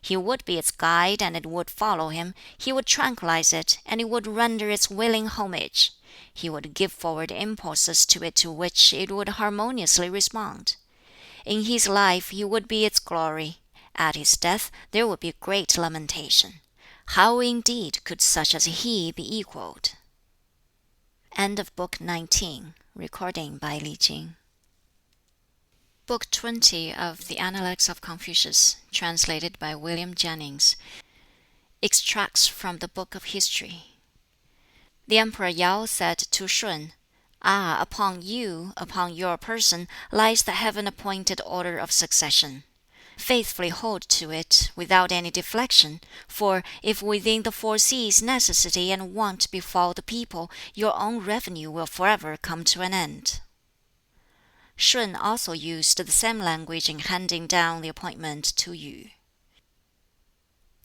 He would be its guide and it would follow him, he would tranquilize it and it would render its willing homage, he would give forward impulses to it to which it would harmoniously respond. In his life he would be its glory, at his death there would be great lamentation. How indeed could such as he be equaled?" End of Book 19. Recording by Li Jing. Book 20 of the Analects of Confucius, translated by William Jennings. Extracts from the Book of History. The Emperor Yao said to Shun, "Ah, upon you, upon your person, lies the heaven-appointed order of succession. Faithfully hold to it, without any deflection, for if within the 4 seas necessity and want befall the people, your own revenue will forever come to an end." Shun also used the same language in handing down the appointment to Yu.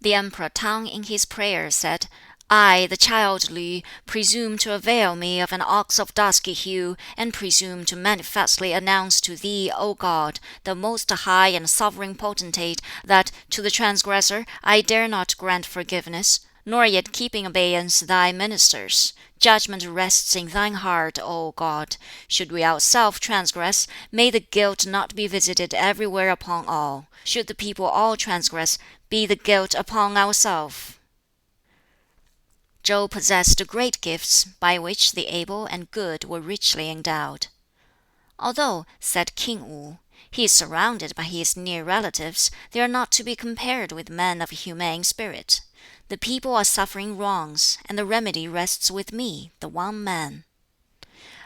The Emperor Tang in his prayer said, I, the child Lü, presume to avail me of an ox of dusky hue, and presume to manifestly announce to thee, O God, the most high and sovereign potentate, that to the transgressor I dare not grant forgiveness, nor yet keep in abeyance thy ministers. Judgment rests in thine heart, O God. Should we ourselves transgress, may the guilt not be visited everywhere upon all. Should the people all transgress, be the guilt upon ourselves. Chou possessed great gifts, by which the able and good were richly endowed. Although, said King Wu, he is surrounded by his near relatives, they are not to be compared with men of humane spirit. The people are suffering wrongs, and the remedy rests with me, the one man.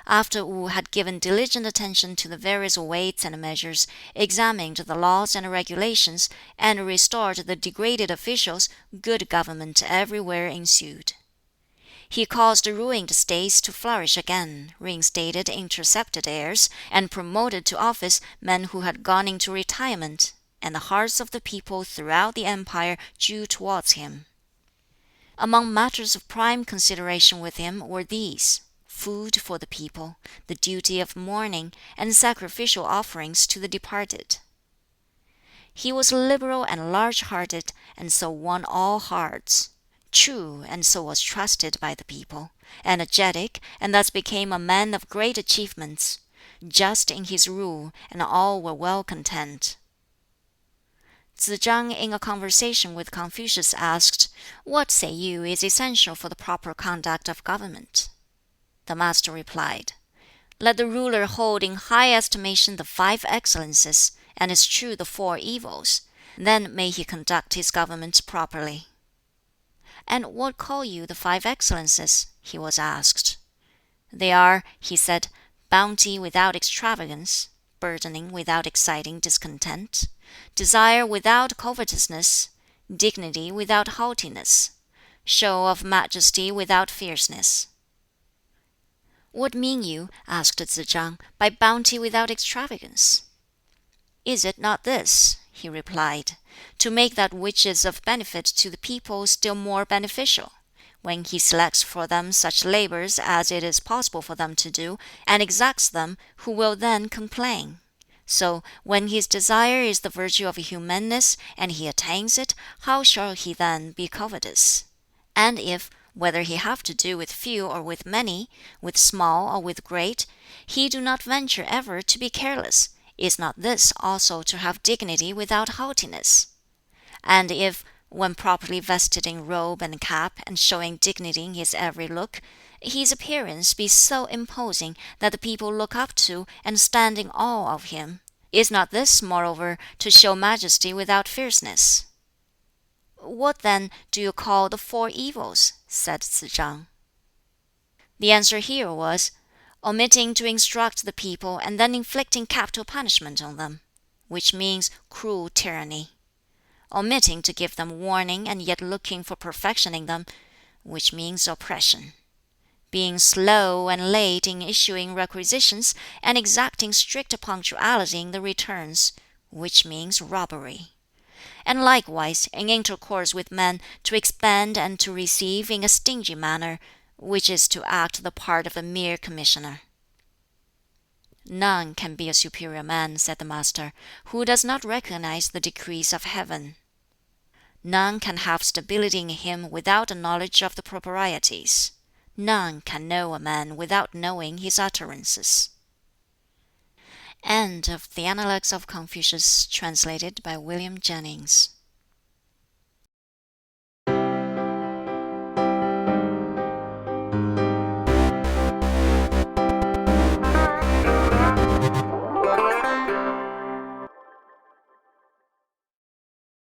After Wu had given diligent attention to the various weights and measures, examined the laws and regulations, and restored the degraded officials, good government everywhere ensued. He caused ruined states to flourish again, reinstated intercepted heirs, and promoted to office men who had gone into retirement, and the hearts of the people throughout the empire drew towards him. Among matters of prime consideration with him were these: food for the people, the duty of mourning, and sacrificial offerings to the departed. He was liberal and large-hearted, and so won all hearts; true, and so was trusted by the people; energetic, and thus became a man of great achievements; just in his rule, and all were well content. Tsz chang in a conversation with Confucius asked, What say you is essential for the proper conduct of government? The Master replied, Let the ruler hold in high estimation the 5 excellences, and eschew the 4 evils. Then may he conduct his government properly. And what call you the 5 excellences? He was asked. They are, he said, bounty without extravagance, burdening without exciting discontent, desire without covetousness, dignity without haughtiness, show of majesty without fierceness. What mean you, asked Tsz chang, by bounty without extravagance? Is it not this, he replied, to make that which is of benefit to the people still more beneficial, when he selects for them such labors as it is possible for them to do, and exacts them who will then complain? So, when his desire is the virtue of humaneness, and he attains it, how shall he then be covetous? And if, whether he have to do with few or with many, with small or with great, he do not venture ever to be careless, is not this also to have dignity without haughtiness? And if, when properly vested in robe and cap, and showing dignity in his every look, his appearance be so imposing that the people look up to and stand in awe of him, is not this, moreover, to show majesty without fierceness? What then do you call the 4 evils? Said Tsz chang. The answer here was, omitting to instruct the people and then inflicting capital punishment on them, which means cruel tyranny; omitting to give them warning and yet looking for perfection in them, which means oppression; being slow and late in issuing requisitions, and exacting strict punctuality in the returns, which means robbery; and likewise in intercourse with men to expend and to receive in a stingy manner, which is to act the part of a mere commissioner. None can be a superior man, said the Master, who does not recognize the decrees of heaven. None can have stability in him without a knowledge of the proprieties. None can know a man without knowing his utterances. End of the Analects of Confucius, translated by William Jennings.